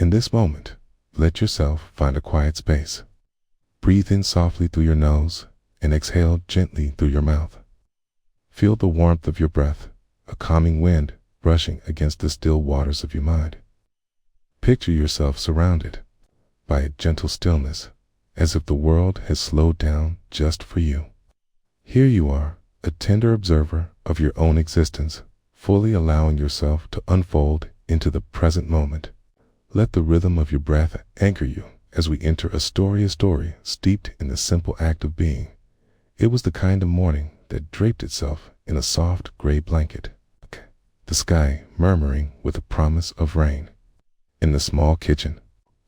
In this moment, let yourself find a quiet space. Breathe in softly through your nose and exhale gently through your mouth. Feel the warmth of your breath, a calming wind brushing against the still waters of your mind. Picture yourself surrounded by a gentle stillness, as if the world has slowed down just for you. Here you are, a tender observer of your own existence, fully allowing yourself to unfold into the present moment. Let the rhythm of your breath anchor you as we enter a story steeped in the simple act of being. It was the kind of morning that draped itself in a soft gray blanket, the sky murmuring with a promise of rain. In the small kitchen,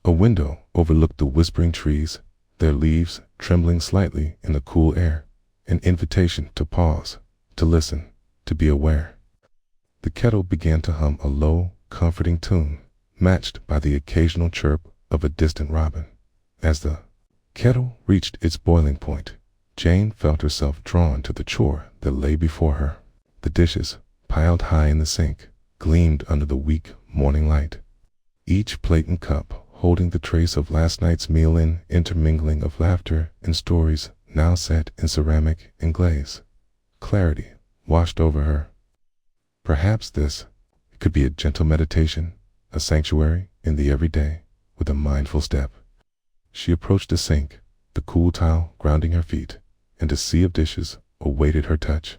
a window overlooked the whispering trees, their leaves trembling slightly in the cool air, an invitation to pause, to listen, to be aware. The kettle began to hum a low, comforting tune, matched by the occasional chirp of a distant robin. As the kettle reached its boiling point, Jane felt herself drawn to the chore that lay before her. The dishes, piled high in the sink, gleamed under the weak morning light. Each plate and cup holding the trace of last night's meal, in intermingling of laughter and stories now set in ceramic and glaze. Clarity washed over her. Perhaps this could be a gentle meditation, a sanctuary in the everyday, with a mindful step. She approached the sink, the cool towel grounding her feet, and a sea of dishes awaited her touch.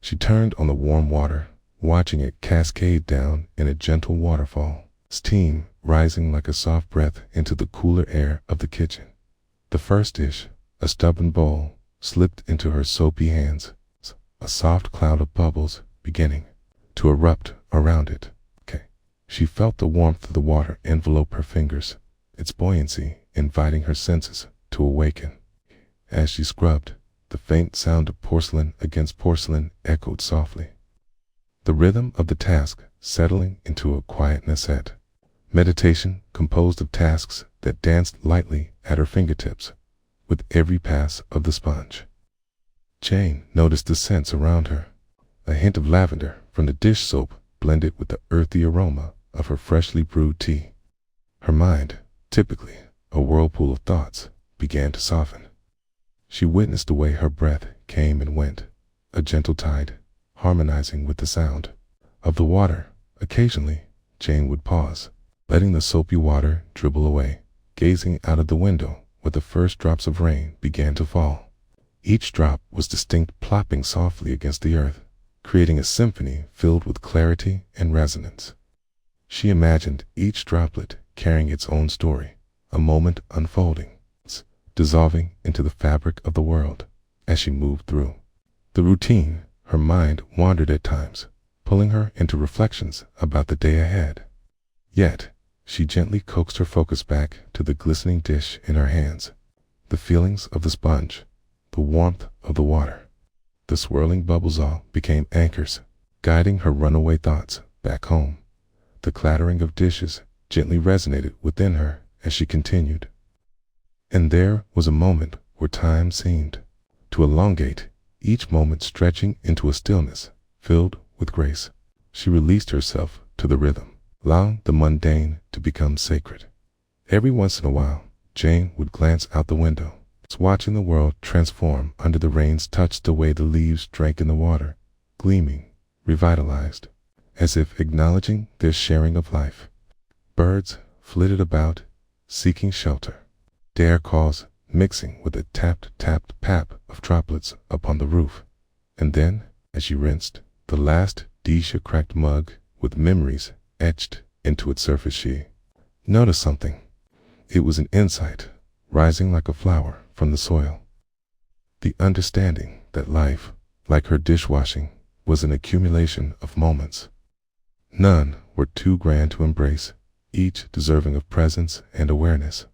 She turned on the warm water, watching it cascade down in a gentle waterfall, steam rising like a soft breath into the cooler air of the kitchen. The first dish, a stubborn bowl, slipped into her soapy hands, a soft cloud of bubbles beginning to erupt around it. She felt the warmth of the water envelope her fingers, its buoyancy inviting her senses to awaken. As she scrubbed, the faint sound of porcelain against porcelain echoed softly. The rhythm of the task settling into a quietness at meditation composed of tasks that danced lightly at her fingertips with every pass of the sponge. Jane noticed the scents around her. A hint of lavender from the dish soap blended with the earthy aroma of her freshly brewed tea. Her mind, typically a whirlpool of thoughts, began to soften. She witnessed the way her breath came and went, a gentle tide, harmonizing with the sound of the water. Occasionally, Jane would pause, letting the soapy water dribble away, gazing out of the window where the first drops of rain began to fall. Each drop was distinct, plopping softly against the earth, creating a symphony filled with clarity and resonance. She imagined each droplet carrying its own story, a moment unfolding, dissolving into the fabric of the world. As she moved through the routine, her mind wandered at times, pulling her into reflections about the day ahead. Yet, she gently coaxed her focus back to the glistening dish in her hands, the feelings of the sponge, the warmth of the water. The swirling bubbles all became anchors, guiding her runaway thoughts back home. The clattering of dishes gently resonated within her as she continued. And there was a moment where time seemed to elongate, each moment stretching into a stillness filled with grace. She released herself to the rhythm, allowing the mundane to become sacred. Every once in a while, Jane would glance out the window, watching the world transform under the rain's touch, the way the leaves drank in the water, gleaming, revitalized, as if acknowledging their sharing of life. Birds flitted about, seeking shelter, their calls mixing with the tapped pap of droplets upon the roof. And then, as she rinsed the last dish, a cracked mug with memories etched into its surface, she noticed something. It was an insight rising like a flower from the soil. The understanding that life, like her dishwashing, was an accumulation of moments. None were too grand to embrace, each deserving of presence and awareness.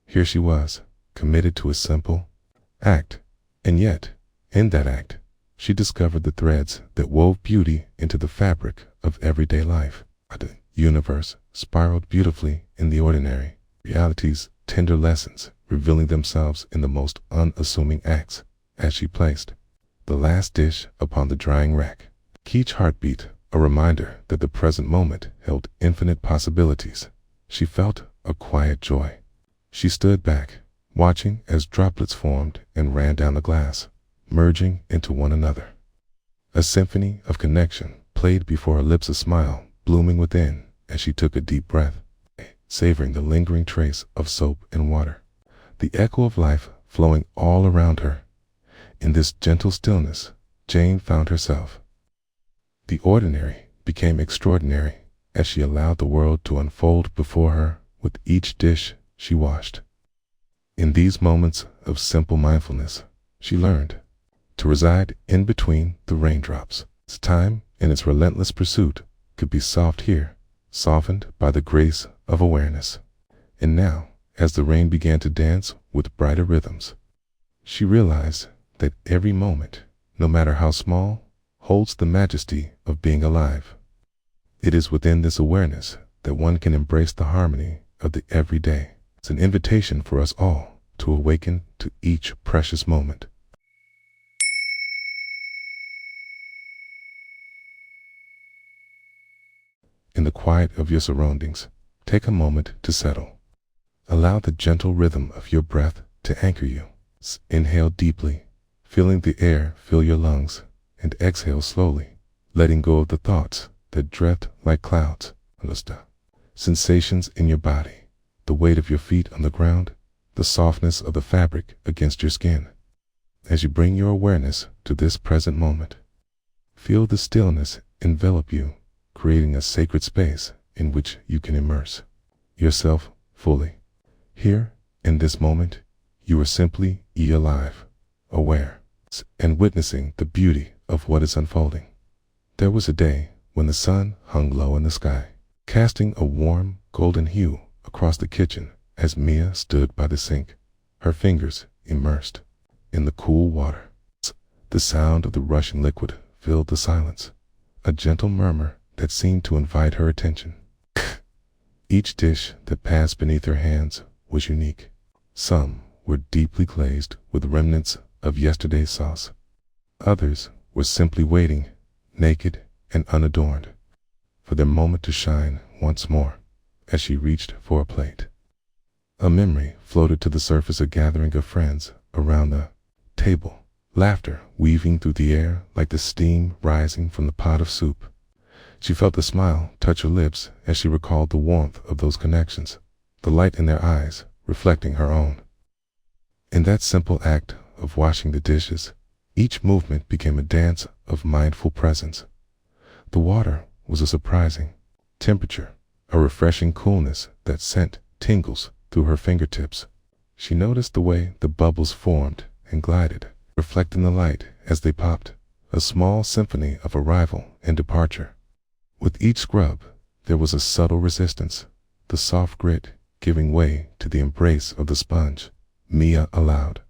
Here she was, committed to a simple act, and yet, in that act, she discovered the threads that wove beauty into the fabric of everyday life. The universe spiraled beautifully in the ordinary, reality's tender lessons revealing themselves in the most unassuming acts. As she placed the last dish upon the drying rack, each heartbeat a reminder that the present moment held infinite possibilities. She felt a quiet joy. She stood back, watching as droplets formed and ran down the glass, merging into one another. A symphony of connection played before her lips, a smile blooming within as she took a deep breath, savoring the lingering trace of soap and water, the echo of life flowing all around her. In this gentle stillness, Jane found herself. The ordinary became extraordinary as she allowed the world to unfold before her with each dish she washed. In these moments of simple mindfulness, she learned to reside in between the raindrops. Time, in its relentless pursuit, could be soft here, softened by the grace of awareness. And now, as the rain began to dance with brighter rhythms, she realized that every moment, no matter how small, holds the majesty of being alive. It is within this awareness that one can embrace the harmony of the everyday. It's an invitation for us all to awaken to each precious moment. In the quiet of your surroundings, take a moment to settle. Allow the gentle rhythm of your breath to anchor you. Inhale deeply, feeling the air fill your lungs, and exhale slowly, letting go of the thoughts that drift like clouds. Sensations in your body, the weight of your feet on the ground, the softness of the fabric against your skin. As you bring your awareness to this present moment, feel the stillness envelop you, creating a sacred space in which you can immerse yourself fully. Here, in this moment, you are simply alive, aware, and witnessing the beauty of what is unfolding. There was a day when the sun hung low in the sky, casting a warm, golden hue across the kitchen as Mia stood by the sink, her fingers immersed in the cool water. The sound of the rushing liquid filled the silence, a gentle murmur that seemed to invite her attention. Each dish that passed beneath her hands was unique. Some were deeply glazed with remnants of yesterday's sauce. Others were simply waiting, naked and unadorned, for their moment to shine once more. As she reached for a plate, a memory floated to the surface, a gathering of friends around the table, laughter weaving through the air like the steam rising from the pot of soup. She felt the smile touch her lips as she recalled the warmth of those connections, the light in their eyes reflecting her own. In that simple act of washing the dishes, each movement became a dance of mindful presence. The water was a surprising temperature, a refreshing coolness that sent tingles through her fingertips. She noticed the way the bubbles formed and glided, reflecting the light as they popped, a small symphony of arrival and departure. With each scrub, there was a subtle resistance, the soft grit giving way to the embrace of the sponge. Mia allowed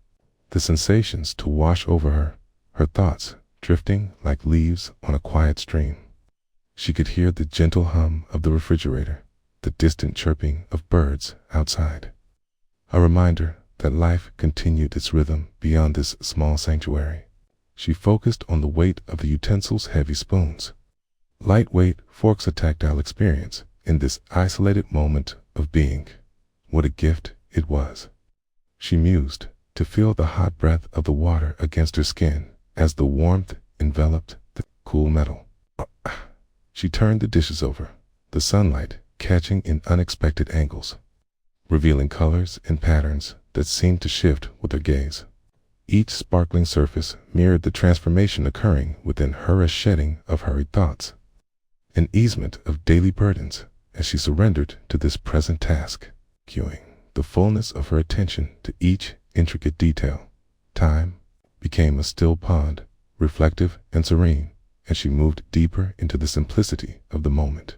the sensations to wash over her, her thoughts drifting like leaves on a quiet stream. She could hear the gentle hum of the refrigerator, the distant chirping of birds outside, a reminder that life continued its rhythm beyond this small sanctuary. She focused on the weight of the utensils, heavy spoons, lightweight forks, a tactile experience in this isolated moment of being. What a gift it was, she mused, to feel the hot breath of the water against her skin as the warmth enveloped the cool metal. She turned the dishes over, the sunlight catching in unexpected angles, revealing colors and patterns that seemed to shift with her gaze. Each sparkling surface mirrored the transformation occurring within her, a shedding of hurried thoughts, an easement of daily burdens as she surrendered to this present task, cueing the fullness of her attention to each intricate detail. Time became a still pond, reflective and serene, as she moved deeper into the simplicity of the moment.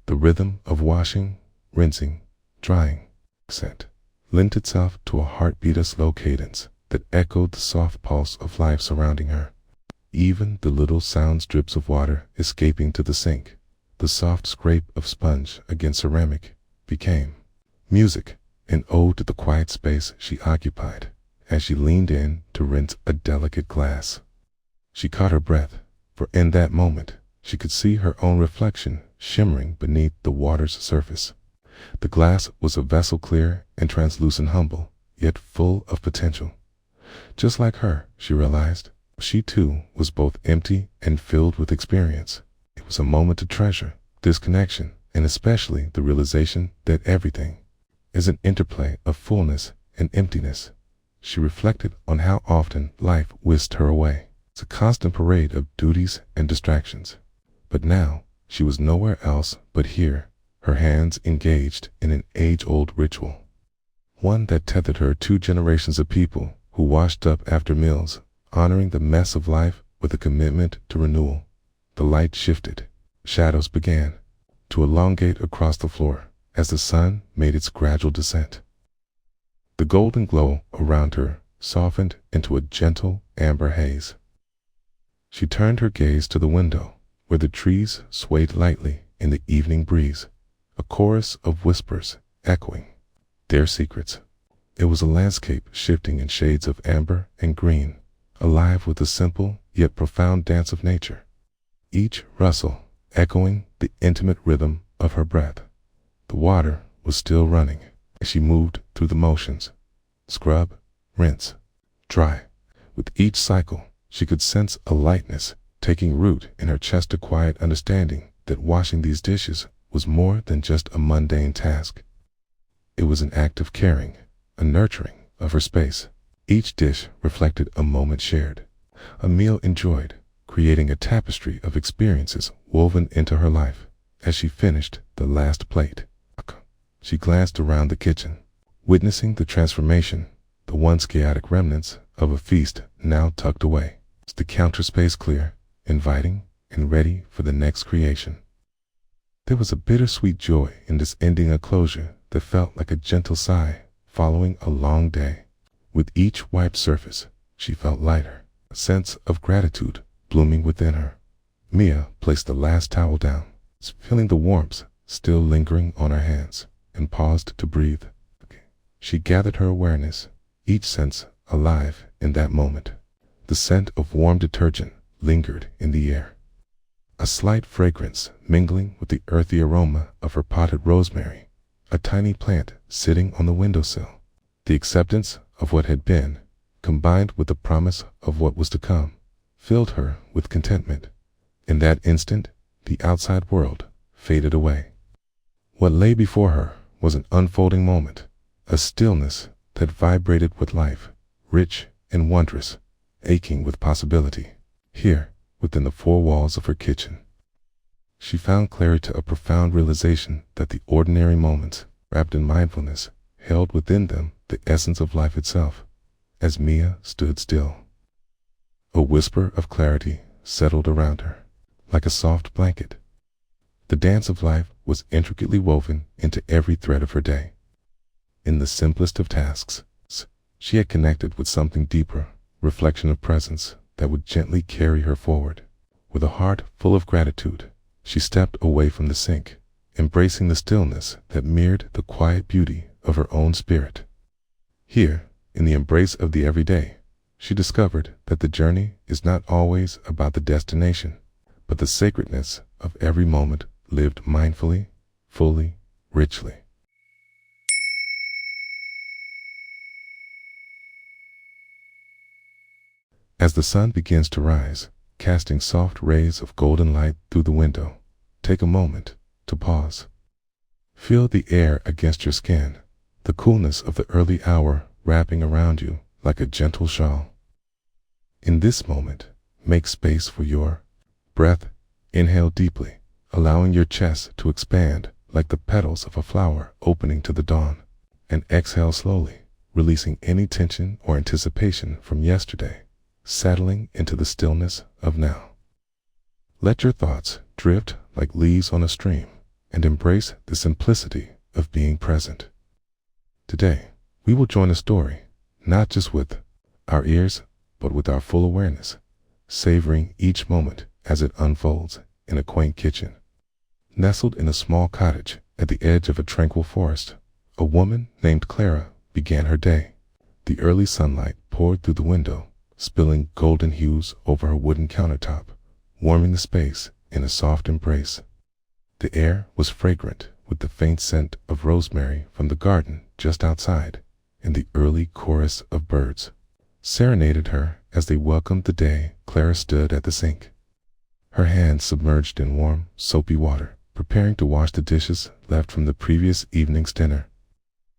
The rhythm of washing, rinsing, drying, scent lent itself to a heartbeat, a slow cadence that echoed the soft pulse of life surrounding her. Even the little sounds, drips of water escaping to the sink, the soft scrape of sponge against ceramic, became music, an ode to the quiet space she occupied. As she leaned in to rinse a delicate glass, she caught her breath, for in that moment she could see her own reflection shimmering beneath the water's surface. The glass was a vessel clear and translucent, humble, yet full of potential. Just like her, she realized, she too was both empty and filled with experience. It was a moment to treasure this connection, and especially the realization that everything is an interplay of fullness and emptiness. She reflected on how often life whisked her away. It's a constant parade of duties and distractions. But now she was nowhere else but here, her hands engaged in an age-old ritual. One that tethered her 2 generations of people who washed up after meals, honoring the mess of life with a commitment to renewal. The light shifted. Shadows began to elongate across the floor as the sun made its gradual descent. The golden glow around her softened into a gentle amber haze. She turned her gaze to the window, where the trees swayed lightly in the evening breeze, a chorus of whispers echoing their secrets. It was a landscape shifting in shades of amber and green, alive with the simple yet profound dance of nature. Each rustle echoing the intimate rhythm of her breath. The water was still running as she moved through the motions. Scrub, rinse, dry. With each cycle, she could sense a lightness taking root in her chest, a quiet understanding that washing these dishes was more than just a mundane task. It was an act of caring, a nurturing of her space. Each dish reflected a moment shared, a meal enjoyed, creating a tapestry of experiences woven into her life. As she finished the last plate, she glanced around the kitchen, witnessing the transformation, the once chaotic remnants of a feast now tucked away. The counter space clear, inviting, and ready for the next creation. There was a bittersweet joy in this ending, a closure that felt like a gentle sigh following a long day. With each wiped surface, she felt lighter, a sense of gratitude blooming within her. Mia placed the last towel down, feeling the warmth still lingering on her hands, and paused to breathe. She gathered her awareness, each sense alive in that moment. The scent of warm detergent lingered in the air, a slight fragrance mingling with the earthy aroma of her potted rosemary, a tiny plant sitting on the windowsill. The acceptance of what had been, combined with the promise of what was to come, filled her with contentment. In that instant, the outside world faded away. What lay before her was an unfolding moment, a stillness that vibrated with life, rich and wondrous, aching with possibility. Here, within the 4 walls of her kitchen, she found clarity, a profound realization that the ordinary moments, wrapped in mindfulness, held within them the essence of life itself. As Mia stood still, a whisper of clarity settled around her, like a soft blanket. The dance of life was intricately woven into every thread of her day. In the simplest of tasks, she had connected with something deeper, reflection of presence that would gently carry her forward. With a heart full of gratitude, she stepped away from the sink, embracing the stillness that mirrored the quiet beauty of her own spirit. Here, in the embrace of the everyday, she discovered that the journey is not always about the destination, but the sacredness of every moment lived mindfully, fully, richly. As the sun begins to rise, casting soft rays of golden light through the window, take a moment to pause. Feel the air against your skin, the coolness of the early hour wrapping around you like a gentle shawl. In this moment, make space for your breath. Inhale deeply, allowing your chest to expand like the petals of a flower opening to the dawn, and exhale slowly, releasing any tension or anticipation from yesterday, settling into the stillness of now. Let your thoughts drift like leaves on a stream, and embrace the simplicity of being present. Today, we will join a story, not just with our ears, but with our full awareness, savoring each moment as it unfolds in a quaint kitchen. Nestled in a small cottage at the edge of a tranquil forest, a woman named Clara began her day. The early sunlight poured through the window, spilling golden hues over her wooden countertop, warming the space in a soft embrace. The air was fragrant with with the faint scent of rosemary from the garden just outside, and the early chorus of birds serenaded her as they welcomed the day. Clara stood at the sink, her hands submerged in warm, soapy water, preparing to wash the dishes left from the previous evening's dinner.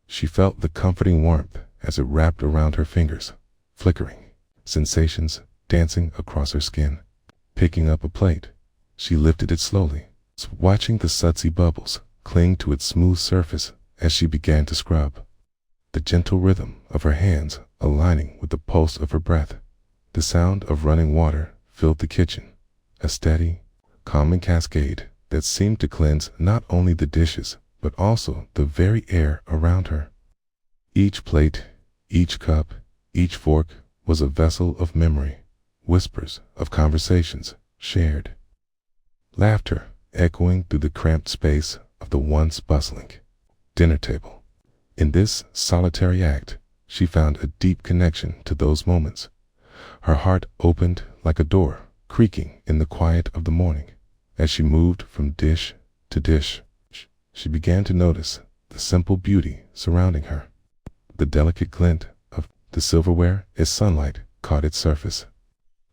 She felt the comforting warmth as it wrapped around her fingers, flickering, sensations dancing across her skin. Picking up a plate, she lifted it slowly, watching the sudsy bubbles cling to its smooth surface as she began to scrub, the gentle rhythm of her hands aligning with the pulse of her breath. The sound of running water filled the kitchen, a steady, calming cascade that seemed to cleanse not only the dishes but also the very air around her. Each plate, each cup, each fork was a vessel of memory, whispers of conversations shared, laughter echoing through the cramped space of the once bustling dinner table. In this solitary act, she found a deep connection to those moments. Her heart opened like a door, creaking in the quiet of the morning. As she moved from dish to dish, she began to notice the simple beauty surrounding her, the delicate glint of the silverware as sunlight caught its surface,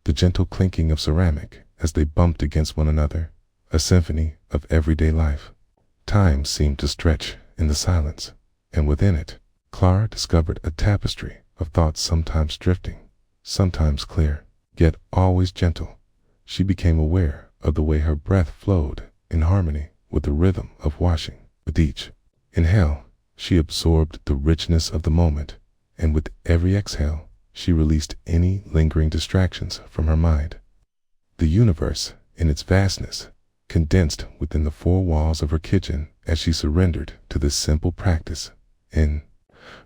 the gentle clinking of ceramic as they bumped against one another, a symphony of everyday life. Time seemed to stretch in the silence, and within it, Clara discovered a tapestry of thoughts, sometimes drifting, sometimes clear, yet always gentle. She became aware of the way her breath flowed in harmony with the rhythm of washing. With each inhale, she absorbed the richness of the moment, and with every exhale, she released any lingering distractions from her mind. The universe, in its vastness, condensed within the four walls of her kitchen as she surrendered to this simple practice. In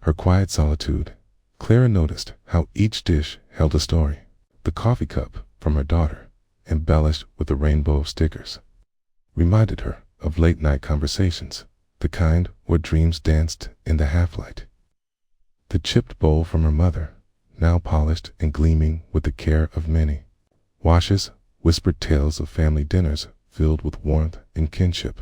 her quiet solitude, Clara noticed how each dish held a story. The coffee cup from her daughter, embellished with a rainbow of stickers, reminded her of late-night conversations, the kind where dreams danced in the half-light. The chipped bowl from her mother, now polished and gleaming with the care of many washes, whispered tales of family dinners filled with warmth and kinship.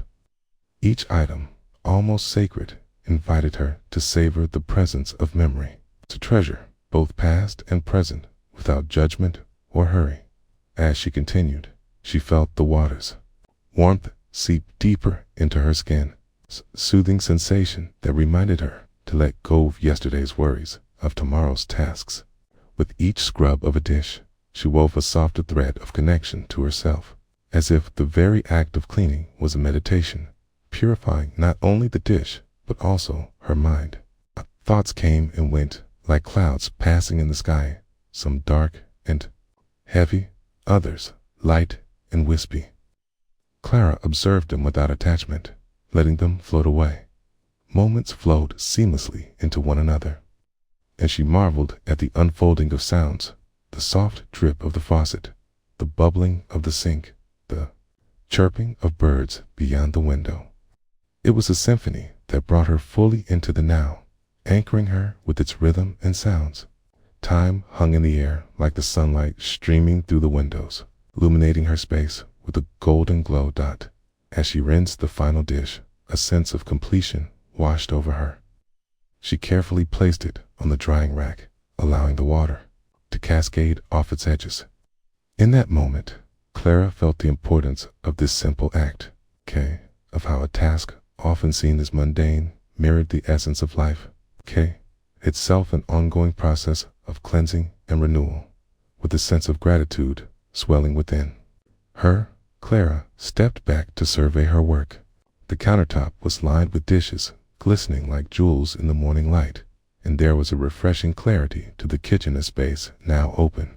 Each item, almost sacred, invited her to savor the presence of memory, to treasure both past and present without judgment or hurry. As she continued, she felt the water's warmth seep deeper into her skin, soothing sensation that reminded her to let go of yesterday's worries, of tomorrow's tasks. With each scrub of a dish, she wove a softer thread of connection to herself, as if the very act of cleaning was a meditation, purifying not only the dish, but also her mind. Thoughts came and went like clouds passing in the sky, some dark and heavy, others light and wispy. Clara observed them without attachment, letting them float away. Moments flowed seamlessly into one another, and she marveled at the unfolding of sounds, the soft drip of the faucet, the bubbling of the sink, the chirping of birds beyond the window. It was a symphony that brought her fully into the now, anchoring her with its rhythm and sounds. Time hung in the air like the sunlight streaming through the windows, illuminating her space with a golden glow. As she rinsed the final dish, a sense of completion washed over her. She carefully placed it on the drying rack, allowing the water to cascade off its edges. In that moment, Clara felt the importance of this simple act, of how a task often seen as mundane mirrored the essence of life, itself an ongoing process of cleansing and renewal. With a sense of gratitude swelling within her, Clara stepped back to survey her work. The countertop was lined with dishes, glistening like jewels in the morning light, and there was a refreshing clarity to the kitchen, a space now open,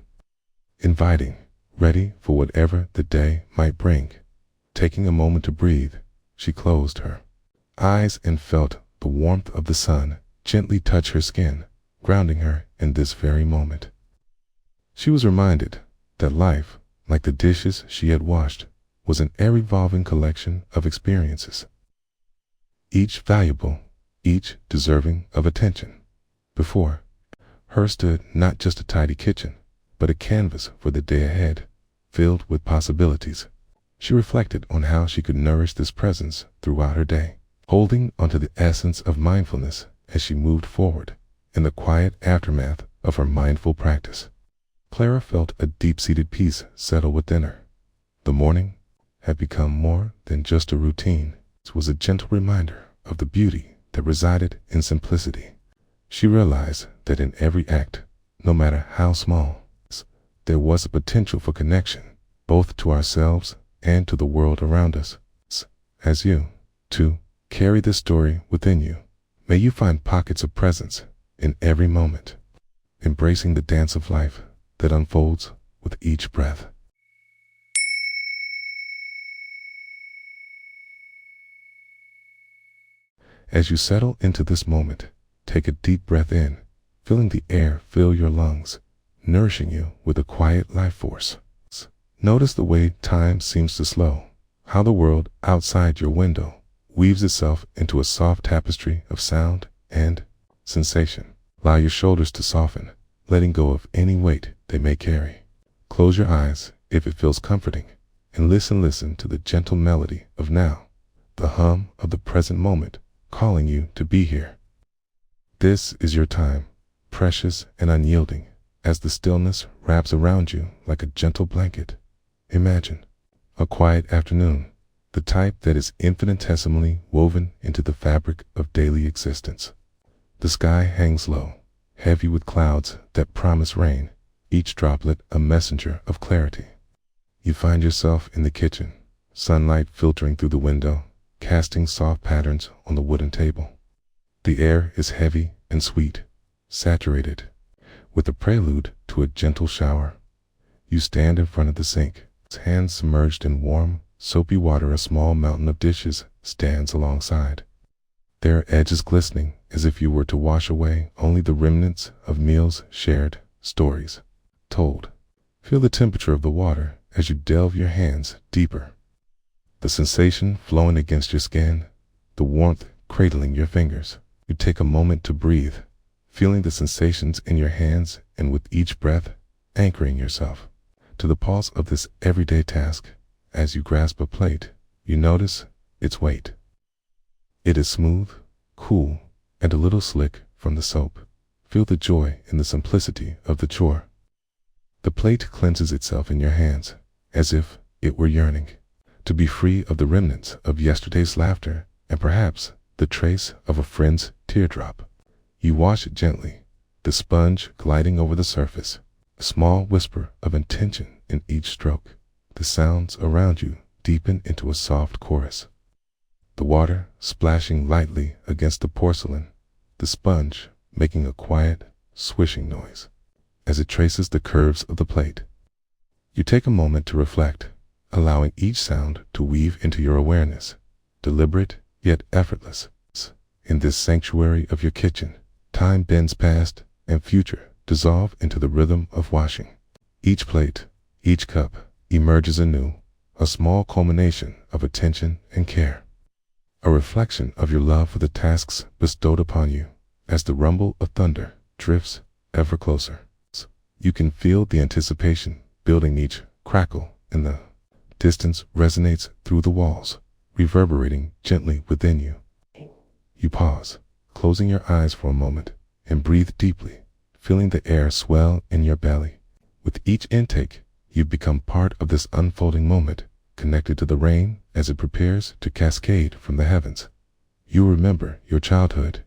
inviting, ready for whatever the day might bring. Taking a moment to breathe, she closed her eyes and felt the warmth of the sun gently touch her skin, grounding her in this very moment. She was reminded that life, like the dishes she had washed, was an ever-evolving collection of experiences, each valuable, each deserving of attention. Before her stood not just a tidy kitchen, but a canvas for the day ahead, filled with possibilities. She reflected on how she could nourish this presence throughout her day, holding onto the essence of mindfulness as she moved forward in the quiet aftermath of her mindful practice. Clara felt a deep-seated peace settle within her. The morning had become more than just a routine. It was a gentle reminder of the beauty that resided in simplicity. She realized that in every act, no matter how small, there was a potential for connection, both to ourselves and to the world around us. As you, too, carry this story within you, may you find pockets of presence in every moment, embracing the dance of life that unfolds with each breath. As you settle into this moment, take a deep breath in, feeling the air fill your lungs, nourishing you with a quiet life force. Notice the way time seems to slow, how the world outside your window weaves itself into a soft tapestry of sound and sensation. Allow your shoulders to soften, letting go of any weight they may carry. Close your eyes if it feels comforting, and listen to the gentle melody of now, the hum of the present moment calling you to be here. This is your time, precious and unyielding, as the stillness wraps around you like a gentle blanket. Imagine a quiet afternoon, the type that is infinitesimally woven into the fabric of daily existence. The sky hangs low, heavy with clouds that promise rain, each droplet a messenger of clarity. You find yourself in the kitchen, sunlight filtering through the window, casting soft patterns on the wooden table. The air is heavy and sweet, saturated with the prelude to a gentle shower. You stand in front of the sink, hands submerged in warm, soapy water. A small mountain of dishes stands alongside, their edges glistening as if you were to wash away only the remnants of meals shared, stories told. Feel the temperature of the water as you delve your hands deeper, the sensation flowing against your skin, the warmth cradling your fingers. You take a moment to breathe, feeling the sensations in your hands, and with each breath, anchoring yourself to the pulse of this everyday task. As you grasp a plate, you notice its weight. It is smooth, cool, and a little slick from the soap. Feel the joy in the simplicity of the chore. The plate cleanses itself in your hands, as if it were yearning to be free of the remnants of yesterday's laughter and perhaps the trace of a friend's teardrop. You wash it gently, the sponge gliding over the surface, a small whisper of intention in each stroke. The sounds around you deepen into a soft chorus. The water splashing lightly against the porcelain, the sponge making a quiet, swishing noise as it traces the curves of the plate. You take a moment to reflect, allowing each sound to weave into your awareness, deliberate yet effortless. In this sanctuary of your kitchen, time bends past and future dissolve into the rhythm of washing. Each plate, each cup emerges anew, a small culmination of attention and care, a reflection of your love for the tasks bestowed upon you. As the rumble of thunder drifts ever closer, you can feel the anticipation building. Each crackle in the distance resonates through the walls, reverberating gently within you. You pause, closing your eyes for a moment, and breathe deeply, feeling the air swell in your belly. With each intake, you become part of this unfolding moment, connected to the rain as it prepares to cascade from the heavens. You remember your childhood,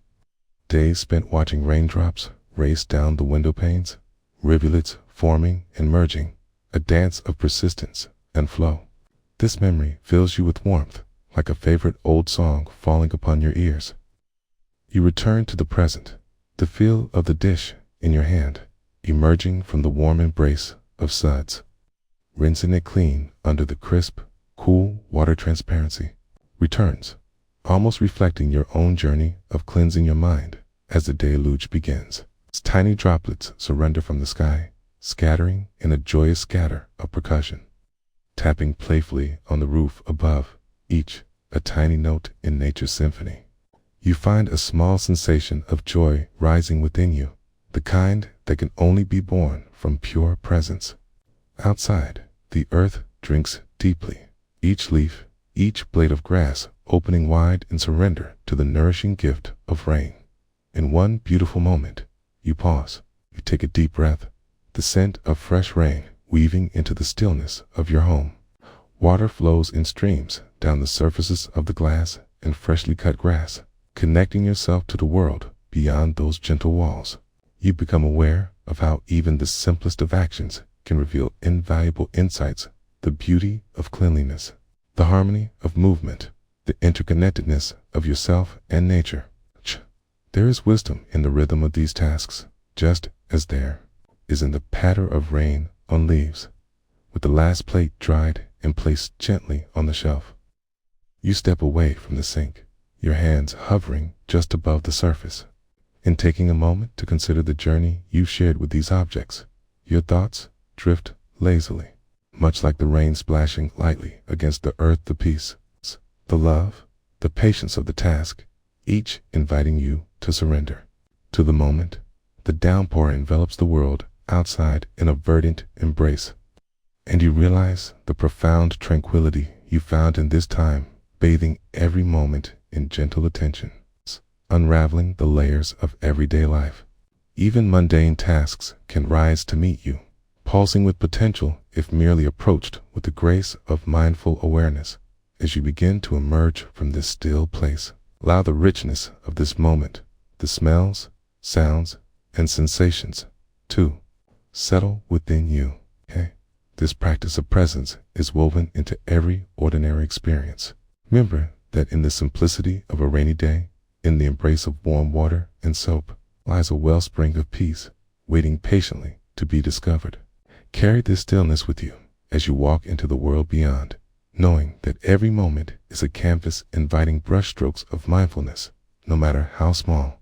days spent watching raindrops race down the window panes, rivulets forming and merging, a dance of persistence and flow. This memory fills you with warmth, like a favorite old song falling upon your ears. You return to the present, the feel of the dish in your hand, emerging from the warm embrace of suds, rinsing it clean under the crisp, cool water. Transparency returns, almost reflecting your own journey of cleansing your mind as the deluge begins. Tiny droplets surrender from the sky, scattering in a joyous scatter of percussion, tapping playfully on the roof above, each a tiny note in nature's symphony. You find a small sensation of joy rising within you, the kind that can only be born from pure presence. Outside, the earth drinks deeply. Each leaf, each blade of grass opening wide in surrender to the nourishing gift of rain. In one beautiful moment, you pause, you take a deep breath, the scent of fresh rain weaving into the stillness of your home. Water flows in streams down the surfaces of the glass and freshly cut grass, connecting yourself to the world beyond those gentle walls. You become aware of how even the simplest of actions can reveal invaluable insights, the beauty of cleanliness, the harmony of movement, the interconnectedness of yourself and nature. There is wisdom in the rhythm of these tasks, just as there is in the patter of rain on leaves. With the last plate dried and placed gently on the shelf, you step away from the sink, your hands hovering just above the surface. In taking a moment to consider the journey you shared with these objects, your thoughts drift lazily, much like the rain splashing lightly against the earth. The peace, the love, the patience of the task, each inviting you to surrender to the moment. The downpour envelops the world outside in a verdant embrace, and you realize the profound tranquility you found in this time, bathing every moment in gentle attention, unraveling the layers of everyday life. Even mundane tasks can rise to meet you, pulsing with potential if merely approached with the grace of mindful awareness. As you begin to emerge from this still place, allow the richness of this moment, the smells, sounds, and sensations, to settle within you. This practice of presence is woven into every ordinary experience. Remember that in the simplicity of a rainy day, in the embrace of warm water and soap, lies a wellspring of peace, waiting patiently to be discovered. Carry this stillness with you as you walk into the world beyond, knowing that every moment is a canvas inviting brushstrokes of mindfulness, no matter how small.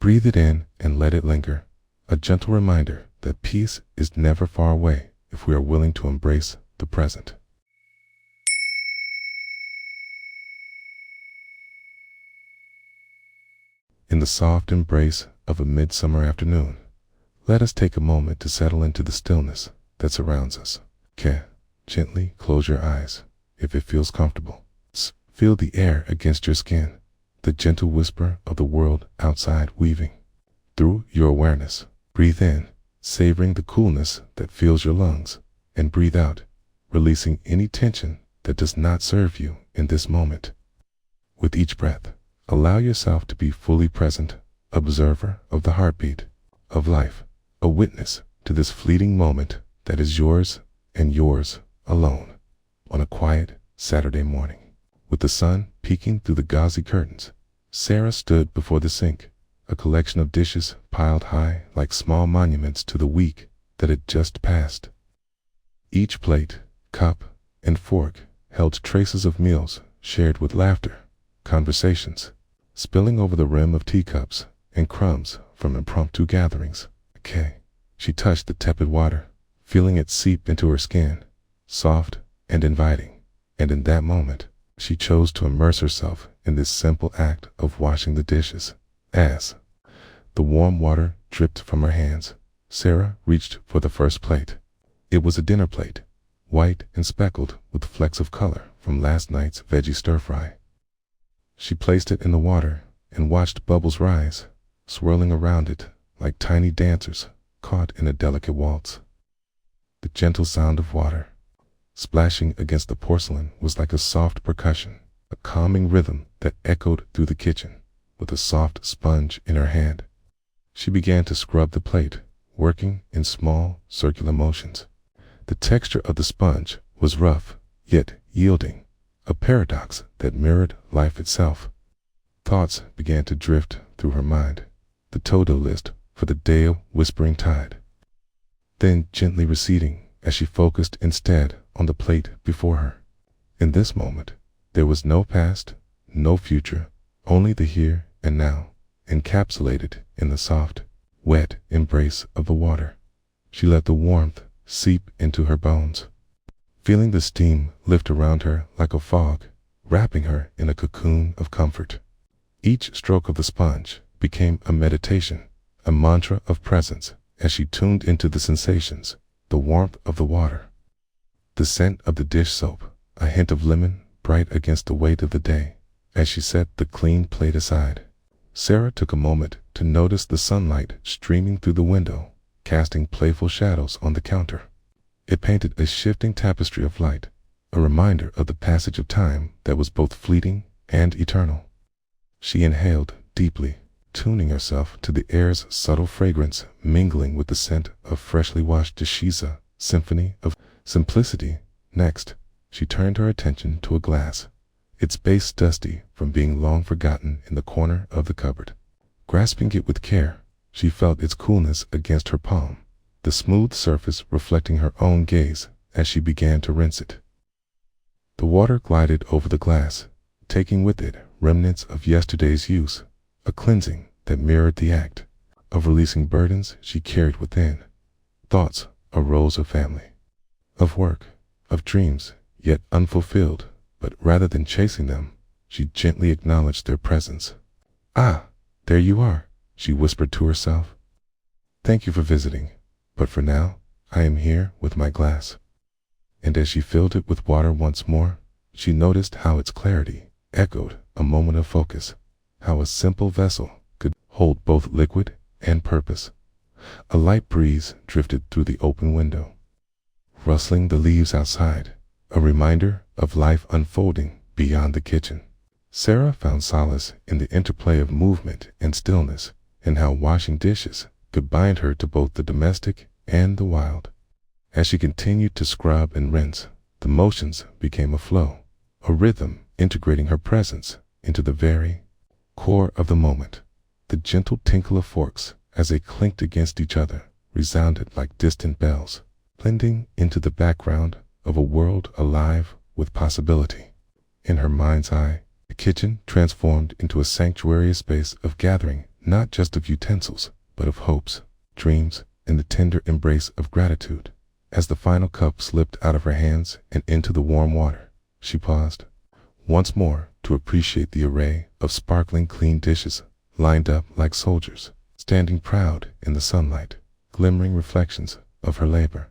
Breathe it in and let it linger, a gentle reminder that peace is never far away if we are willing to embrace the present. In the soft embrace of a midsummer afternoon, let us take a moment to settle into the stillness that surrounds us. Gently close your eyes if it feels comfortable. Feel the air against your skin, the gentle whisper of the world outside weaving through your awareness. Breathe in, savoring the coolness that fills your lungs, and breathe out, releasing any tension that does not serve you in this moment. With each breath, allow yourself to be fully present, observer of the heartbeat of life, a witness to this fleeting moment that is yours and yours alone. On a quiet Saturday morning, with the sun peeking through the gauzy curtains, Sarah stood before the sink, a collection of dishes piled high like small monuments to the week that had just passed. Each plate, cup, and fork held traces of meals shared with laughter, conversations spilling over the rim of teacups, and crumbs from impromptu gatherings. She touched the tepid water, feeling it seep into her skin, soft and inviting, and in that moment, she chose to immerse herself in this simple act of washing the dishes. As the warm water dripped from her hands, Sarah reached for the first plate. It was a dinner plate, white and speckled with flecks of color from last night's veggie stir-fry. She placed it in the water and watched bubbles rise, swirling around it like tiny dancers caught in a delicate waltz. The gentle sound of water splashing against the porcelain was like a soft percussion, a calming rhythm that echoed through the kitchen. With a soft sponge in her hand, she began to scrub the plate, working in small, circular motions. The texture of the sponge was rough, yet yielding, a paradox that mirrored life itself. Thoughts began to drift through her mind, the to-do list for the day, a whispering tide, then gently receding as she focused instead on the plate before her. In this moment, there was no past, no future, only the here and now, encapsulated in the soft, wet embrace of the water. She let the warmth seep into her bones, feeling the steam lift around her like a fog, wrapping her in a cocoon of comfort. Each stroke of the sponge became a meditation, a mantra of presence as she tuned into the sensations, the warmth of the water, the scent of the dish soap, a hint of lemon bright against the weight of the day, As she set the clean plate aside, Sarah took a moment to notice the sunlight streaming through the window, casting playful shadows on the counter. It painted a shifting tapestry of light, a reminder of the passage of time that was both fleeting and eternal. She inhaled deeply, tuning herself to the air's subtle fragrance mingling with the scent of freshly washed dashiza, symphony of simplicity. Next, she turned her attention to a glass, its base dusty from being long forgotten in the corner of the cupboard. Grasping it with care, she felt its coolness against her palm, the smooth surface reflecting her own gaze as she began to rinse it. The water glided over the glass, taking with it remnants of yesterday's use, a cleansing that mirrored the act of releasing burdens she carried within. Thoughts arose of family, of work, of dreams yet unfulfilled, but rather than chasing them, she gently acknowledged their presence. "Ah, there you are," she whispered to herself. "Thank you for visiting, but for now, I am here with my glass." And as she filled it with water once more, she noticed how its clarity echoed a moment of focus, how a simple vessel could hold both liquid and purpose. A light breeze drifted through the open window, rustling the leaves outside, a reminder of life unfolding beyond the kitchen. Sarah found solace in the interplay of movement and stillness, and how washing dishes could bind her to both the domestic and the wild. As she continued to scrub and rinse, the motions became a flow, a rhythm integrating her presence into the very core of the moment. The gentle tinkle of forks as they clinked against each other resounded like distant bells, blending into the background of a world alive with possibility. In her mind's eye, the kitchen transformed into a sanctuary space of gathering, not just of utensils, but of hopes, dreams, and the tender embrace of gratitude. As the final cup slipped out of her hands and into the warm water, she paused once more to appreciate the array of sparkling clean dishes lined up like soldiers, standing proud in the sunlight, glimmering reflections of her labor.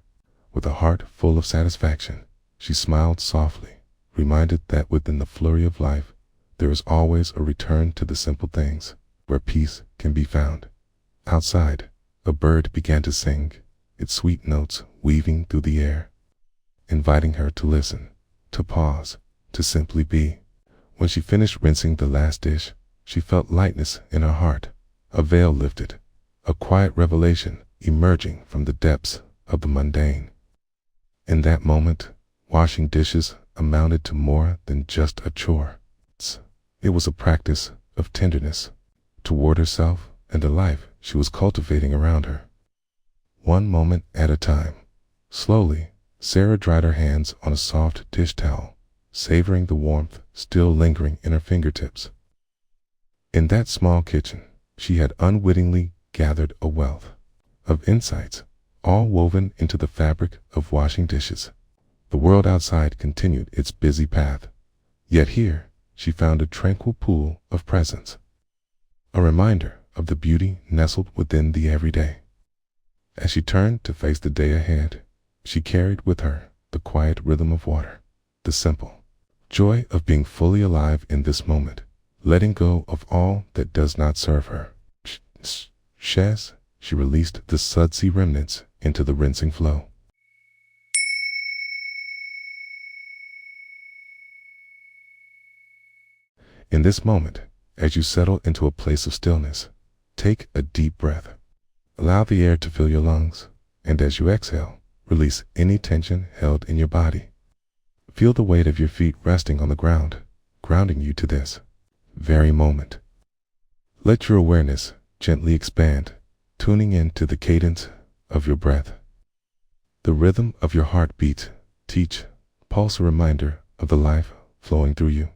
With a heart full of satisfaction, she smiled softly, reminded that within the flurry of life, there is always a return to the simple things where peace can be found. Outside, a bird began to sing, its sweet notes weaving through the air, inviting her to listen, to pause, to simply be. When she finished rinsing the last dish, she felt lightness in her heart, a veil lifted, a quiet revelation emerging from the depths of the mundane. In that moment, washing dishes amounted to more than just a chore. It was a practice of tenderness toward herself and the life she was cultivating around her. One moment at a time. Slowly, Sarah dried her hands on a soft dish towel, savoring the warmth still lingering in her fingertips. In that small kitchen, she had unwittingly gathered a wealth of insights, all woven into the fabric of washing dishes. The world outside continued its busy path, yet here she found a tranquil pool of presence, a reminder of the beauty nestled within the everyday. As she turned to face the day ahead, she carried with her the quiet rhythm of water, the simple joy of being fully alive in this moment, letting go of all that does not serve her. She released the sudsy remnants into the rinsing flow. In this moment, as you settle into a place of stillness, take a deep breath. Allow the air to fill your lungs, and as you exhale, release any tension held in your body. Feel the weight of your feet resting on the ground, grounding you to this very moment. Let your awareness gently expand, tuning in to the cadence of your breath, the rhythm of your heartbeat, each pulse a reminder of the life flowing through you.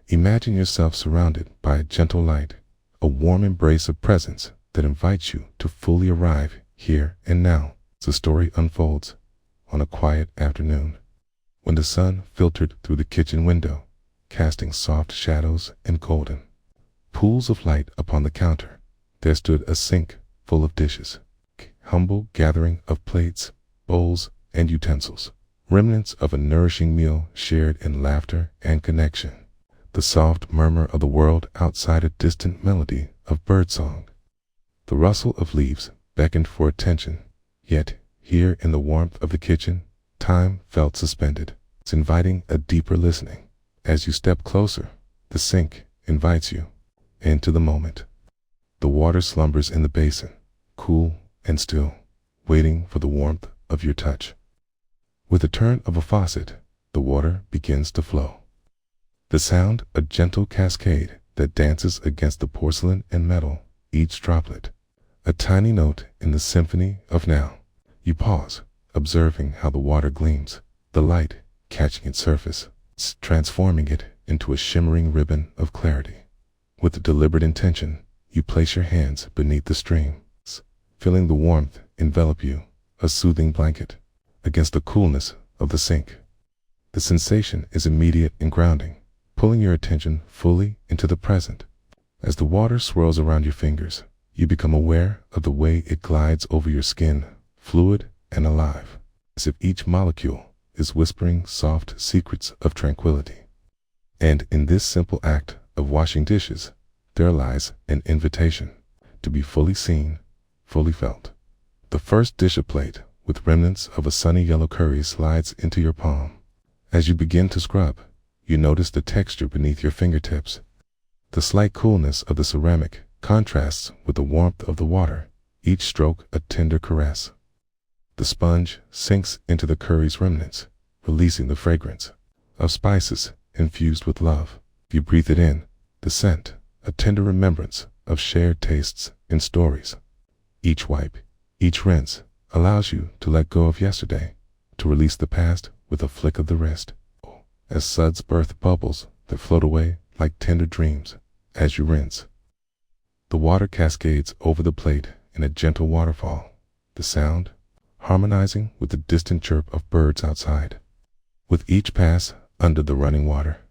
Imagine yourself surrounded by a gentle light, a warm embrace of presence that invites you to fully arrive here and now. The story unfolds on a quiet afternoon, when the sun filtered through the kitchen window, casting soft shadows and golden pools of light upon the counter. There stood a sink full of dishes, humble gathering of plates, bowls, and utensils, remnants of a nourishing meal shared in laughter and connection. the soft murmur of the world outside, a distant melody of birdsong. The rustle of leaves beckoned for attention, yet here in the warmth of the kitchen, time felt suspended. It's inviting a deeper listening. As you step closer, the sink invites you into the moment. The water slumbers in the basin, cool and still, waiting for the warmth of your touch. With the turn of a faucet, the water begins to flow. The sound, a gentle cascade that dances against the porcelain and metal, each droplet, a tiny note in the symphony of now. You pause, observing how the water gleams, the light catching its surface, transforming it into a shimmering ribbon of clarity. With a deliberate intention, you place your hands beneath the stream, feeling the warmth envelop you, a soothing blanket, against the coolness of the sink. The sensation is immediate and grounding, pulling your attention fully into the present. As the water swirls around your fingers, you become aware of the way it glides over your skin, fluid and alive, as if each molecule is whispering soft secrets of tranquility. And in this simple act of washing dishes, there lies an invitation to be fully seen, fully felt. The first dish plate with remnants of a sunny yellow curry slides into your palm. As you begin to scrub, you notice the texture beneath your fingertips. The slight coolness of the ceramic contrasts with the warmth of the water, each stroke a tender caress. The sponge sinks into the curry's remnants, releasing the fragrance of spices infused with love. You breathe it in, the scent, a tender remembrance of shared tastes and stories. Each wipe, each rinse, allows you to let go of yesterday, to release the past with a flick of the wrist. As suds birth bubbles that float away like tender dreams as you rinse. The water cascades over the plate in a gentle waterfall, the sound harmonizing with the distant chirp of birds outside. With each pass under the running water,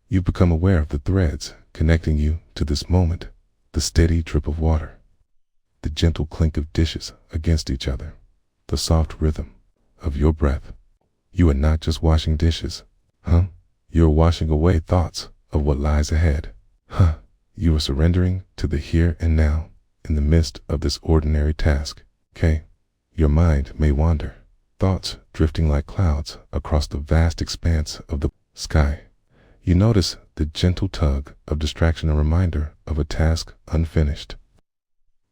you become aware of the threads connecting you to this moment, the steady drip of water, the gentle clink of dishes against each other, the soft rhythm of your breath. You are not just washing dishes, you are washing away thoughts of what lies ahead. You are surrendering to the here and now in the midst of this ordinary task. Your mind may wander, thoughts drifting like clouds across the vast expanse of the sky. You notice the gentle tug of distraction, a reminder of a task unfinished,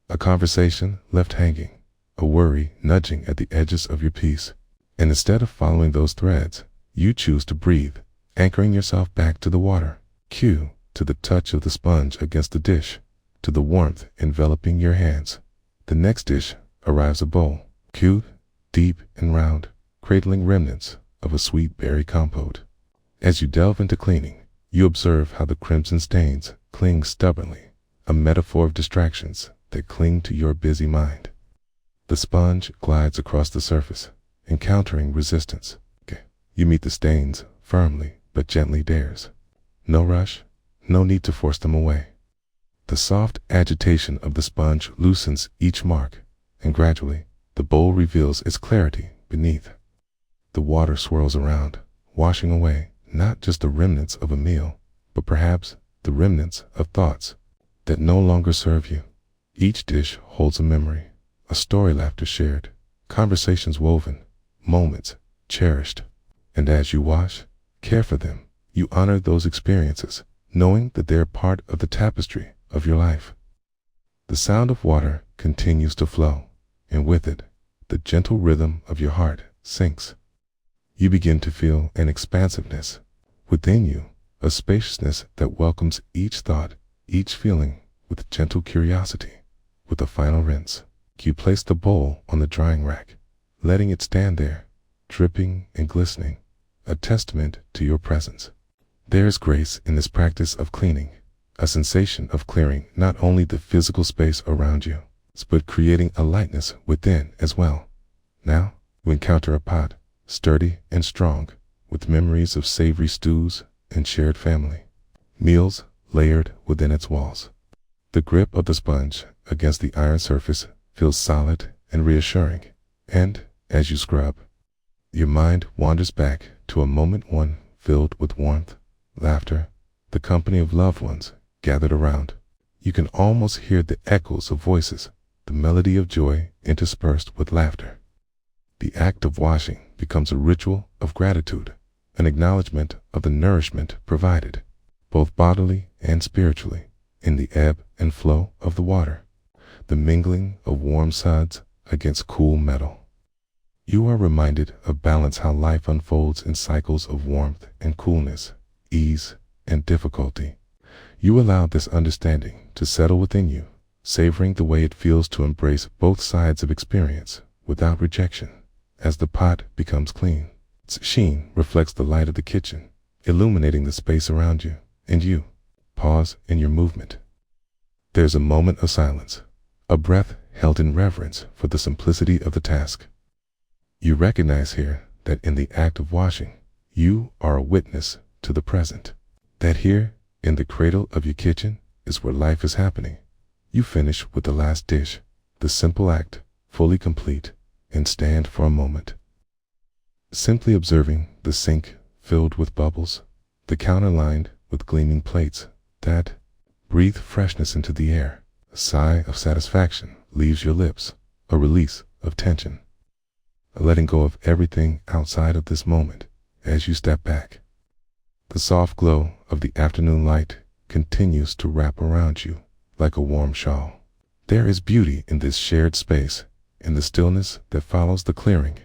a conversation left hanging, a worry nudging at the edges of your peace. And instead of following those threads, you choose to breathe, anchoring yourself back to the water, to the touch of the sponge against the dish, to the warmth enveloping your hands. The next dish arrives, a bowl, cute, deep and round, cradling remnants of a sweet berry compote. As you delve into cleaning, you observe how the crimson stains cling stubbornly, a metaphor of distractions that cling to your busy mind. The sponge glides across the surface, encountering resistance. You meet the stains firmly but gently dares. No rush, no need to force them away. The soft agitation of the sponge loosens each mark, and gradually the bowl reveals its clarity beneath. The water swirls around, washing away not just the remnants of a meal, but perhaps the remnants of thoughts that no longer serve you. Each dish holds a memory, a story, laughter shared, conversations woven, moments cherished. And as you wash, care for them, you honor those experiences, knowing that they are part of the tapestry of your life. The sound of water continues to flow, and with it, the gentle rhythm of your heart sinks. You begin to feel an expansiveness within you, a spaciousness that welcomes each thought, each feeling with gentle curiosity. With a final rinse, you place the bowl on the drying rack, letting it stand there, dripping and glistening, a testament to your presence. There is grace in this practice of cleaning, a sensation of clearing not only the physical space around you, but creating a lightness within as well. Now, you encounter a pot, sturdy and strong, with memories of savory stews and shared family, meals layered within its walls. The grip of the sponge against the iron surface feels solid and reassuring, and as you scrub, your mind wanders back to a moment one filled with warmth, laughter, the company of loved ones gathered around. You can almost hear the echoes of voices, the melody of joy interspersed with laughter. The act of washing becomes a ritual of gratitude, an acknowledgement of the nourishment provided, both bodily and spiritually, in the ebb and flow of the water, the mingling of warm suds against cool metal. You are reminded of balance, how life unfolds in cycles of warmth and coolness, ease and difficulty. You allow this understanding to settle within you, savoring the way it feels to embrace both sides of experience without rejection. As the pot becomes clean, its sheen reflects the light of the kitchen, illuminating the space around you, and you pause in your movement. There's a moment of silence, a breath held in reverence for the simplicity of the task. You recognize here that in the act of washing, you are a witness to the present, that here in the cradle of your kitchen is where life is happening. You finish with the last dish, the simple act, fully complete, and stand for a moment, simply observing the sink filled with bubbles, the counter lined with gleaming plates that breathe freshness into the air. A sigh of satisfaction leaves your lips, a release of tension, a letting go of everything outside of this moment as you step back. The soft glow of the afternoon light continues to wrap around you like a warm shawl. There is beauty in this shared space, in the stillness that follows the clearing.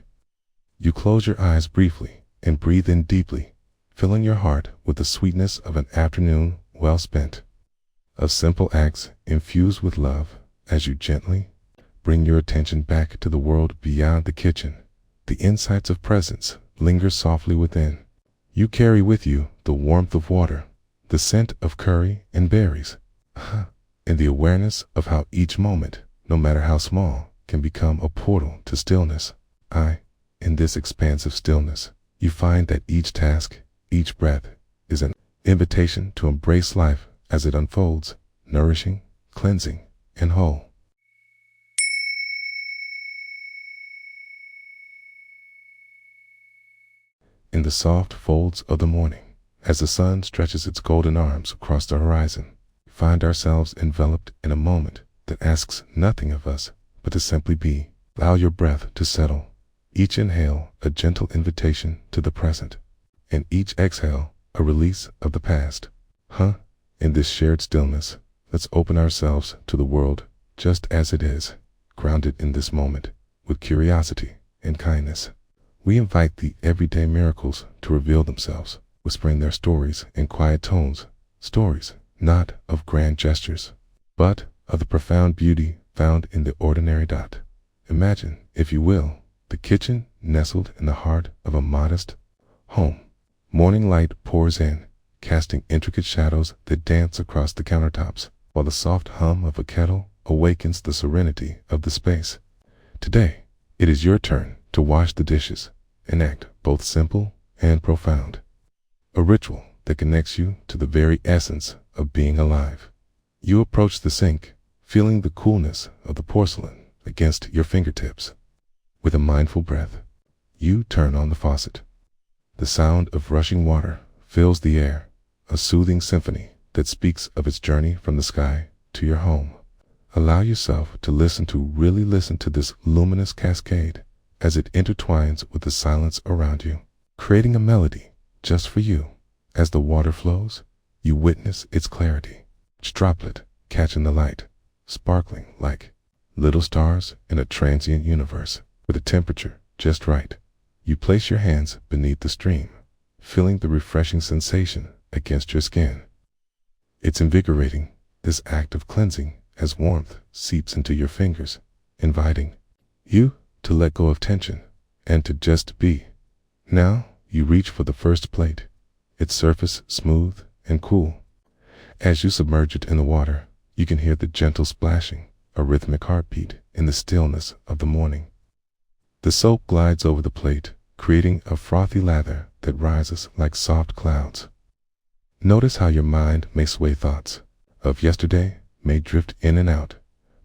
You close your eyes briefly and breathe in deeply, filling your heart with the sweetness of an afternoon well spent, of simple acts infused with love as you gently bring your attention back to the world beyond the kitchen. The insights of presence linger softly within. You carry with you the warmth of water, the scent of curry and berries, and the awareness of how each moment, no matter how small, can become a portal to stillness. In this expansive stillness, you find that each task, each breath, is an invitation to embrace life as it unfolds, nourishing, cleansing, and whole. In the soft folds of the morning, as the sun stretches its golden arms across the horizon, we find ourselves enveloped in a moment that asks nothing of us but to simply be. Allow your breath to settle, each inhale a gentle invitation to the present, and each exhale a release of the past. In this shared stillness, let's open ourselves to the world just as it is, grounded in this moment, with curiosity and kindness. We invite the everyday miracles to reveal themselves, whispering their stories in quiet tones, stories not of grand gestures, but of the profound beauty found in the ordinary dot. Imagine, if you will, the kitchen nestled in the heart of a modest home. Morning light pours in, casting intricate shadows that dance across the countertops, while the soft hum of a kettle awakens the serenity of the space. Today, it is your turn to wash the dishes, an act both simple and profound, a ritual that connects you to the very essence of being alive. You approach the sink, feeling the coolness of the porcelain against your fingertips. With a mindful breath, you turn on the faucet. The sound of rushing water fills the air, a soothing symphony that speaks of its journey from the sky to your home. Allow yourself to really listen to this luminous cascade as it intertwines with the silence around you, creating a melody just for you. As the water flows, you witness its clarity, each droplet catching the light, sparkling like little stars in a transient universe. With a temperature just right, you place your hands beneath the stream, feeling the refreshing sensation against your skin. It's invigorating, this act of cleansing, as warmth seeps into your fingers, inviting you to let go of tension and to just be. Now you reach for the first plate, its surface smooth and cool. As you submerge it in the water, you can hear the gentle splashing, a rhythmic heartbeat in the stillness of the morning. The soap glides over the plate, creating a frothy lather that rises like soft clouds. Notice how your mind may sway. Thoughts of yesterday may drift in and out.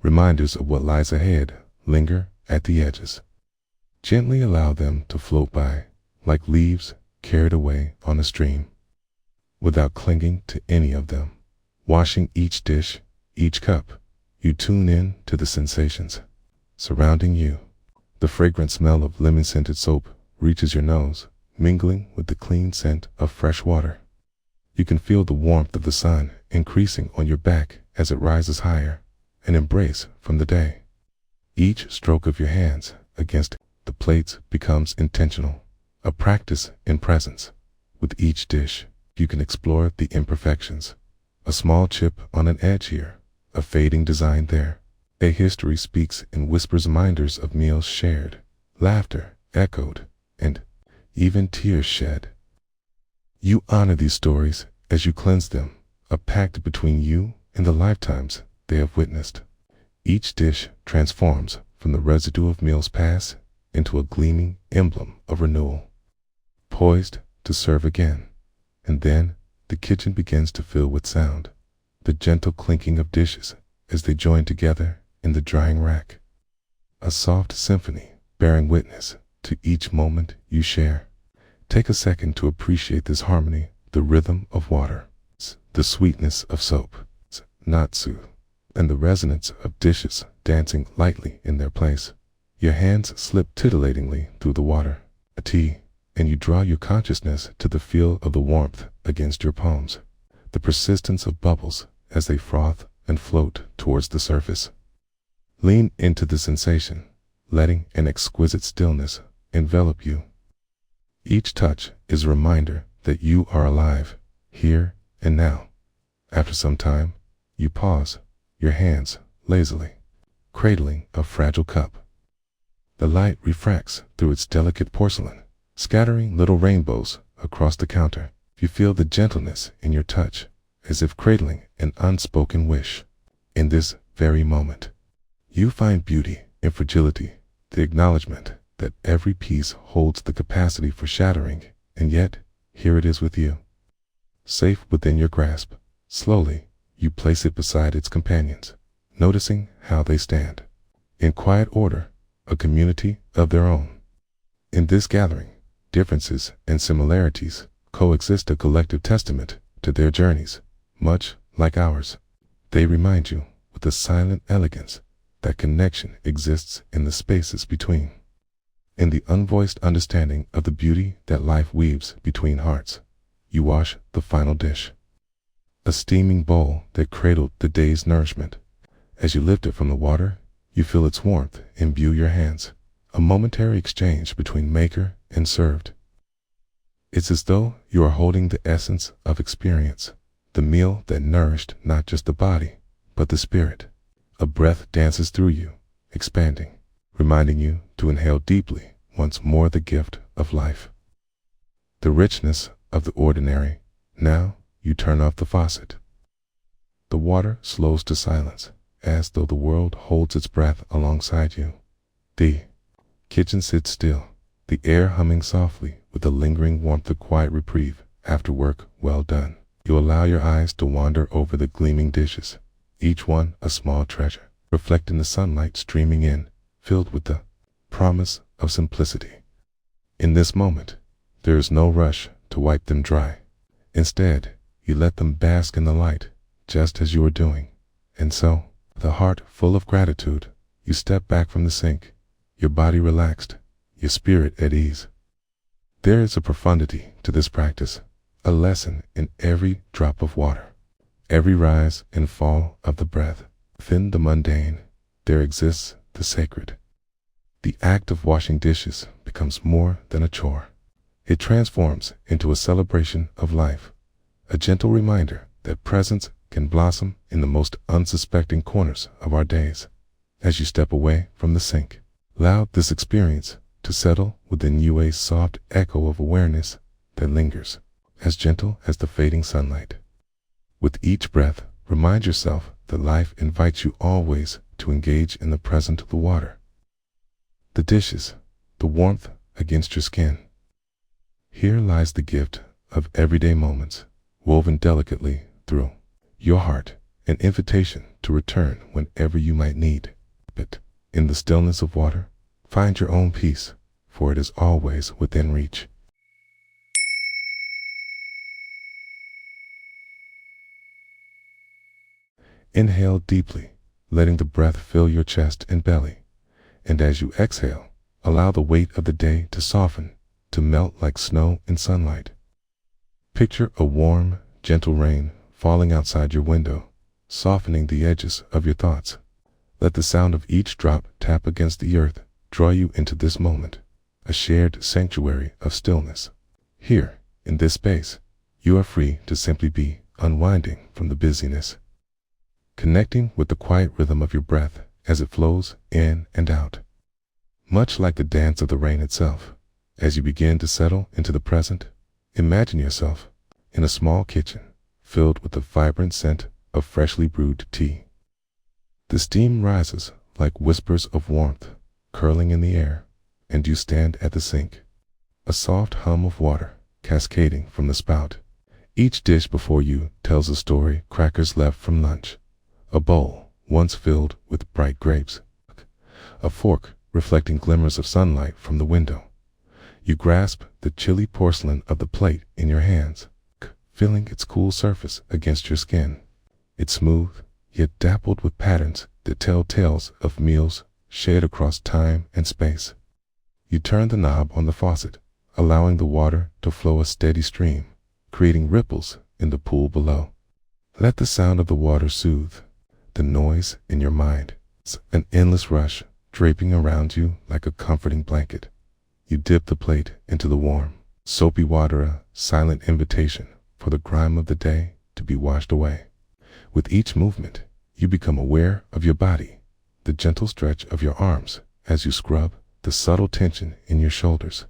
Reminders of what lies ahead linger at the edges. Gently allow them to float by, like leaves carried away on a stream. without clinging to any of them. Washing each dish, each cup, you tune in to the sensations surrounding you. The fragrant smell of lemon-scented soap reaches your nose, mingling with the clean scent of fresh water. You can feel the warmth of the sun increasing on your back as it rises higher, an embrace from the day. Each stroke of your hands against the plates becomes intentional, a practice in presence. With each dish, you can explore the imperfections. A small chip on an edge here, a fading design there. A history speaks in whispers, reminders of meals shared, laughter echoed, and even tears shed. You honor these stories as you cleanse them, a pact between you and the lifetimes they have witnessed. Each dish transforms from the residue of meals past into a gleaming emblem of renewal, poised to serve again. And then the kitchen begins to fill with sound, the gentle clinking of dishes as they join together in the drying rack. A soft symphony bearing witness to each moment you share. Take a second to appreciate this harmony, the rhythm of water, the sweetness of soap, not soothe, and the resonance of dishes dancing lightly in their place. Your hands slip titillatingly through the water, a tea, and you draw your consciousness to the feel of the warmth against your palms, the persistence of bubbles as they froth and float towards the surface. Lean into the sensation, letting an exquisite stillness envelop you. Each touch is a reminder that you are alive, here and now. After some time, you pause, your hands lazily cradling a fragile cup. The light refracts through its delicate porcelain, scattering little rainbows across the counter. You feel the gentleness in your touch, as if cradling an unspoken wish. In this very moment, you find beauty in fragility, the acknowledgement that every piece holds the capacity for shattering, and yet, here it is with you, safe within your grasp. Slowly, you place it beside its companions, noticing how they stand, in quiet order, a community of their own. In this gathering, differences and similarities coexist, a collective testament to their journeys, much like ours. They remind you, with a silent elegance, that connection exists in the spaces between, in the unvoiced understanding of the beauty that life weaves between hearts. You wash the final dish, a steaming bowl that cradled the day's nourishment. As you lift it from the water, you feel its warmth imbue your hands, a momentary exchange between maker and served. It's as though you are holding the essence of experience, the meal that nourished not just the body, but the spirit. A breath dances through you, expanding, reminding you to inhale deeply once more the gift of life. The richness of the ordinary. Now you turn off the faucet. The water slows to silence, as though the world holds its breath alongside you. The kitchen sits still, the air humming softly with the lingering warmth of quiet reprieve after work well done. You allow your eyes to wander over the gleaming dishes, each one a small treasure, reflecting the sunlight streaming in, filled with the promise of simplicity. In this moment, there is no rush to wipe them dry. Instead, you let them bask in the light, just as you are doing. And so, with a heart full of gratitude, you step back from the sink, your body relaxed, your spirit at ease. There is a profundity to this practice, a lesson in every drop of water, every rise and fall of the breath. Within the mundane, there exists the sacred. The act of washing dishes becomes more than a chore. It transforms into a celebration of life, a gentle reminder that presence can blossom in the most unsuspecting corners of our days. As you step away from the sink, allow this experience to settle within you, a soft echo of awareness that lingers, as gentle as the fading sunlight. With each breath, remind yourself that life invites you always to engage in the present of the water, the dishes, the warmth against your skin. Here lies the gift of everyday moments, woven delicately through your heart, an invitation to return whenever you might need it. In the stillness of water, find your own peace, for it is always within reach. Inhale deeply, letting the breath fill your chest and belly. And as you exhale, allow the weight of the day to soften, to melt like snow in sunlight. Picture a warm, gentle rain falling outside your window, softening the edges of your thoughts. Let the sound of each drop tap against the earth draw you into this moment, a shared sanctuary of stillness. Here, in this space, you are free to simply be, unwinding from the busyness, connecting with the quiet rhythm of your breath as it flows in and out. Much like the dance of the rain itself, as you begin to settle into the present, imagine yourself in a small kitchen filled with the vibrant scent of freshly brewed tea. The steam rises like whispers of warmth curling in the air, and you stand at the sink, a soft hum of water cascading from the spout. Each dish before you tells a story: crackers left from lunch, a bowl once filled with bright grapes, a fork reflecting glimmers of sunlight from the window. You grasp the chilly porcelain of the plate in your hands, feeling its cool surface against your skin. It's smooth, yet dappled with patterns that tell tales of meals shared across time and space. You turn the knob on the faucet, allowing the water to flow a steady stream, creating ripples in the pool below. Let the sound of the water soothe the noise in your mind. It's an endless rush draping around you like a comforting blanket. You dip the plate into the warm, soapy water, a silent invitation for the grime of the day to be washed away. With each movement, you become aware of your body, the gentle stretch of your arms as you scrub, the subtle tension in your shoulders,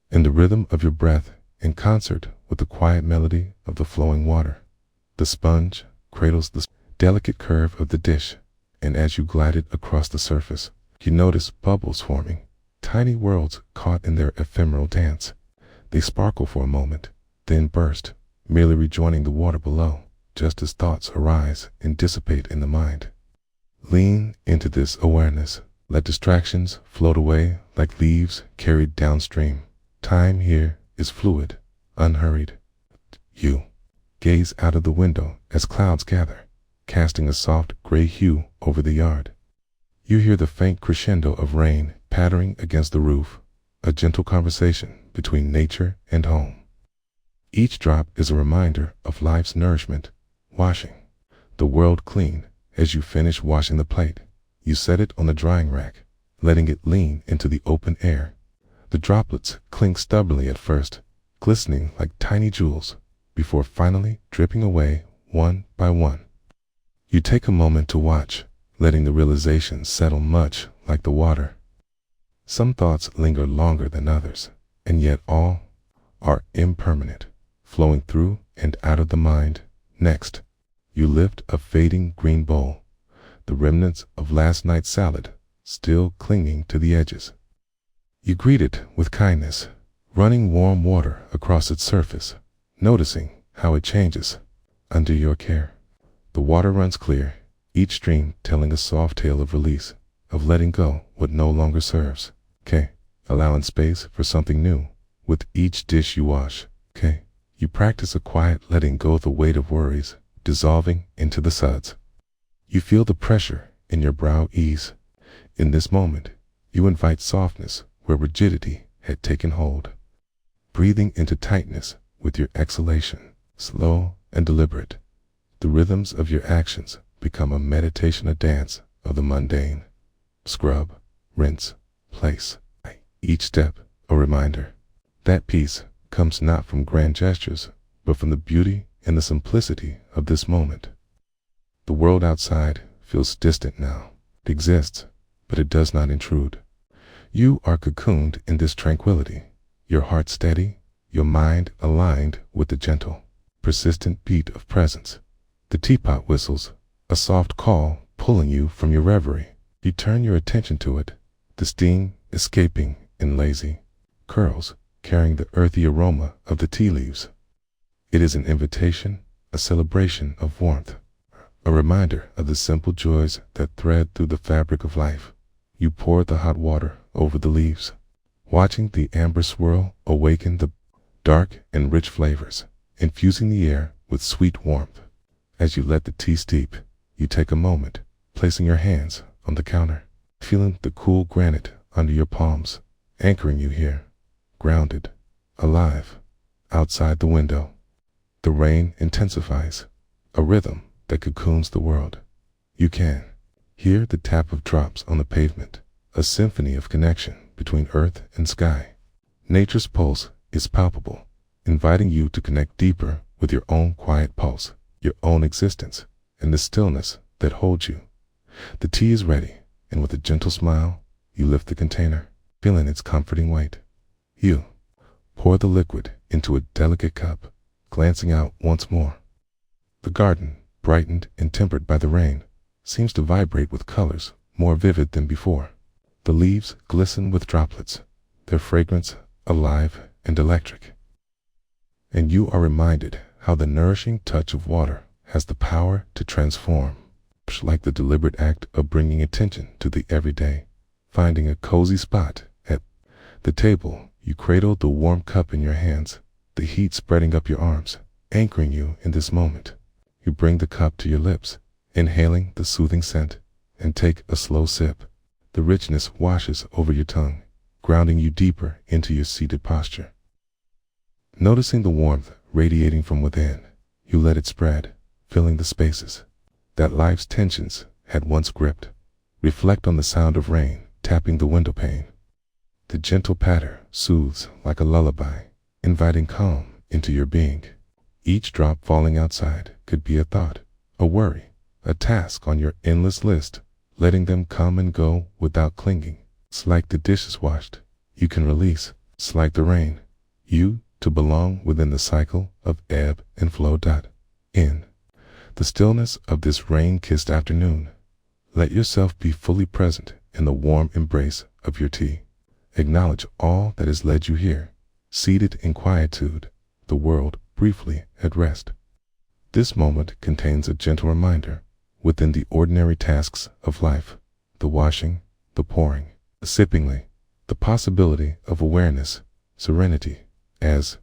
and the rhythm of your breath in concert with the quiet melody of the flowing water. The sponge cradles the delicate curve of the dish, and as you glide it across the surface, you notice bubbles forming, tiny worlds caught in their ephemeral dance. They sparkle for a moment, then burst, merely rejoining the water below, just as thoughts arise and dissipate in the mind. Lean into this awareness. Let distractions float away like leaves carried downstream. Time here is fluid, unhurried. You gaze out of the window as clouds gather, casting a soft gray hue over the yard. You hear the faint crescendo of rain pattering against the roof, a gentle conversation between nature and home. Each drop is a reminder of life's nourishment, washing the world clean. As you finish washing the plate, you set it on the drying rack, letting it lean into the open air. The droplets cling stubbornly at first, glistening like tiny jewels, before finally dripping away one by one. You take a moment to watch, letting the realization settle much like the water. Some thoughts linger longer than others, and yet all are impermanent, flowing through and out of the mind. Next, you lift a fading green bowl, the remnants of last night's salad still clinging to the edges. You greet it with kindness, running warm water across its surface, noticing how it changes under your care. The water runs clear, each stream telling a soft tale of release, of letting go what no longer serves. Allowing space for something new with each dish you wash. You practice a quiet letting go of the weight of worries, dissolving into the suds. You feel the pressure in your brow ease. In this moment, you invite softness where rigidity had taken hold, breathing into tightness with your exhalation, slow and deliberate. The rhythms of your actions become a meditation, a dance of the mundane. Scrub, rinse, place. Each step a reminder. That peace comes not from grand gestures, but from the beauty and the simplicity of this moment. The world outside feels distant now. It exists, but it does not intrude. You are cocooned in this tranquility, your heart steady, your mind aligned with the gentle, persistent beat of presence. The teapot whistles, a soft call pulling you from your reverie. You turn your attention to it, the steam escaping in lazy curls, carrying the earthy aroma of the tea leaves. It is an invitation, a celebration of warmth, a reminder of the simple joys that thread through the fabric of life. You pour the hot water over the leaves, watching the amber swirl awaken the dark and rich flavors, infusing the air with sweet warmth. As you let the tea steep, You take a moment, placing your hands on the counter, feeling the cool granite under your palms, anchoring you here, grounded, alive. Outside the window, the rain intensifies, a rhythm that cocoons the world. You can hear the tap of drops on the pavement, a symphony of connection between earth and sky. Nature's pulse is palpable, inviting you to connect deeper with your own quiet pulse, your own existence, and the stillness that holds you. The tea is ready, and with a gentle smile, you lift the container, feeling its comforting weight. You pour the liquid into a delicate cup, glancing out once more. The garden, brightened and tempered by the rain, seems to vibrate with colors more vivid than before. The leaves glisten with droplets, their fragrance alive and electric. And you are reminded how the nourishing touch of water has the power to transform, like the deliberate act of bringing attention to the everyday. Finding a cozy spot at the table, you cradle the warm cup in your hands, the heat spreading up your arms, anchoring you in this moment. You bring the cup to your lips, inhaling the soothing scent, and take a slow sip. The richness washes over your tongue, grounding you deeper into your seated posture. Noticing the warmth radiating from within, you let it spread, filling the spaces that life's tensions had once gripped. Reflect on the sound of rain tapping the window pane. The gentle patter soothes like a lullaby, inviting calm into your being. Each drop falling outside could be a thought, a worry, a task on your endless list. Letting them come and go without clinging. It's like the dishes washed, you can release. It's like the rain, you to belong within the cycle of ebb and flow. In the stillness of this rain-kissed afternoon, let yourself be fully present in the warm embrace of your tea. Acknowledge all that has led you here, seated in quietude, the world briefly at rest. This moment contains a gentle reminder. Within the ordinary tasks of life, the washing, the pouring, the sippingly, the possibility of awareness, serenity. As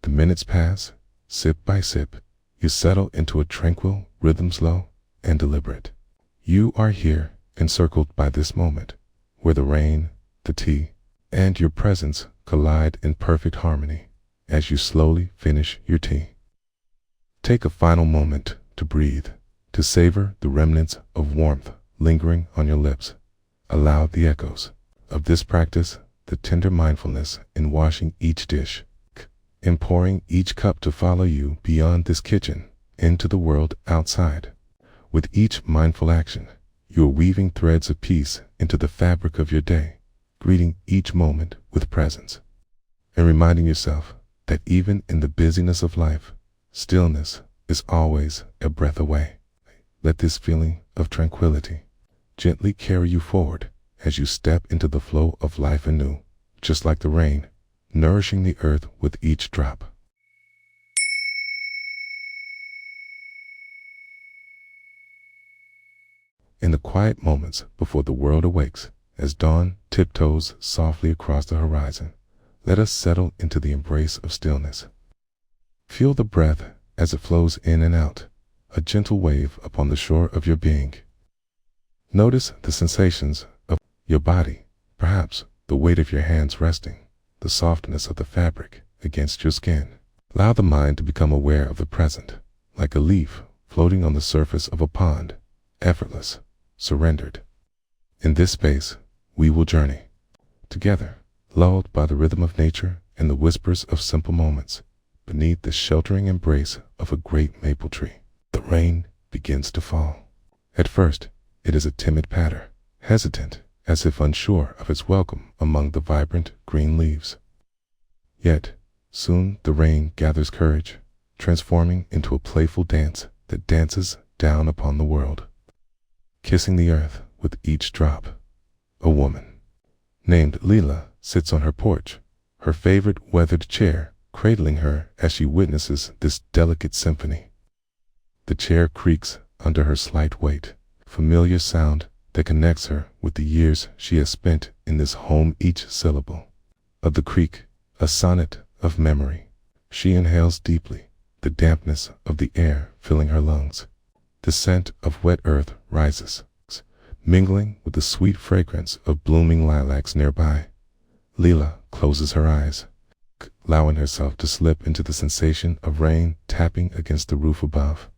the minutes pass, sip by sip, you settle into a tranquil rhythm, slow and deliberate. You are here, encircled by this moment, where the rain, the tea, and your presence collide in perfect harmony. As you slowly finish your tea, take a final moment to breathe, to savor the remnants of warmth lingering on your lips. Allow the echoes of this practice, the tender mindfulness in washing each dish, in pouring each cup to follow you beyond this kitchen into the world outside. With each mindful action, you are weaving threads of peace into the fabric of your day, greeting each moment with presence, and reminding yourself that even in the busyness of life, stillness is always a breath away. Let this feeling of tranquility gently carry you forward as you step into the flow of life anew, just like the rain, nourishing the earth with each drop. In the quiet moments before the world awakes, as dawn tiptoes softly across the horizon, let us settle into the embrace of stillness. Feel the breath as it flows in and out, a gentle wave upon the shore of your being. Notice the sensations of your body, perhaps the weight of your hands resting, the softness of the fabric against your skin. Allow the mind to become aware of the present, like a leaf floating on the surface of a pond, effortless, surrendered. In this space, we will journey together, lulled by the rhythm of nature and the whispers of simple moments, beneath the sheltering embrace of a great maple tree. The rain begins to fall. At first, it is a timid patter, hesitant, as if unsure of its welcome among the vibrant green leaves. Yet, soon the rain gathers courage, transforming into a playful dance that dances down upon the world, kissing the earth with each drop. A woman named Leela sits on her porch, her favorite weathered chair cradling her as she witnesses this delicate symphony. The chair creaks under her slight weight, familiar sound that connects her with the years she has spent in this home. Each syllable of the creak, a sonnet of memory. She inhales deeply, the dampness of the air filling her lungs. The scent of wet earth rises, mingling with the sweet fragrance of blooming lilacs nearby. Leela closes her eyes, allowing herself to slip into the sensation of rain tapping against the roof above.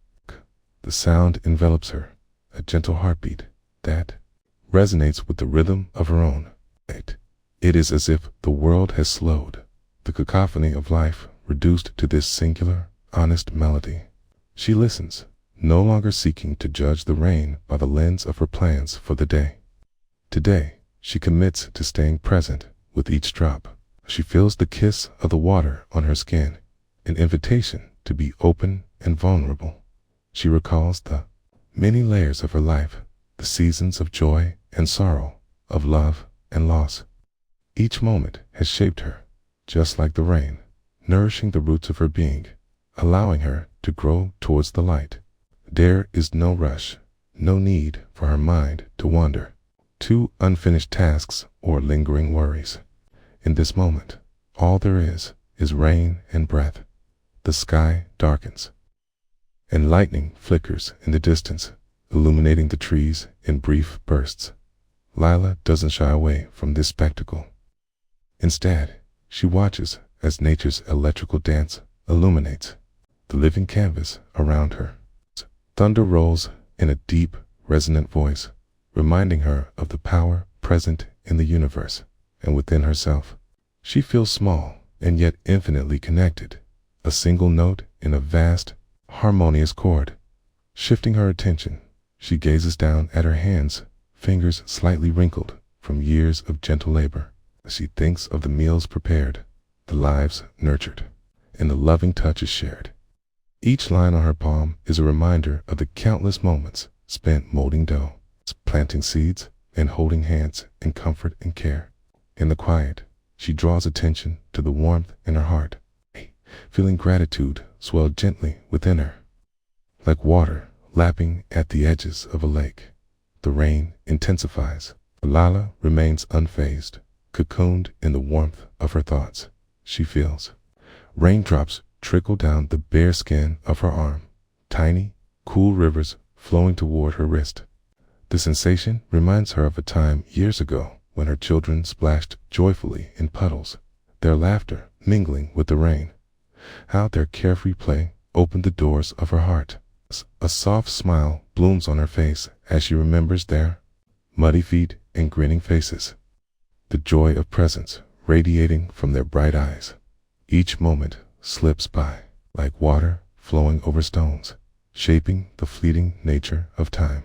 The sound envelops her, a gentle heartbeat that resonates with the rhythm of her own. It is as if the world has slowed, the cacophony of life reduced to this singular, honest melody. She listens, no longer seeking to judge the rain by the lens of her plans for the day. Today, she commits to staying present with each drop. She feels the kiss of the water on her skin, an invitation to be open and vulnerable. She recalls the many layers of her life, the seasons of joy and sorrow, of love and loss. Each moment has shaped her, just like the rain, nourishing the roots of her being, allowing her to grow towards the light. There is no rush, no need for her mind to wander to unfinished tasks or lingering worries. In this moment, all there is rain and breath. The sky darkens, and lightning flickers in the distance, illuminating the trees in brief bursts. Lila doesn't shy away from this spectacle. Instead, she watches as nature's electrical dance illuminates the living canvas around her. Thunder rolls in a deep, resonant voice, reminding her of the power present in the universe and within herself. She feels small and yet infinitely connected, a single note in a vast, harmonious chord. Shifting her attention, she gazes down at her hands, fingers slightly wrinkled from years of gentle labor. She thinks of the meals prepared, the lives nurtured, and the loving touches shared. Each line on her palm is a reminder of the countless moments spent molding dough, planting seeds, and holding hands in comfort and care. In the quiet, she draws attention to the warmth in her heart, feeling gratitude swell gently within her. Like water lapping at the edges of a lake, the rain intensifies. Lala remains unfazed, cocooned in the warmth of her thoughts. She feels raindrops trickle down the bare skin of her arm, tiny, cool rivers flowing toward her wrist. The sensation reminds her of a time years ago when her children splashed joyfully in puddles, their laughter mingling with the rain. How their carefree play opened the doors of her heart. A soft smile blooms on her face as she remembers their muddy feet and grinning faces, the joy of presence radiating from their bright eyes. Each moment slips by like water flowing over stones, shaping the fleeting nature of time.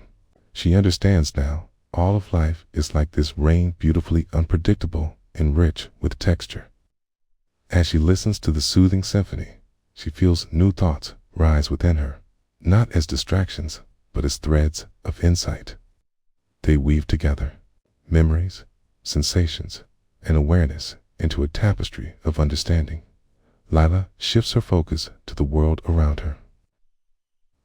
She understands now, all of life is like this rain, beautifully unpredictable and rich with texture. As she listens to the soothing symphony, she feels new thoughts rise within her, not as distractions, but as threads of insight. They weave together memories, sensations, and awareness into a tapestry of understanding. Lila shifts her focus to the world around her.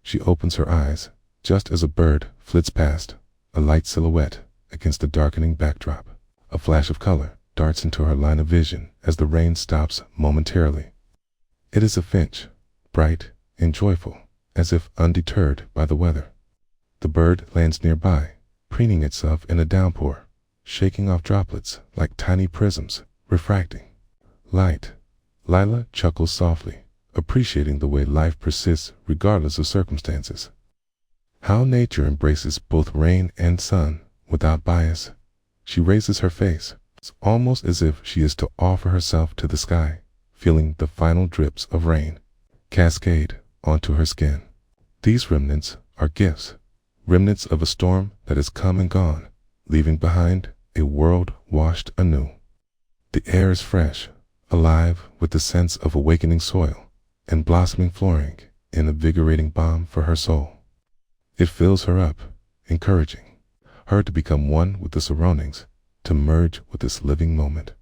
She opens her eyes just as a bird flits past, a light silhouette against the darkening backdrop. A flash of color darts into her line of vision as the rain stops momentarily. It is a finch, bright and joyful, as if undeterred by the weather. The bird lands nearby, preening itself in a downpour, shaking off droplets like tiny prisms, refracting light. Lila chuckles softly, appreciating the way life persists regardless of circumstances. How nature embraces both rain and sun without bias. She raises her face, almost as if she is to offer herself to the sky, feeling the final drips of rain cascade onto her skin. These remnants are gifts, remnants of a storm that has come and gone, leaving behind a world washed anew. The air is fresh, alive with the sense of awakening soil and blossoming flooring, an invigorating balm for her soul. It fills her up, encouraging her to become one with the surroundings, to merge with this living moment.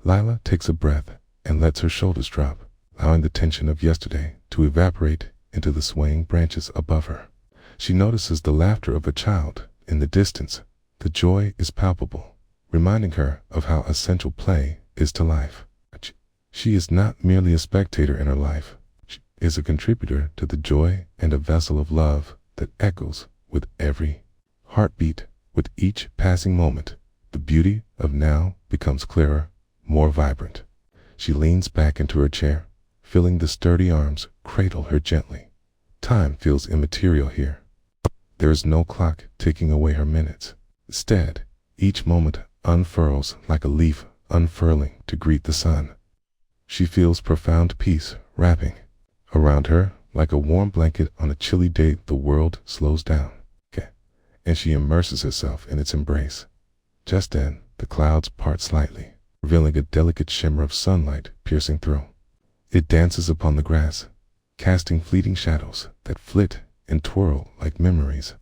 Lila takes a breath and lets her shoulders drop, allowing the tension of yesterday to evaporate into the swaying branches above her. She notices the laughter of a child in the distance. The joy is palpable, reminding her of how essential play is to life. She is not merely a spectator in her life. She is a contributor to the joy and a vessel of love that echoes with every heartbeat. With each passing moment, the beauty of now becomes clearer, more vibrant. She leans back into her chair, feeling the sturdy arms cradle her gently. Time feels immaterial here. There is no clock ticking away her minutes. Instead, each moment unfurls like a leaf unfurling to greet the sun. She feels profound peace wrapping around her like a warm blanket on a chilly day. The world slows down, and she immerses herself in its embrace. Just then, the clouds part slightly, revealing a delicate shimmer of sunlight piercing through. It dances upon the grass, casting fleeting shadows that flit and twirl like memories.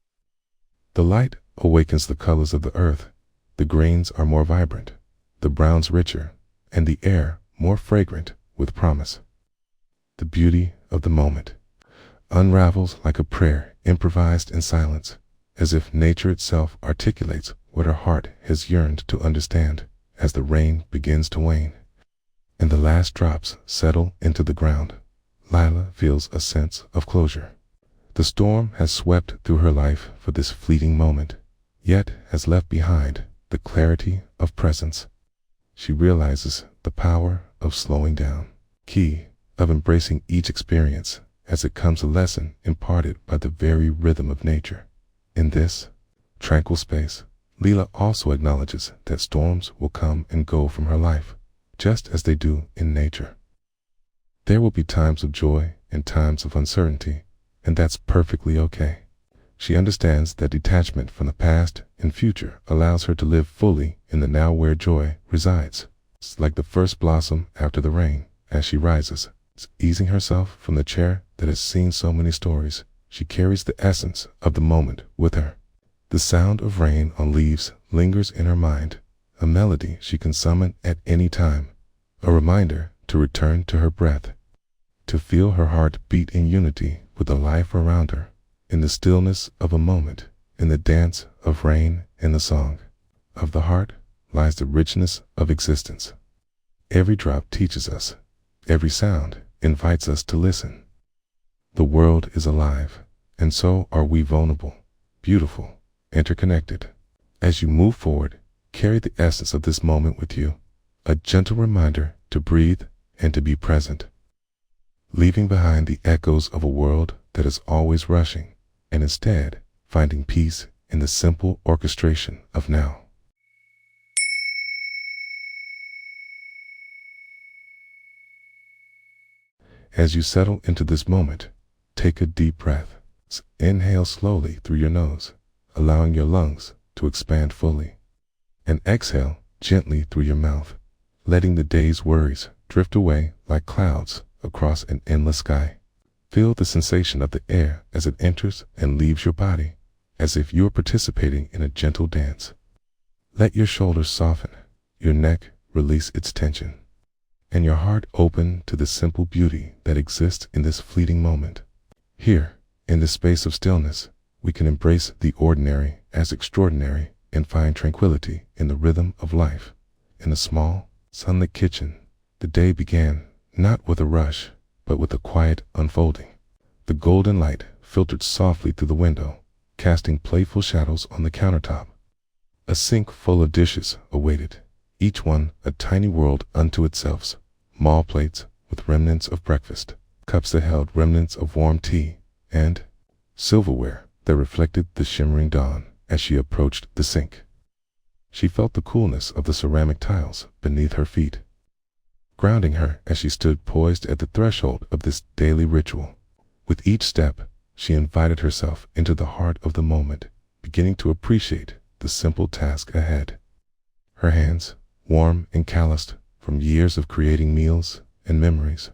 The light awakens the colors of the earth. The greens are more vibrant, the browns richer, and the air more fragrant with promise. The beauty of the moment unravels like a prayer improvised in silence, as if nature itself articulates what her heart has yearned to understand. As the rain begins to wane and the last drops settle into the ground, Lila feels a sense of closure. The storm has swept through her life for this fleeting moment, yet has left behind the clarity of presence. She realizes the power of slowing down, key of embracing each experience as it comes, a lesson imparted by the very rhythm of nature. In this tranquil space, Lila also acknowledges that storms will come and go from her life, just as they do in nature. There will be times of joy and times of uncertainty, and that's perfectly okay. She understands that detachment from the past and future allows her to live fully in the now where joy resides. It's like the first blossom after the rain. As she rises, easing herself from the chair that has seen so many stories, she carries the essence of the moment with her. The sound of rain on leaves lingers in her mind, a melody she can summon at any time, a reminder to return to her breath, to feel her heart beat in unity with the life around her. In the stillness of a moment, in the dance of rain and the song of the heart, lies the richness of existence. Every drop teaches us, every sound invites us to listen. The world is alive, and so are we, vulnerable, beautiful, interconnected. As you move forward, carry the essence of this moment with you, a gentle reminder to breathe and to be present, leaving behind the echoes of a world that is always rushing, and instead finding peace in the simple orchestration of now. As you settle into this moment, take a deep breath. Inhale slowly through your nose, allowing your lungs to expand fully, and exhale gently through your mouth, letting the day's worries drift away like clouds across an endless sky. Feel the sensation of the air as it enters and leaves your body, as if you are participating in a gentle dance. Let your shoulders soften, your neck release its tension, and your heart open to the simple beauty that exists in this fleeting moment. Here, in the space of stillness, we can embrace the ordinary as extraordinary and find tranquility in the rhythm of life. In a small, sunlit kitchen, the day began not with a rush, but with a quiet unfolding. The golden light filtered softly through the window, casting playful shadows on the countertop. A sink full of dishes awaited, each one a tiny world unto itself. Small plates with remnants of breakfast, cups that held remnants of warm tea, and silverware that reflected the shimmering dawn. As she approached the sink, she felt the coolness of the ceramic tiles beneath her feet, grounding her as she stood poised at the threshold of this daily ritual. With each step, she invited herself into the heart of the moment, beginning to appreciate the simple task ahead. Her hands, warm and calloused from years of creating meals and memories,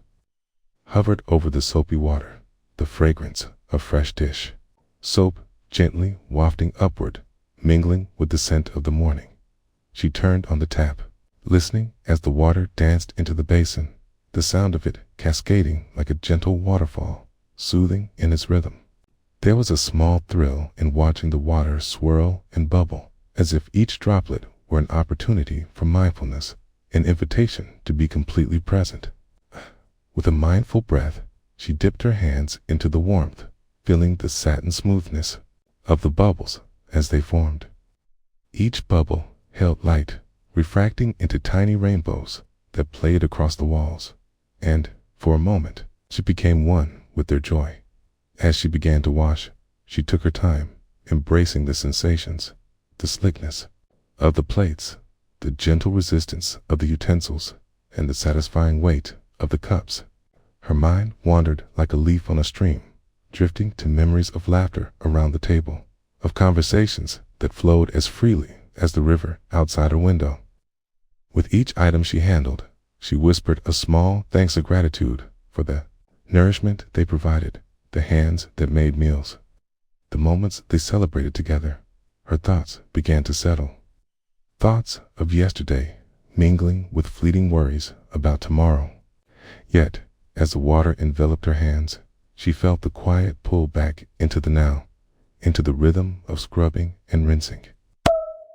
hovered over the soapy water, the fragrance of fresh dish soap gently wafting upward, mingling with the scent of the morning. She turned on the tap, listening as the water danced into the basin, the sound of it cascading like a gentle waterfall, soothing in its rhythm. There was a small thrill in watching the water swirl and bubble, as if each droplet were an opportunity for mindfulness, an invitation to be completely present. With a mindful breath, she dipped her hands into the warmth, feeling the satin smoothness of the bubbles as they formed. Each bubble held light, refracting into tiny rainbows that played across the walls, and, for a moment, she became one with their joy. As she began to wash, she took her time, embracing the sensations, the slickness of the plates, the gentle resistance of the utensils, and the satisfying weight of the cups. Her mind wandered like a leaf on a stream, drifting to memories of laughter around the table, of conversations that flowed as freely as the river outside her window. With each item she handled, she whispered a small thanks of gratitude for the nourishment they provided, the hands that made meals, the moments they celebrated together. Her thoughts began to settle. Thoughts of yesterday mingling with fleeting worries about tomorrow. Yet, as the water enveloped her hands, she felt the quiet pull back into the now, into the rhythm of scrubbing and rinsing.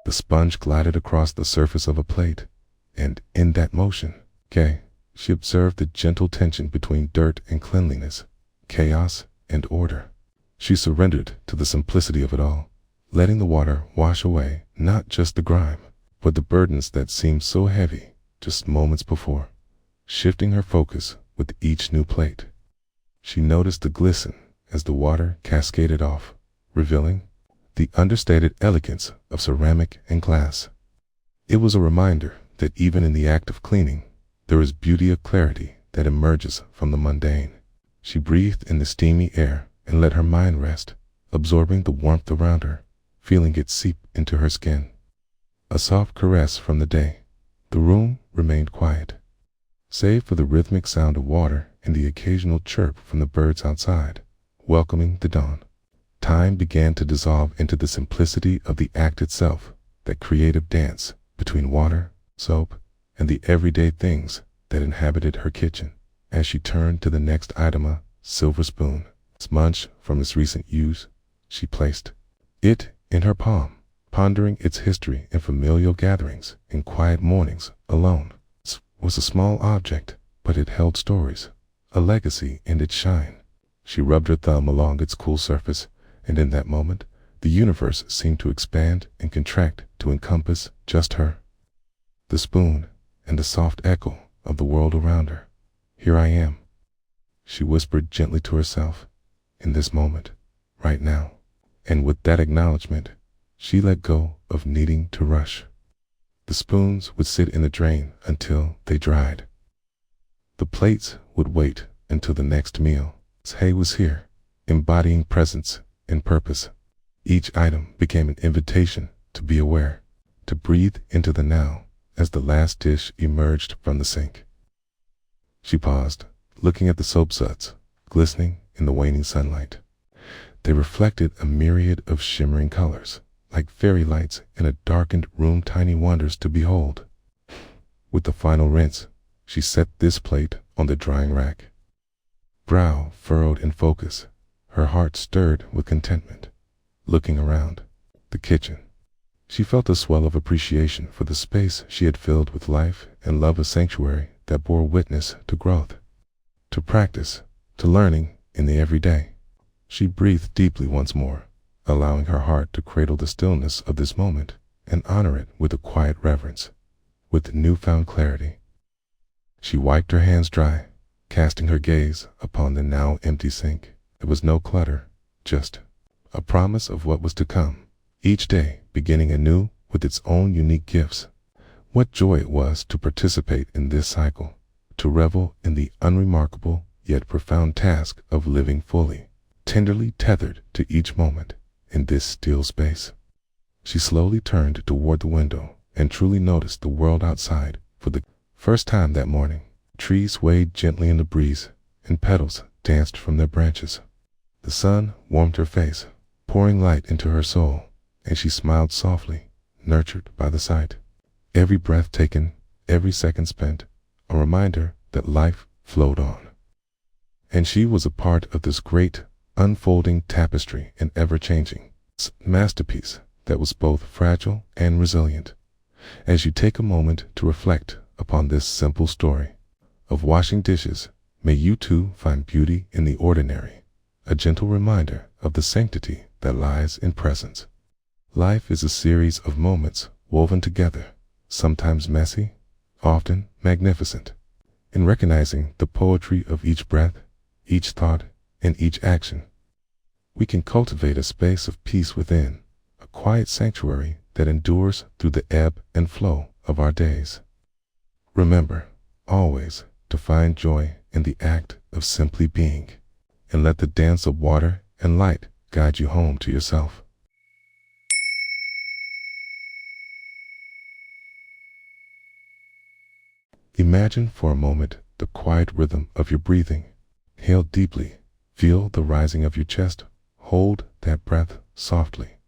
The sponge glided across the surface of a plate, and in that motion, she observed the gentle tension between dirt and cleanliness, chaos and order. She surrendered to the simplicity of it all, letting the water wash away not just the grime, but the burdens that seemed so heavy just moments before. Shifting her focus with each new plate, she noticed the glisten as the water cascaded off, revealing the understated elegance of ceramic and glass. It was a reminder that even in the act of cleaning, there is beauty of clarity that emerges from the mundane. She breathed in the steamy air and let her mind rest, absorbing the warmth around her, feeling it seep into her skin. A soft caress from the day. The room remained quiet, save for the rhythmic sound of water and the occasional chirp from the birds outside, welcoming the dawn. Time began to dissolve into the simplicity of the act itself, that creative dance between water, soap, and the everyday things that inhabited her kitchen. As she turned to the next item, a silver spoon, smudged from its recent use, she placed it in her palm, pondering its history in familial gatherings, in quiet mornings alone. It was a small object, but it held stories, a legacy in its shine. She rubbed her thumb along its cool surface, and in that moment, the universe seemed to expand and contract to encompass just her, the spoon, and the soft echo of the world around her. Here I am, she whispered gently to herself, in this moment, right now. And with that acknowledgement, she let go of needing to rush. The spoons would sit in the drain until they dried. The plates would wait until the next meal. Hay was here, embodying presence and purpose. Each item became an invitation to be aware, to breathe into the now as the last dish emerged from the sink. She paused, looking at the soap suds, glistening in the waning sunlight. They reflected a myriad of shimmering colors, like fairy lights in a darkened room, tiny wonders to behold. With the final rinse, she set this plate on the drying rack. Brow furrowed in focus, her heart stirred with contentment. Looking around the kitchen, she felt a swell of appreciation for the space she had filled with life and love, a sanctuary that bore witness to growth, to practice, to learning in the everyday. She breathed deeply once more, allowing her heart to cradle the stillness of this moment and honor it with a quiet reverence. With newfound clarity, she wiped her hands dry, casting her gaze upon the now empty sink. There was no clutter, just a promise of what was to come, each day beginning anew with its own unique gifts. What joy it was to participate in this cycle, to revel in the unremarkable yet profound task of living fully, tenderly tethered to each moment in this still space. She slowly turned toward the window and truly noticed the world outside. For the first time that morning, trees swayed gently in the breeze, and petals danced from their branches. The sun warmed her face, pouring light into her soul, and she smiled softly, nurtured by the sight. Every breath taken, every second spent, a reminder that life flowed on. And she was a part of this great, unfolding tapestry, an ever-changing masterpiece that was both fragile and resilient. As you take a moment to reflect upon this simple story of washing dishes, may you too find beauty in the ordinary, a gentle reminder of the sanctity that lies in presence. Life is a series of moments woven together, sometimes messy, often magnificent. In recognizing the poetry of each breath, each thought, and each action, we can cultivate a space of peace within, a quiet sanctuary that endures through the ebb and flow of our days. Remember, always, to find joy in the act of simply being, and let the dance of water and light guide you home to yourself. Imagine for a moment the quiet rhythm of your breathing. Inhale deeply, feel the rising of your chest, hold that breath softly.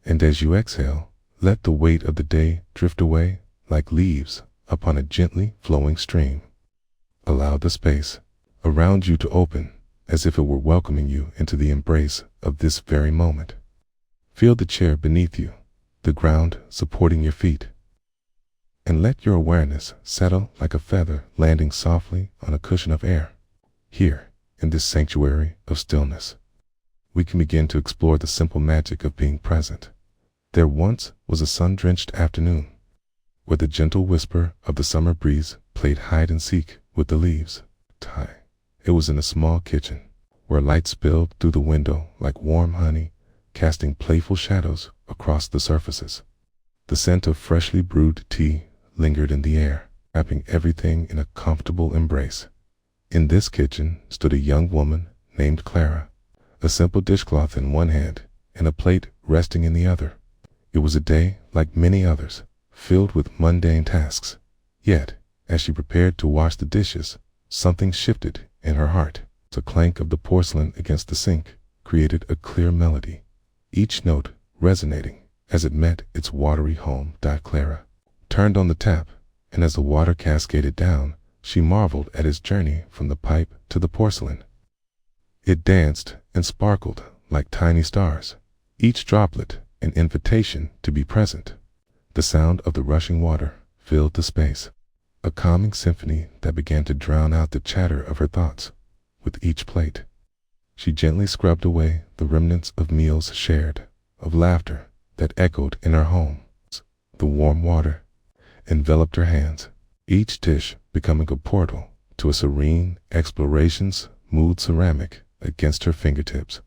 And as you exhale, let the weight of the day drift away like leaves upon a gently flowing stream. Allow the space around you to open as if it were welcoming you into the embrace of this very moment. Feel the chair beneath you, the ground supporting your feet, and let your awareness settle like a feather landing softly on a cushion of air. Here, in this sanctuary of stillness, we can begin to explore the simple magic of being present. There once was a sun-drenched afternoon, where the gentle whisper of the summer breeze played hide and seek with the leaves. It was in a small kitchen, where light spilled through the window like warm honey, casting playful shadows across the surfaces. The scent of freshly brewed tea lingered in the air, wrapping everything in a comfortable embrace. In this kitchen stood a young woman named Clara, a simple dishcloth in one hand and a plate resting in the other. It was a day like many others, filled with mundane tasks. Yet, as she prepared to wash the dishes, something shifted in her heart. The clank of the porcelain against the sink created a clear melody, each note resonating as it met its watery home. Clara turned on the tap, and as the water cascaded down, she marveled at its journey from the pipe to the porcelain. It danced and sparkled like tiny stars, each droplet an invitation to be present. The sound of the rushing water filled the space, a calming symphony that began to drown out the chatter of her thoughts. With each plate, she gently scrubbed away the remnants of meals shared, of laughter that echoed in her home. The warm water enveloped her hands, each dish becoming a portal to a serene exploration's smooth ceramic against her fingertips.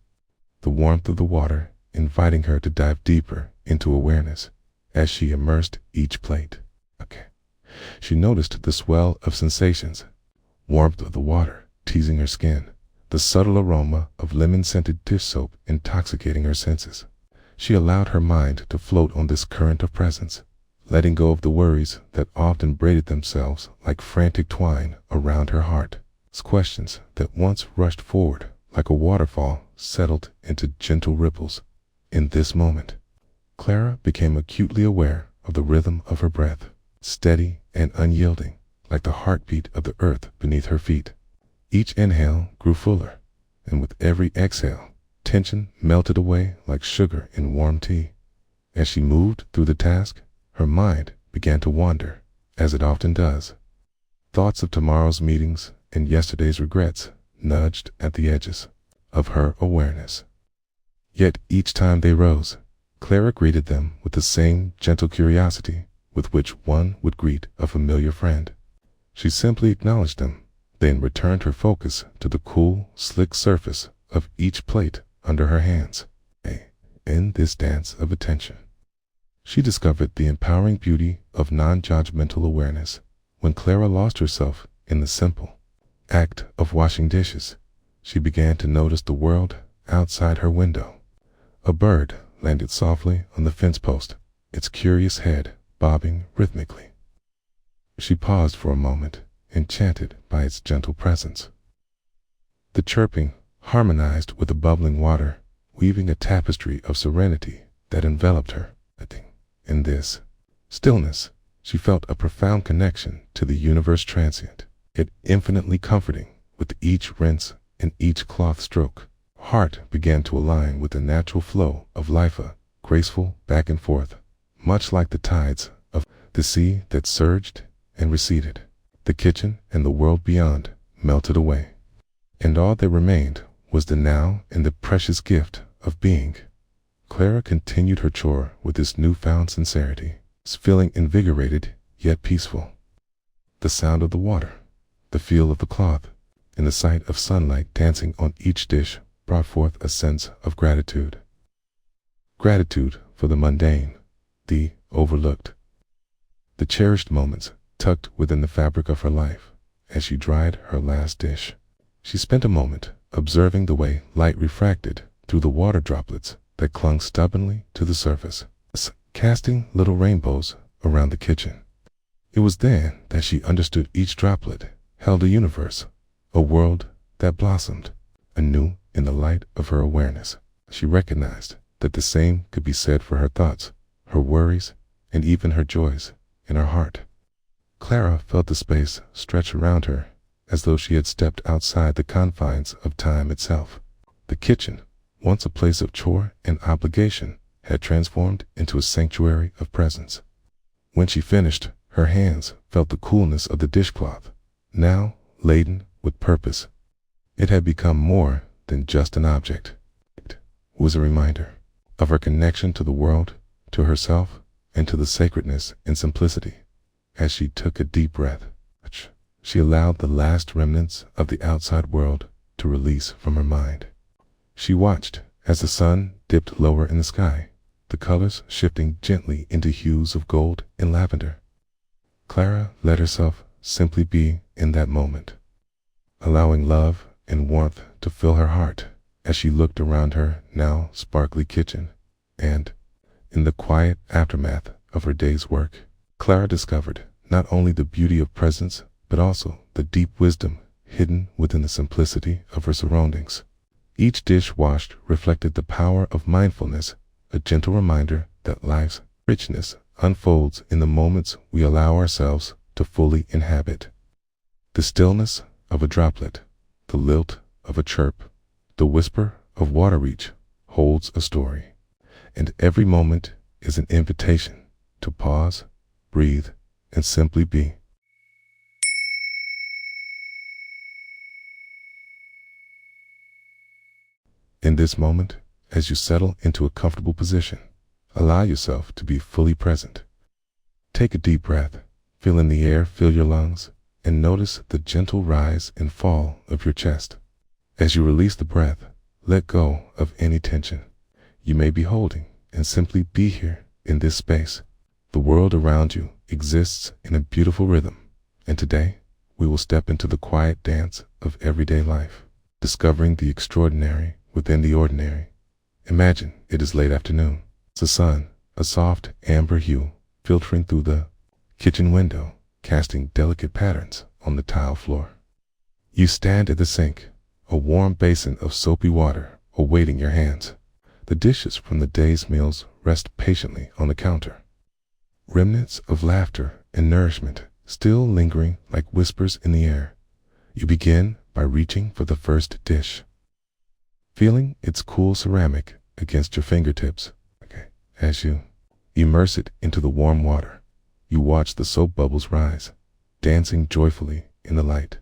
The warmth of the water inviting her to dive deeper into awareness as she immersed each plate. She noticed the swell of sensations, warmth of the water teasing her skin, the subtle aroma of lemon-scented dish soap intoxicating her senses. She allowed her mind to float on this current of presence, letting go of the worries that often braided themselves like frantic twine around her heart. Questions that once rushed forward like a waterfall settled into gentle ripples. In this moment, Clara became acutely aware of the rhythm of her breath, steady and unyielding, like the heartbeat of the earth beneath her feet. Each inhale grew fuller, and with every exhale, tension melted away like sugar in warm tea. As she moved through the task, her mind began to wander, as it often does. Thoughts of tomorrow's meetings and yesterday's regrets nudged at the edges of her awareness. Yet each time they rose, Clara greeted them with the same gentle curiosity with which one would greet a familiar friend. She simply acknowledged them, then returned her focus to the cool, slick surface of each plate under her hands. In this dance of attention, she discovered the empowering beauty of non-judgmental awareness. When Clara lost herself in the simple act of washing dishes, she began to notice the world outside her window. A bird landed softly on the fence post, its curious head bobbing rhythmically. She paused for a moment, enchanted by its gentle presence. The chirping harmonized with the bubbling water, weaving a tapestry of serenity that enveloped her. In this stillness, she felt a profound connection to the universe transient, yet infinitely comforting. With each rinse and each cloth stroke, her heart began to align with the natural flow of life, a graceful back and forth, much like the tides of the sea that surged and receded. The kitchen and the world beyond melted away, and all that remained was the now and the precious gift of being. Clara continued her chore with this newfound sincerity, feeling invigorated yet peaceful. The sound of the water, the feel of the cloth, and the sight of sunlight dancing on each dish brought forth a sense of gratitude. Gratitude for the mundane, the overlooked, the cherished moments tucked within the fabric of her life. As she dried her last dish, she spent a moment observing the way light refracted through the water droplets that clung stubbornly to the surface, casting little rainbows around the kitchen. It was then that she understood each droplet held a universe, a world that blossomed anew in the light of her awareness. She recognized that the same could be said for her thoughts, her worries, and even her joys in her heart. Clara felt the space stretch around her as though she had stepped outside the confines of time itself. The kitchen, once a place of chore and obligation, had transformed into a sanctuary of presence. When she finished, her hands felt the coolness of the dishcloth, now laden with purpose. It had become more than just an object. It was a reminder of her connection to the world, to herself, and to the sacredness and simplicity. As she took a deep breath, she allowed the last remnants of the outside world to release from her mind. She watched as the sun dipped lower in the sky, the colors shifting gently into hues of gold and lavender. Clara let herself simply be in that moment, allowing love and warmth to fill her heart as she looked around her now sparkly kitchen. And, in the quiet aftermath of her day's work, Clara discovered not only the beauty of presence, but also the deep wisdom hidden within the simplicity of her surroundings. Each dish washed reflected the power of mindfulness, a gentle reminder that life's richness unfolds in the moments we allow ourselves to fully inhabit. The stillness of a droplet, the lilt of a chirp, the whisper of water each holds a story, and every moment is an invitation to pause, breathe, and simply be. In this moment, as you settle into a comfortable position, allow yourself to be fully present. Take a deep breath, feel in the air fill your lungs, and notice the gentle rise and fall of your chest. As you release the breath, let go of any tension you may be holding and simply be here in this space. The world around you exists in a beautiful rhythm, and today we will step into the quiet dance of everyday life, discovering the extraordinary within the ordinary. Imagine it is late afternoon. The sun, a soft amber hue, filtering through the kitchen window, casting delicate patterns on the tile floor. You stand at the sink, a warm basin of soapy water awaiting your hands. The dishes from the day's meals rest patiently on the counter, remnants of laughter and nourishment still lingering like whispers in the air. You begin by reaching for the first dish, feeling its cool ceramic against your fingertips. As you immerse it into the warm water, you watch the soap bubbles rise, dancing joyfully in the light.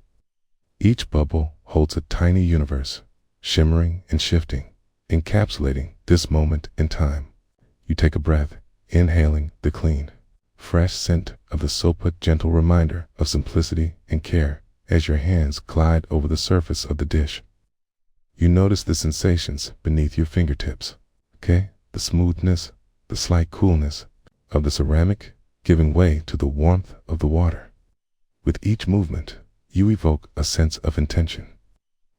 Each bubble holds a tiny universe, shimmering and shifting, encapsulating this moment in time. You take a breath, inhaling the clean, fresh scent of the soap, a gentle reminder of simplicity and care as your hands glide over the surface of the dish. You notice the sensations beneath your fingertips, the smoothness, the slight coolness of the ceramic giving way to the warmth of the water. With each movement, you evoke a sense of intention.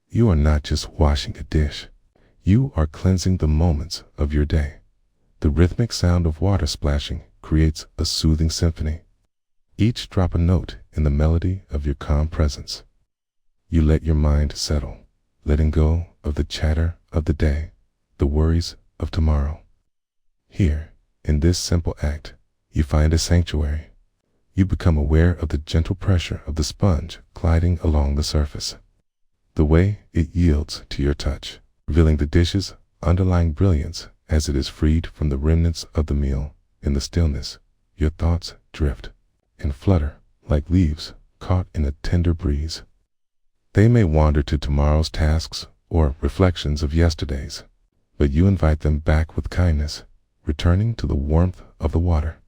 You are not just washing a dish, you are cleansing the moments of your day. The rhythmic sound of water splashing creates a soothing symphony, each drop a note in the melody of your calm presence. You let your mind settle, letting go of the chatter of the day, the worries of tomorrow. Here, in this simple act, you find a sanctuary. You become aware of the gentle pressure of the sponge gliding along the surface, the way it yields to your touch, revealing the dish's underlying brilliance as it is freed from the remnants of the meal. In the stillness, your thoughts drift and flutter like leaves caught in a tender breeze. They may wander to tomorrow's tasks or reflections of yesterdays, but you invite them back with kindness, returning to the warmth of the water.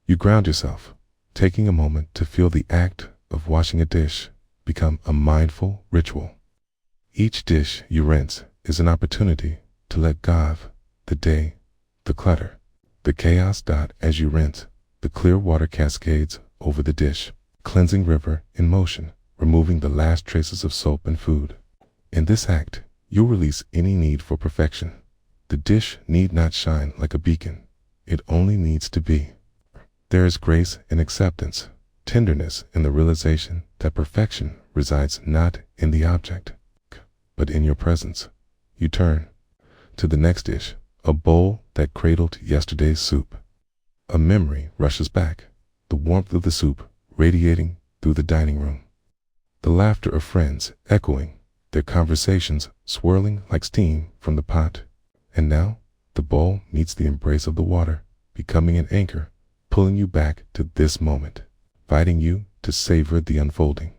You ground yourself, taking a moment to feel the act of washing a dish become a mindful ritual. Each dish you rinse is an opportunity to let go of the day, the clutter, the chaos. As you rinse, the clear water cascades over the dish, cleansing river in motion, removing the last traces of soap and food. In this act, you'll release any need for perfection. The dish need not shine like a beacon. It only needs to be. There is grace in acceptance, tenderness in the realization that perfection resides not in the object, but in your presence. You turn to the next dish, a bowl that cradled yesterday's soup. A memory rushes back, the warmth of the soup radiating through the dining room. The laughter of friends echoing, their conversations swirling like steam from the pot. And now, the bowl meets the embrace of the water, becoming an anchor, pulling you back to this moment, inviting you to savor the unfolding.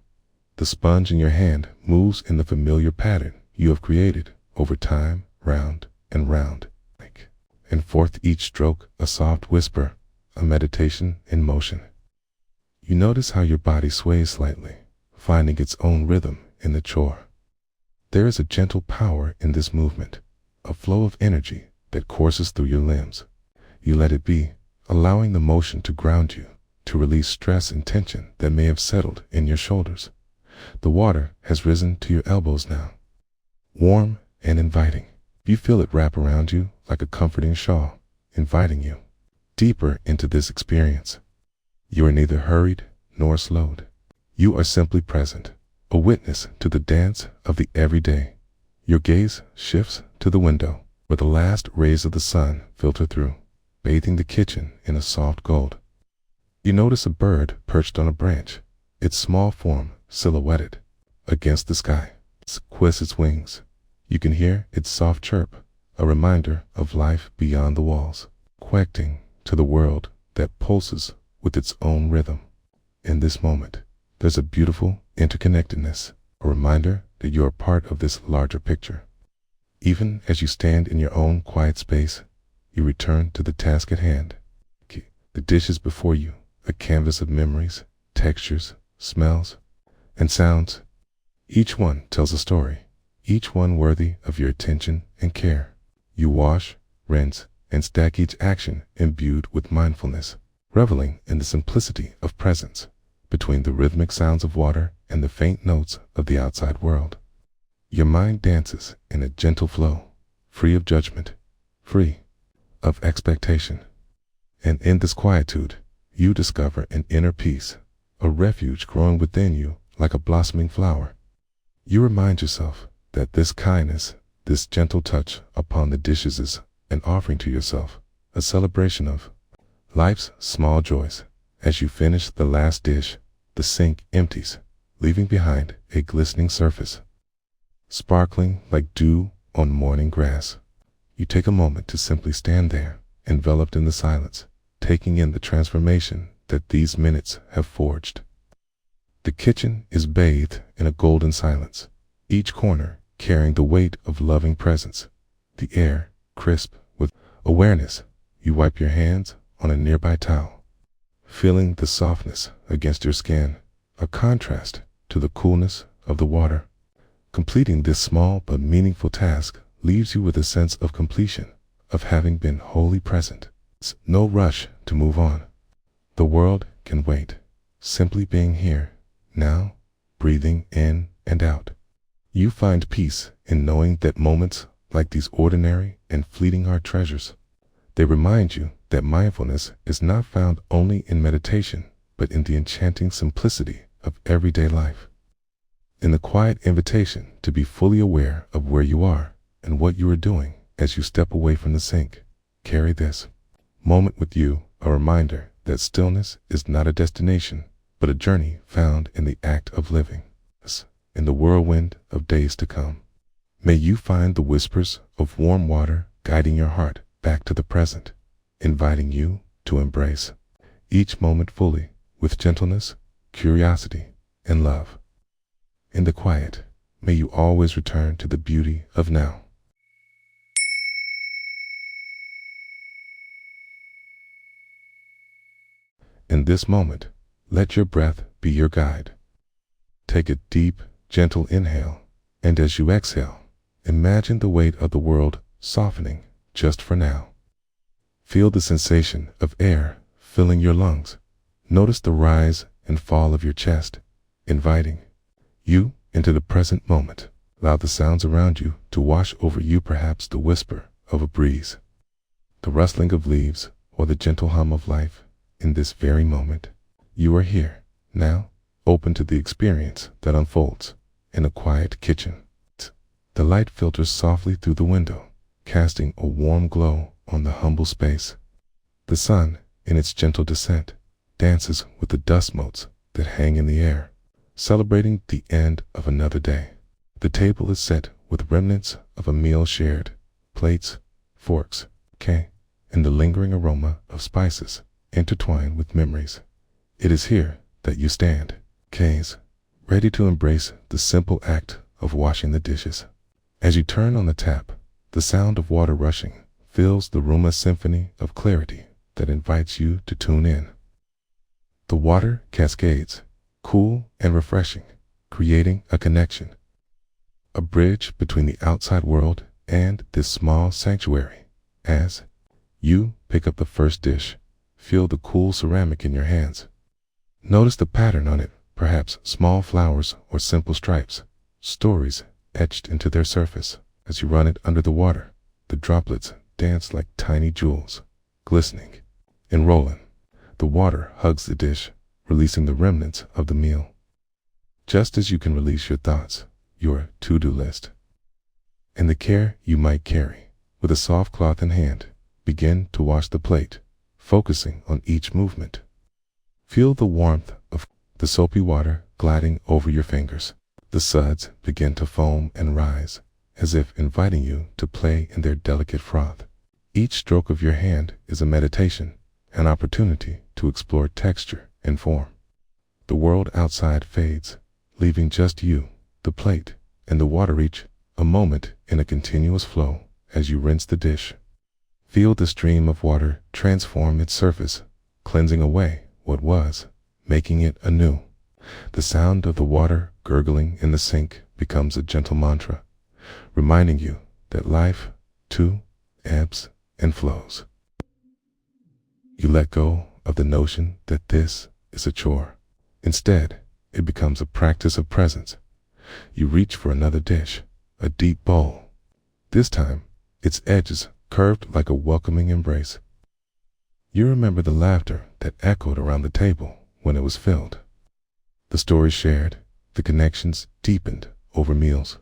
The sponge in your hand moves in the familiar pattern you have created over time, round and round, and forth each stroke a soft whisper, a meditation in motion. You notice how your body sways slightly, finding its own rhythm in the chore. There is a gentle power in this movement, a flow of energy that courses through your limbs. You let it be, allowing the motion to ground you, to release stress and tension that may have settled in your shoulders. The water has risen to your elbows now, warm and inviting. You feel it wrap around you like a comforting shawl, inviting you deeper into this experience. You are neither hurried nor slowed. You are simply present, a witness to the dance of the everyday. Your gaze shifts to the window, where the last rays of the sun filter through, bathing the kitchen in a soft gold. You notice a bird perched on a branch, its small form silhouetted against the sky. It twists its wings. You can hear its soft chirp, a reminder of life beyond the walls, connecting to the world that pulses with its own rhythm. In this moment, there's a beautiful interconnectedness, a reminder that you are part of this larger picture. Even as you stand in your own quiet space, you return to the task at hand. The dish is before you, a canvas of memories, textures, smells, and sounds. Each one tells a story, each one worthy of your attention and care. You wash, rinse, and stack each action imbued with mindfulness, reveling in the simplicity of presence between the rhythmic sounds of water and the faint notes of the outside world. Your mind dances in a gentle flow, free of judgment, free of expectation. And in this quietude, you discover an inner peace, a refuge growing within you like a blossoming flower. You remind yourself that this kindness, this gentle touch upon the dishes is an offering to yourself, a celebration of life's small joys. As you finish the last dish, the sink empties, leaving behind a glistening surface, sparkling like dew on morning grass. You take a moment to simply stand there, enveloped in the silence, taking in the transformation that these minutes have forged. The kitchen is bathed in a golden silence, each corner carrying the weight of loving presence, the air crisp with awareness. You wipe your hands on a nearby towel, feeling the softness against your skin, a contrast to the coolness of the water. Completing this small but meaningful task leaves you with a sense of completion, of having been wholly present. It's no rush to move on. The world can wait, simply being here, now, breathing in and out. You find peace in knowing that moments like these ordinary and fleeting are treasures. They remind you that mindfulness is not found only in meditation, but in the enchanting simplicity of everyday life. In the quiet invitation to be fully aware of where you are and what you are doing as you step away from the sink, carry this moment with you, a reminder that stillness is not a destination, but a journey found in the act of living. In the whirlwind of days to come, may you find the whispers of warm water guiding your heart back to the present, inviting you to embrace each moment fully with gentleness, curiosity, and love. In the quiet, may you always return to the beauty of now. In this moment, let your breath be your guide. Take a deep, gentle inhale, and as you exhale, imagine the weight of the world softening just for now. Feel the sensation of air filling your lungs. Notice the rise and fall of your chest, inviting you into the present moment. Allow the sounds around you to wash over you, perhaps the whisper of a breeze, the rustling of leaves, or the gentle hum of life. In this very moment, you are here, now, open to the experience that unfolds in a quiet kitchen. The light filters softly through the window, casting a warm glow on the humble space. The sun, in its gentle descent, dances with the dust motes that hang in the air, celebrating the end of another day. The table is set with remnants of a meal shared, plates, forks, and the lingering aroma of spices intertwined with memories. It is here that you stand, ready to embrace the simple act of washing the dishes. As you turn on the tap, the sound of water rushing fills the room, a symphony of clarity that invites you to tune in. The water cascades, cool and refreshing, creating a connection, a bridge between the outside world and this small sanctuary. As you pick up the first dish, feel the cool ceramic in your hands. Notice the pattern on it, perhaps small flowers or simple stripes, stories etched into their surface. As you run it under the water, the droplets dance like tiny jewels, glistening and rolling. The water hugs the dish, releasing the remnants of the meal. Just as you can release your thoughts, your to-do list, and the care you might carry, with a soft cloth in hand, begin to wash the plate, focusing on each movement. Feel the warmth of the soapy water gliding over your fingers. The suds begin to foam and rise, as if inviting you to play in their delicate froth. Each stroke of your hand is a meditation, an opportunity to explore texture and form. The world outside fades, leaving just you, the plate, and the water, each a moment in a continuous flow. As you rinse the dish, feel the stream of water transform its surface, cleansing away what was, making it anew. The sound of the water gurgling in the sink becomes a gentle mantra, reminding you that life, too, ebbs and flows. You let go of the notion that this is a chore. Instead, it becomes a practice of presence. You reach for another dish, a deep bowl. This time, its edges curved like a welcoming embrace. You remember the laughter that echoed around the table when it was filled, the stories shared, the connections deepened over meals.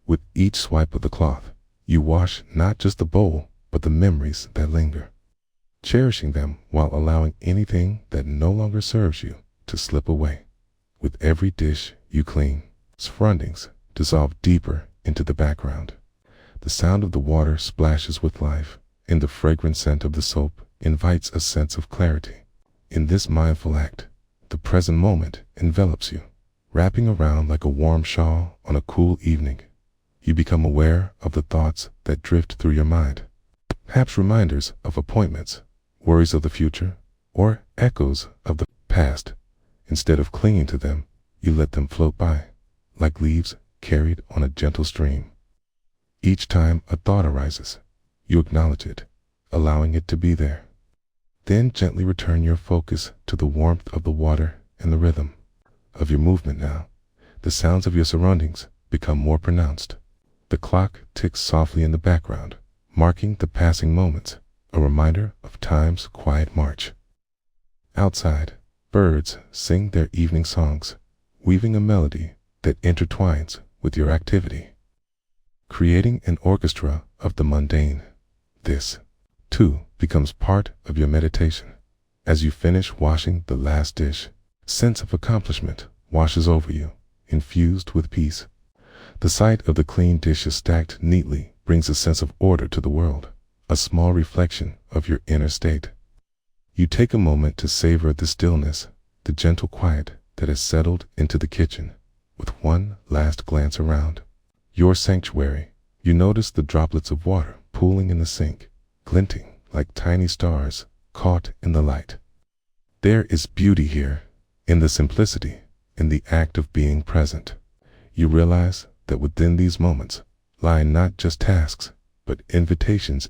With each swipe of the cloth, you wash not just the bowl, but the memories that linger, cherishing them while allowing anything that no longer serves you to slip away. With every dish you clean, surroundings dissolve deeper into the background. The sound of the water splashes with life, and the fragrant scent of the soap invites a sense of clarity. In this mindful act, the present moment envelops you, wrapping around like a warm shawl on a cool evening. You become aware of the thoughts that drift through your mind, perhaps reminders of appointments, worries of the future, or echoes of the past. Instead of clinging to them, you let them float by, like leaves carried on a gentle stream. Each time a thought arises, you acknowledge it, allowing it to be there. Then gently return your focus to the warmth of the water and the rhythm of your movement. Now, the sounds of your surroundings become more pronounced. The clock ticks softly in the background, marking the passing moments, a reminder of time's quiet march. Outside, birds sing their evening songs, weaving a melody that intertwines with your activity, creating an orchestra of the mundane. This, too, becomes part of your meditation. As you finish washing the last dish, a sense of accomplishment washes over you, infused with peace. The sight of the clean dishes stacked neatly brings a sense of order to the world, a small reflection of your inner state. You take a moment to savor the stillness, the gentle quiet that has settled into the kitchen. with one last glance around your sanctuary, you notice the droplets of water pooling in the sink, glinting like tiny stars caught in the light. There is beauty here, in the simplicity, in the act of being present. You realize that within these moments lie not just tasks, but invitations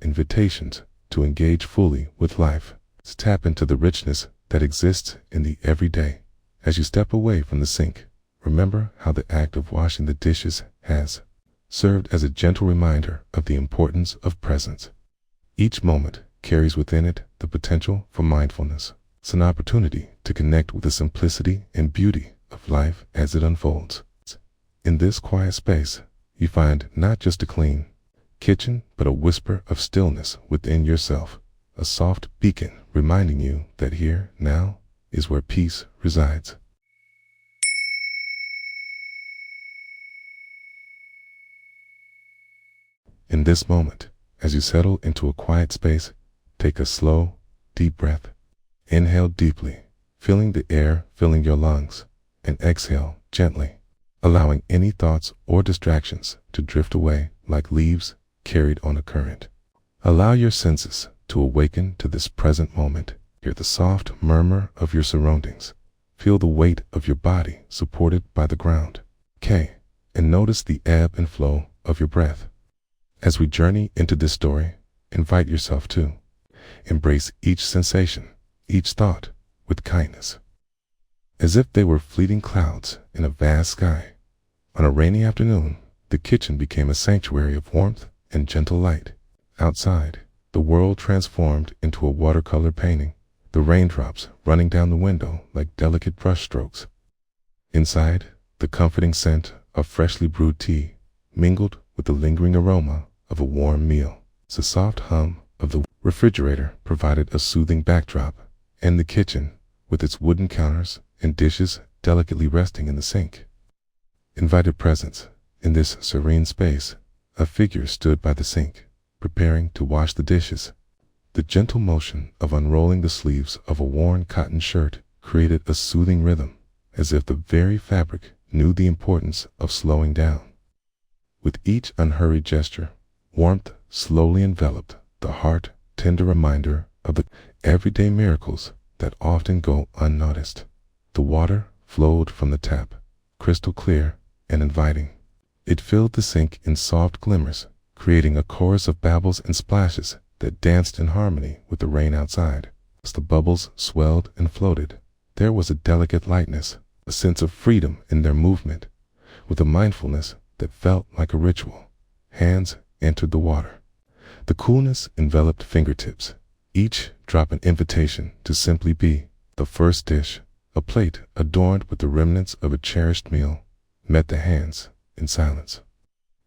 to engage fully with life, to tap into the richness that exists in the everyday. As you step away from the sink, remember how the act of washing the dishes has served as a gentle reminder of the importance of presence. Each moment carries within it the potential for mindfulness. It's an opportunity to connect with the simplicity and beauty of life as it unfolds. In this quiet space, you find not just a clean kitchen, but a whisper of stillness within yourself, a soft beacon reminding you that here, now, is where peace resides. In this moment, as you settle into a quiet space, take a slow, deep breath. Inhale deeply, feeling the air filling your lungs, and exhale gently, allowing any thoughts or distractions to drift away like leaves carried on a current. Allow your senses to awaken to this present moment. Hear the soft murmur of your surroundings. Feel the weight of your body supported by the ground. And notice the ebb and flow of your breath. As we journey into this story, invite yourself to embrace each sensation, each thought with kindness, as if they were fleeting clouds in a vast sky. On a rainy afternoon, the kitchen became a sanctuary of warmth and gentle light. Outside, the world transformed into a watercolor painting, the raindrops running down the window like delicate brushstrokes. Inside, the comforting scent of freshly brewed tea mingled with the lingering aroma of a warm meal. The soft hum of the refrigerator provided a soothing backdrop, and the kitchen, with its wooden counters and dishes delicately resting in the sink, invited presence. In this serene space, a figure stood by the sink, preparing to wash the dishes. The gentle motion of unrolling the sleeves of a worn cotton shirt created a soothing rhythm, as if the very fabric knew the importance of slowing down. With each unhurried gesture, warmth slowly enveloped the heart, tender reminder of the everyday miracles that often go unnoticed. The water flowed from the tap, crystal clear and inviting. It filled the sink in soft glimmers, creating a chorus of babbles and splashes that danced in harmony with the rain outside. As the bubbles swelled and floated, there was a delicate lightness, a sense of freedom in their movement, with a mindfulness that felt like a ritual. Hands entered the water. The coolness enveloped fingertips, each drop an invitation to simply be. The first dish, a plate adorned with the remnants of a cherished meal, met the hands in silence.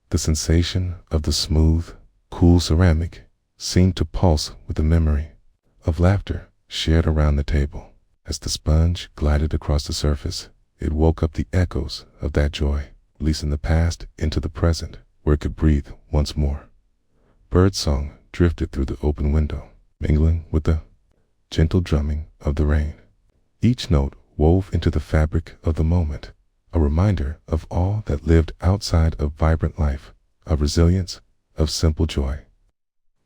The sensation of the smooth, cool ceramic seemed to pulse with the memory of laughter shared around the table. As the sponge glided across the surface, it woke up the echoes of that joy, releasing the past into the present, where it could breathe once more. Birdsong drifted through the open window, mingling with the gentle drumming of the rain. Each note wove into the fabric of the moment, a reminder of all that lived outside of vibrant life, of resilience, of simple joy.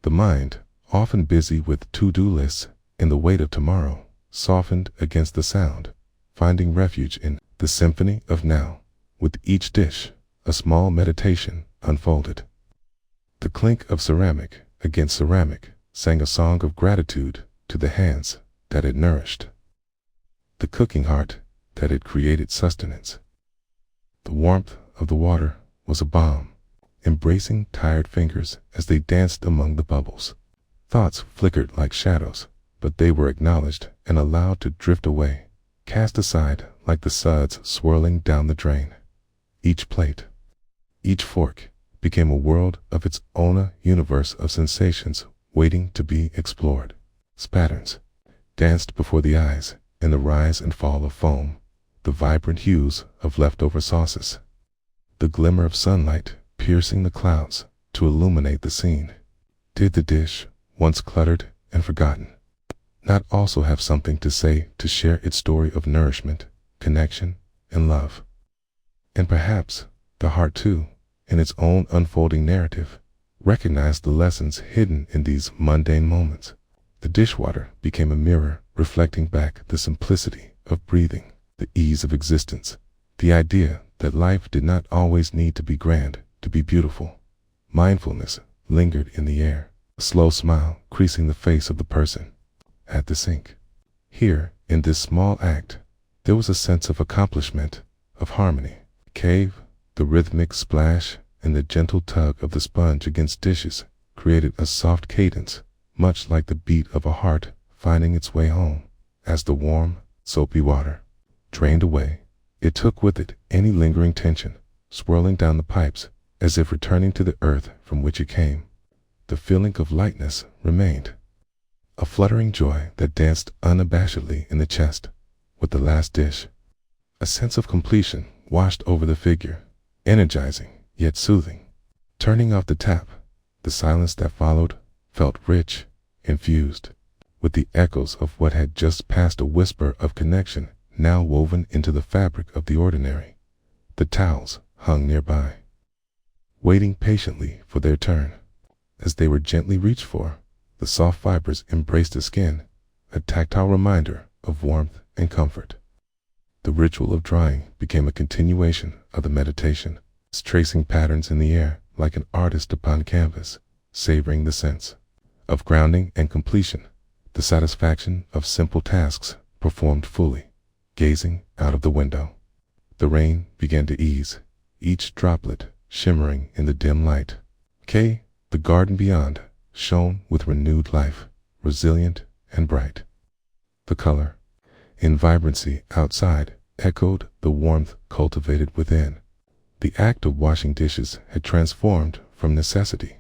The mind, often busy with to-do lists and the weight of tomorrow, softened against the sound, finding refuge in the symphony of now. With each dish, a small meditation unfolded. The clink of ceramic against ceramic sang a song of gratitude to the hands that had nourished, the cooking heart that had created sustenance. The warmth of the water was a balm, embracing tired fingers as they danced among the bubbles. Thoughts flickered like shadows, but they were acknowledged and allowed to drift away, cast aside like the suds swirling down the drain. Each plate, each fork, became a world of its own, universe of sensations waiting to be explored. Patterns danced before the eyes in the rise and fall of foam, the vibrant hues of leftover sauces, the glimmer of sunlight piercing the clouds to illuminate the scene. Did the dish, once cluttered and forgotten, not also have something to say, to share its story of nourishment, connection, and love? And perhaps the heart too, in its own unfolding narrative, recognized the lessons hidden in these mundane moments. The dishwater became a mirror reflecting back the simplicity of breathing, the ease of existence, the idea that life did not always need to be grand to be beautiful. Mindfulness lingered in the air, a slow smile creasing the face of the person at the sink. Here, in this small act, there was a sense of accomplishment, of harmony. The cave, the rhythmic splash, and the gentle tug of the sponge against dishes created a soft cadence, much like the beat of a heart finding its way home. As the warm, soapy water drained away, it took with it any lingering tension, swirling down the pipes as if returning to the earth from which it came. The feeling of lightness remained, a fluttering joy that danced unabashedly in the chest with the last dish. A sense of completion washed over the figure, energizing yet soothing. Turning off the tap, the silence that followed felt rich, infused with the echoes of what had just passed, a whisper of connection now woven into the fabric of the ordinary. The towels hung nearby, waiting patiently for their turn. As they were gently reached for, the soft fibers embraced the skin, a tactile reminder of warmth and comfort. The ritual of drying became a continuation of the meditation, tracing patterns in the air like an artist upon canvas, savoring the sense of grounding and completion, the satisfaction of simple tasks performed fully. Gazing out of the window, the rain began to ease, each droplet shimmering in the dim light. The garden beyond shone with renewed life, resilient and bright. The color, in vibrancy outside, echoed the warmth cultivated within. The act of washing dishes had transformed from necessity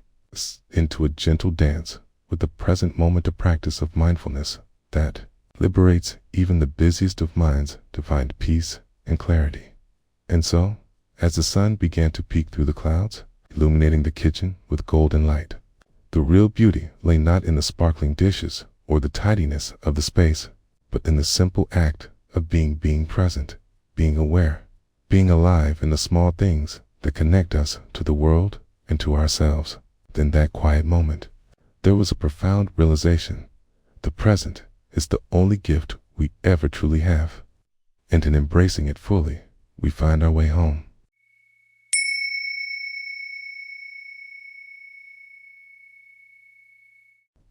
into a gentle dance with the present moment, a practice of mindfulness that liberates even the busiest of minds to find peace and clarity. And so, as the sun began to peek through the clouds, illuminating the kitchen with golden light, the real beauty lay not in the sparkling dishes or the tidiness of the space, but in the simple act of being present, being aware, being alive in the small things that connect us to the world and to ourselves. In that quiet moment, there was a profound realization: the present is the only gift we ever truly have, and in embracing it fully, we find our way home.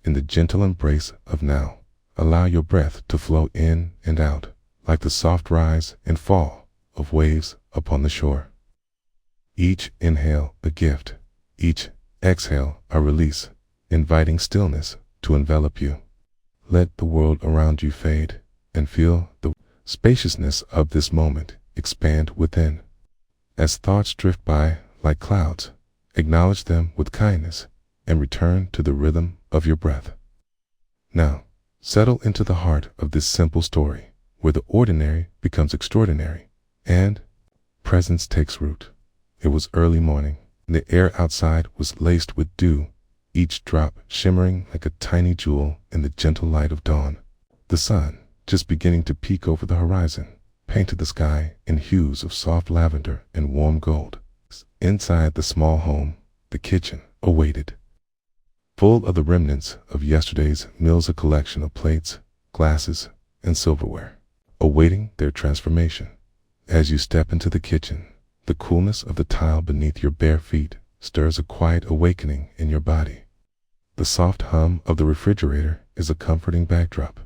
In the gentle embrace of now, allow your breath to flow in and out, like the soft rise and fall of waves upon the shore. Each inhale a gift, each exhale a release, inviting stillness to envelop you. Let the world around you fade, and feel the spaciousness of this moment expand within. As thoughts drift by like clouds, acknowledge them with kindness and return to the rhythm of your breath. Now, settle into the heart of this simple story, where the ordinary becomes extraordinary, and presence takes root. It was early morning, and the air outside was laced with dew, each drop shimmering like a tiny jewel in the gentle light of dawn. The sun, just beginning to peek over the horizon, painted the sky in hues of soft lavender and warm gold. Inside the small home, the kitchen awaited, full of the remnants of yesterday's meals, a collection of plates, glasses, and silverware, awaiting their transformation. As you step into the kitchen, the coolness of the tile beneath your bare feet stirs a quiet awakening in your body. The soft hum of the refrigerator is a comforting backdrop,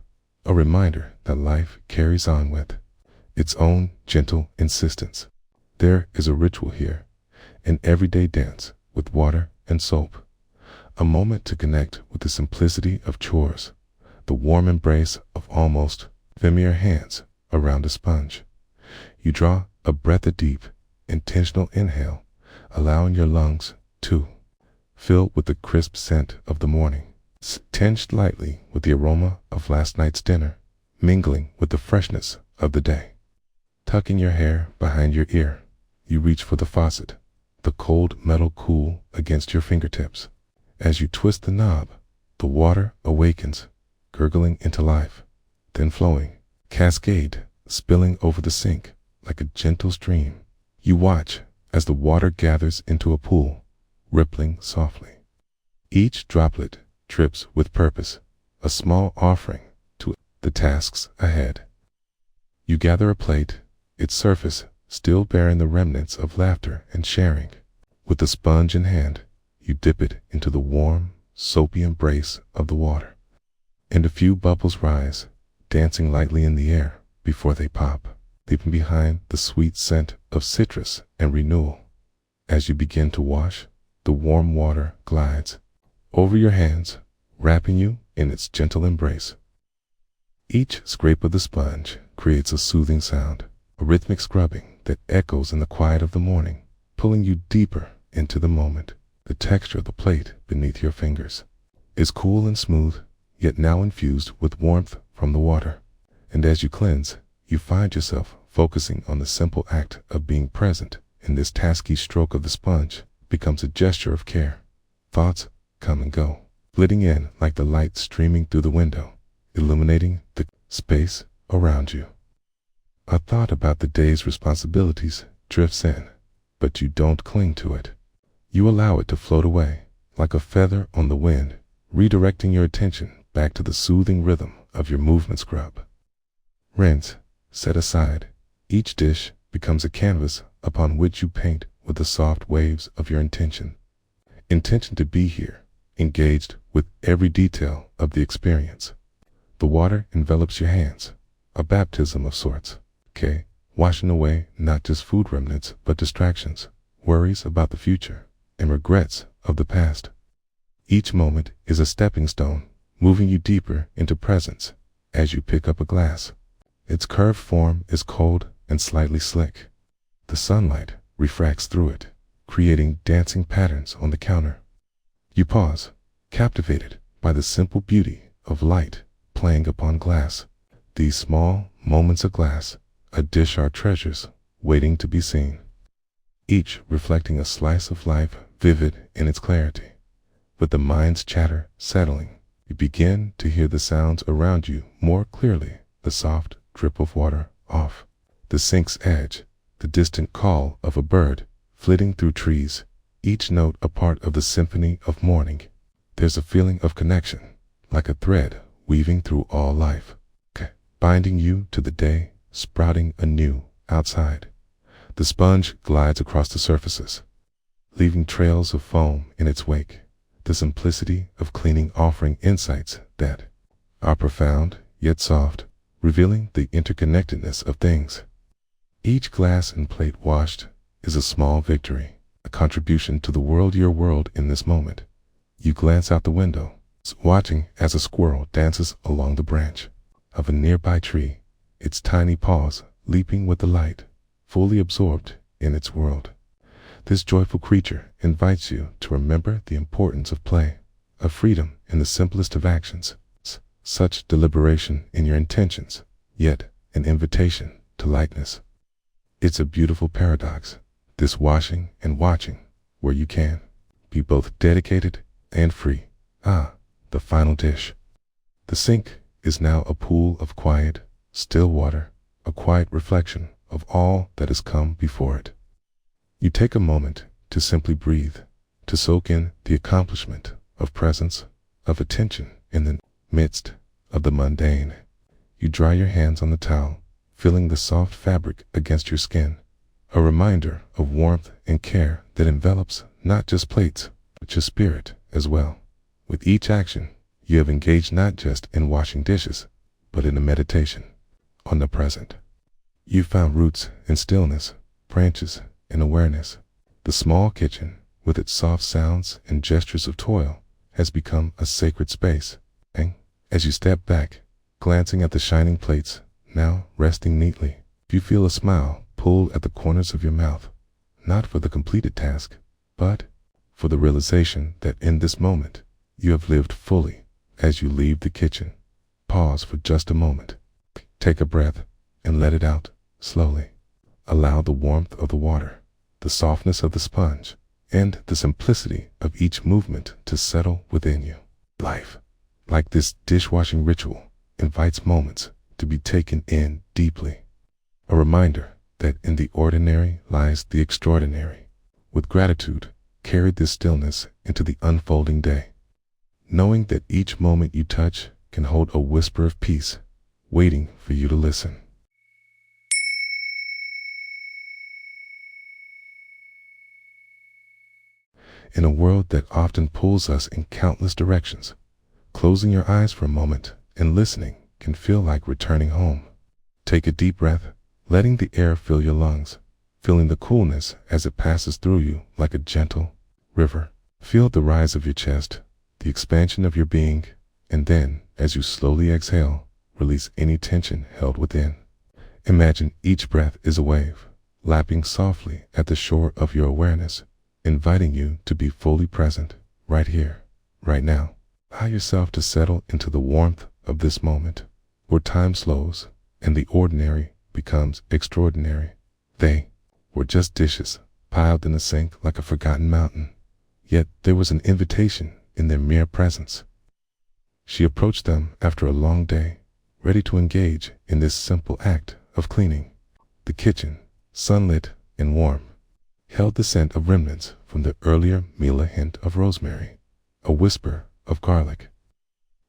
a reminder that life carries on with its own gentle insistence. There is a ritual here, an everyday dance with water and soap, a moment to connect with the simplicity of chores, the warm embrace of almost familiar hands around a sponge. You draw a breath, a deep, intentional inhale, allowing your lungs to fill with the crisp scent of the morning, tinged lightly with the aroma of last night's dinner, mingling with the freshness of the day. Tucking your hair behind your ear, you reach for the faucet, the cold metal cool against your fingertips. As you twist the knob, the water awakens, gurgling into life, then flowing, cascade, spilling over the sink like a gentle stream. You watch as the water gathers into a pool, rippling softly. Each droplet drips with purpose, a small offering to the tasks ahead. You gather a plate, its surface still bearing the remnants of laughter and sharing. With the sponge in hand, you dip it into the warm, soapy embrace of the water. And a few bubbles rise, dancing lightly in the air before they pop, leaving behind the sweet scent of citrus and renewal. As you begin to wash, the warm water glides over your hands, wrapping you in its gentle embrace. Each scrape of the sponge creates a soothing sound, a rhythmic scrubbing that echoes in the quiet of the morning, pulling you deeper into the moment. The texture of the plate beneath your fingers is cool and smooth, yet now infused with warmth from the water. And as you cleanse, you find yourself focusing on the simple act of being present, and this tasky stroke of the sponge becomes a gesture of care. Thoughts come and go, flitting in like the light streaming through the window, illuminating the space around you. A thought about the day's responsibilities drifts in, but you don't cling to it. You allow it to float away, like a feather on the wind, redirecting your attention back to the soothing rhythm of your movement scrub. Rinse, set aside. Each dish becomes a canvas upon which you paint with the soft waves of your intention. Intention to be here, engaged with every detail of the experience. The water envelops your hands, a baptism of sorts, washing away not just food remnants but distractions, worries about the future, and regrets of the past. Each moment is a stepping stone, moving you deeper into presence as you pick up a glass. Its curved form is cold and slightly slick. The sunlight refracts through it, creating dancing patterns on the counter. You pause, captivated by the simple beauty of light playing upon glass. These small moments of glass, a dish are treasures waiting to be seen, each reflecting a slice of life vivid in its clarity. With the mind's chatter settling, you begin to hear the sounds around you more clearly, the soft drip of water off the sink's edge, the distant call of a bird flitting through trees, each note a part of the symphony of morning. There's a feeling of connection, like a thread weaving through all life, binding you to the day, sprouting anew outside. The sponge glides across the surfaces, leaving trails of foam in its wake, the simplicity of cleaning offering insights that are profound yet soft, revealing the interconnectedness of things. Each glass and plate washed is a small victory, a contribution to the world, your world in this moment. You glance out the window, watching as a squirrel dances along the branch of a nearby tree, its tiny paws leaping with the light, fully absorbed in its world. This joyful creature invites you to remember the importance of play, of freedom in the simplest of actions, such deliberation in your intentions, yet an invitation to lightness. It's a beautiful paradox, this washing and watching, where you can be both dedicated and free. The final dish. The sink is now a pool of quiet, still water, a quiet reflection of all that has come before it. You take a moment to simply breathe, to soak in the accomplishment of presence, of attention in the midst of the mundane. You dry your hands on the towel, feeling the soft fabric against your skin, a reminder of warmth and care that envelops not just plates, but your spirit as well. With each action, you have engaged not just in washing dishes, but in a meditation on the present. You found roots in stillness, branches in awareness. The small kitchen, with its soft sounds and gestures of toil, has become a sacred space. And as you step back, glancing at the shining plates, now resting neatly, you feel a smile pull at the corners of your mouth, not for the completed task, but for the realization that in this moment, you have lived fully. As you leave the kitchen, pause for just a moment. Take a breath and let it out slowly. Allow the warmth of the water, the softness of the sponge, and the simplicity of each movement to settle within you. Life, like this dishwashing ritual, invites moments to be taken in deeply. A reminder that in the ordinary lies the extraordinary. With gratitude, carry this stillness into the unfolding day, knowing that each moment you touch can hold a whisper of peace, waiting for you to listen. In a world that often pulls us in countless directions, closing your eyes for a moment and listening can feel like returning home. Take a deep breath, letting the air fill your lungs, feeling the coolness as it passes through you like a gentle river. Feel the rise of your chest, the expansion of your being, and then, as you slowly exhale, release any tension held within. Imagine each breath is a wave, lapping softly at the shore of your awareness, inviting you to be fully present, right here, right now. Allow yourself to settle into the warmth of this moment, where time slows and the ordinary becomes extraordinary. They were just dishes piled in the sink like a forgotten mountain, yet there was an invitation in their mere presence. She approached them after a long day, ready to engage in this simple act of cleaning. The kitchen, sunlit and warm, held the scent of remnants from the earlier meal, a hint of rosemary, a whisper of garlic,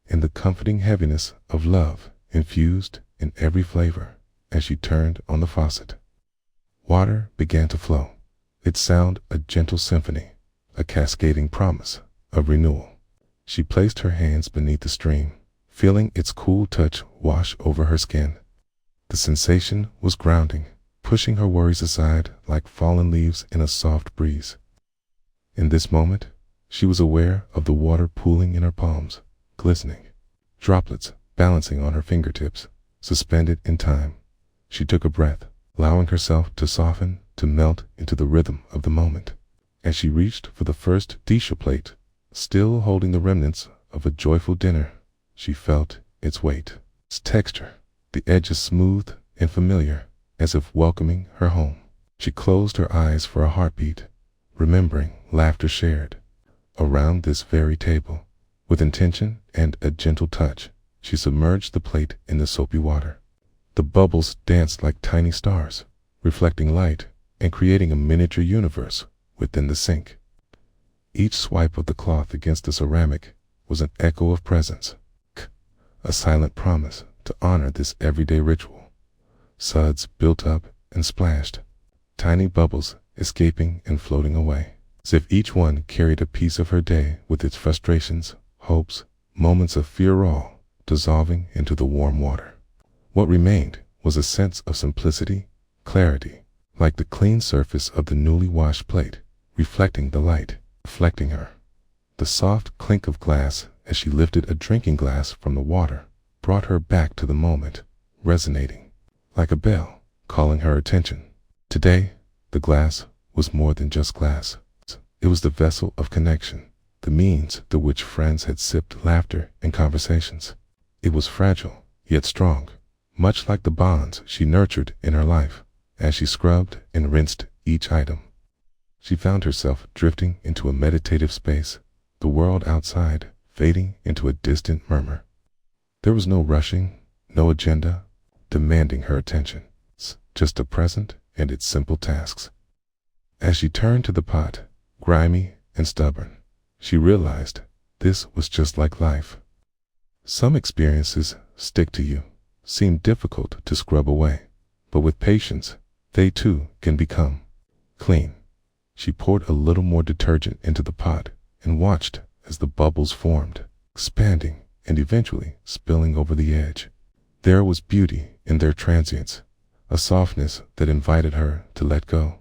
and the comforting heaviness of love infused in every flavor. As she turned on the faucet, water began to flow, its sound a gentle symphony, a cascading promise of renewal. She placed her hands beneath the stream, feeling its cool touch wash over her skin. The sensation was grounding, pushing her worries aside like fallen leaves in a soft breeze. In this moment, she was aware of the water pooling in her palms, glistening, droplets balancing on her fingertips, suspended in time. She took a breath, allowing herself to soften, to melt into the rhythm of the moment. As she reached for the first dish plate, still holding the remnants of a joyful dinner, she felt its weight, its texture, the edges smooth and familiar, as if welcoming her home. She closed her eyes for a heartbeat, remembering laughter shared around this very table. With intention and a gentle touch, she submerged the plate in the soapy water. The bubbles danced like tiny stars, reflecting light and creating a miniature universe within the sink. Each swipe of the cloth against the ceramic was an echo of presence, a silent promise to honor this everyday ritual. Suds built up and splashed, tiny bubbles escaping and floating away, as if each one carried a piece of her day with its frustrations, hopes, moments of fear, all dissolving into the warm water. What remained was a sense of simplicity, clarity, like the clean surface of the newly washed plate, reflecting the light, reflecting her. The soft clink of glass as she lifted a drinking glass from the water brought her back to the moment, resonating like a bell, calling her attention. Today, the glass was more than just glass. It was the vessel of connection, the means through which friends had sipped laughter and conversations. It was fragile, yet strong, much like the bonds she nurtured in her life. As she scrubbed and rinsed each item, she found herself drifting into a meditative space, the world outside fading into a distant murmur. There was no rushing, no agenda demanding her attention, just the present and its simple tasks. As she turned to the pot, grimy and stubborn, she realized this was just like life. Some experiences stick to you, seem difficult to scrub away, but with patience, they too can become clean. She poured a little more detergent into the pot and watched as the bubbles formed, expanding and eventually spilling over the edge. There was beauty in their transience, a softness that invited her to let go.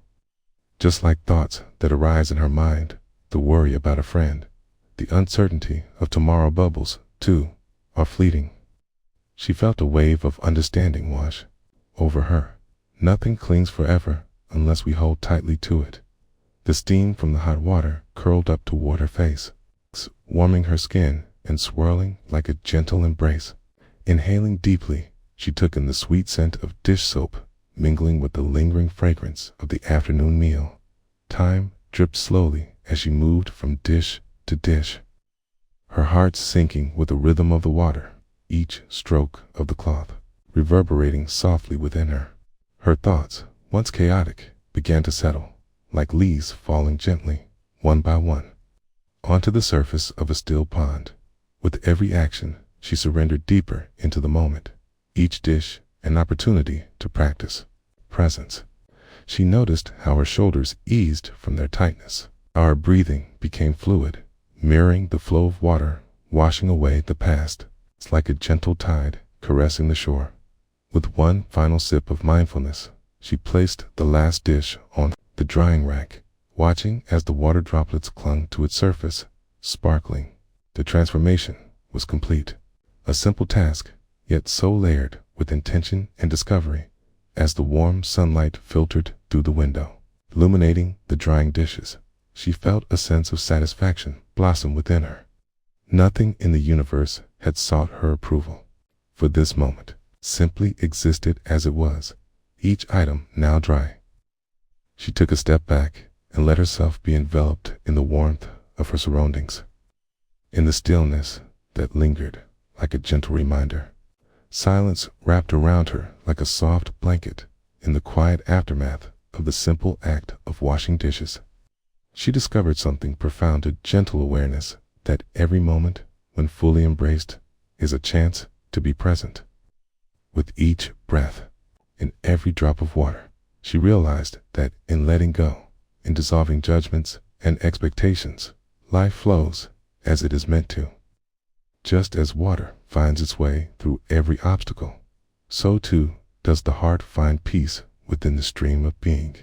Just like thoughts that arise in her mind, the worry about a friend, the uncertainty of tomorrow, bubbles, too, are fleeting. She felt a wave of understanding wash over her. Nothing clings forever unless we hold tightly to it. The steam from the hot water curled up toward her face, warming her skin and swirling like a gentle embrace. Inhaling deeply, she took in the sweet scent of dish soap, mingling with the lingering fragrance of the afternoon meal. Time dripped slowly as she moved from dish to dish, her heart sinking with the rhythm of the water, each stroke of the cloth reverberating softly within her. Her thoughts once chaotic, began to settle, like leaves falling gently, one by one, onto the surface of a still pond. With every action, she surrendered deeper into the moment, each dish an opportunity to practice presence. She noticed how her shoulders eased from their tightness, how her breathing became fluid, mirroring the flow of water, washing away the past. It's like a gentle tide caressing the shore. With one final sip of mindfulness, she placed the last dish on the drying rack, watching as the water droplets clung to its surface, sparkling. The transformation was complete. A simple task, yet so layered with intention and discovery. As the warm sunlight filtered through the window, illuminating the drying dishes, she felt a sense of satisfaction blossom within her. Nothing in the universe had sought her approval. For this moment simply existed as it was, each item now dry. She took a step back and let herself be enveloped in the warmth of her surroundings, in the stillness that lingered like a gentle reminder. Silence wrapped around her like a soft blanket in the quiet aftermath of the simple act of washing dishes. She discovered something profound, a gentle awareness that every moment, when fully embraced, is a chance to be present. With each breath, in every drop of water, she realized that in letting go, in dissolving judgments and expectations, life flows as it is meant to. Just as water finds its way through every obstacle, so too does the heart find peace within the stream of being.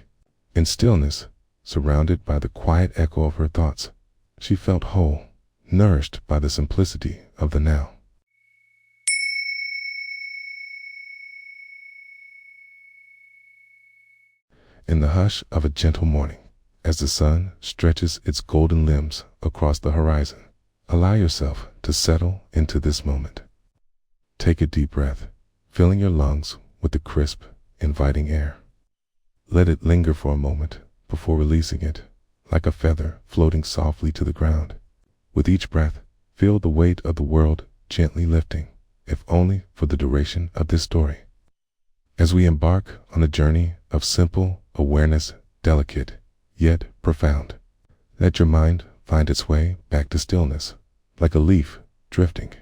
In stillness, surrounded by the quiet echo of her thoughts, she felt whole, nourished by the simplicity of the now. In the hush of a gentle morning, as the sun stretches its golden limbs across the horizon, allow yourself to settle into this moment. Take a deep breath, filling your lungs with the crisp, inviting air. Let it linger for a moment before releasing it, like a feather floating softly to the ground. With each breath, feel the weight of the world gently lifting, if only for the duration of this story. As we embark on a journey of simple awareness, delicate yet profound, let your mind find its way back to stillness, like a leaf drifting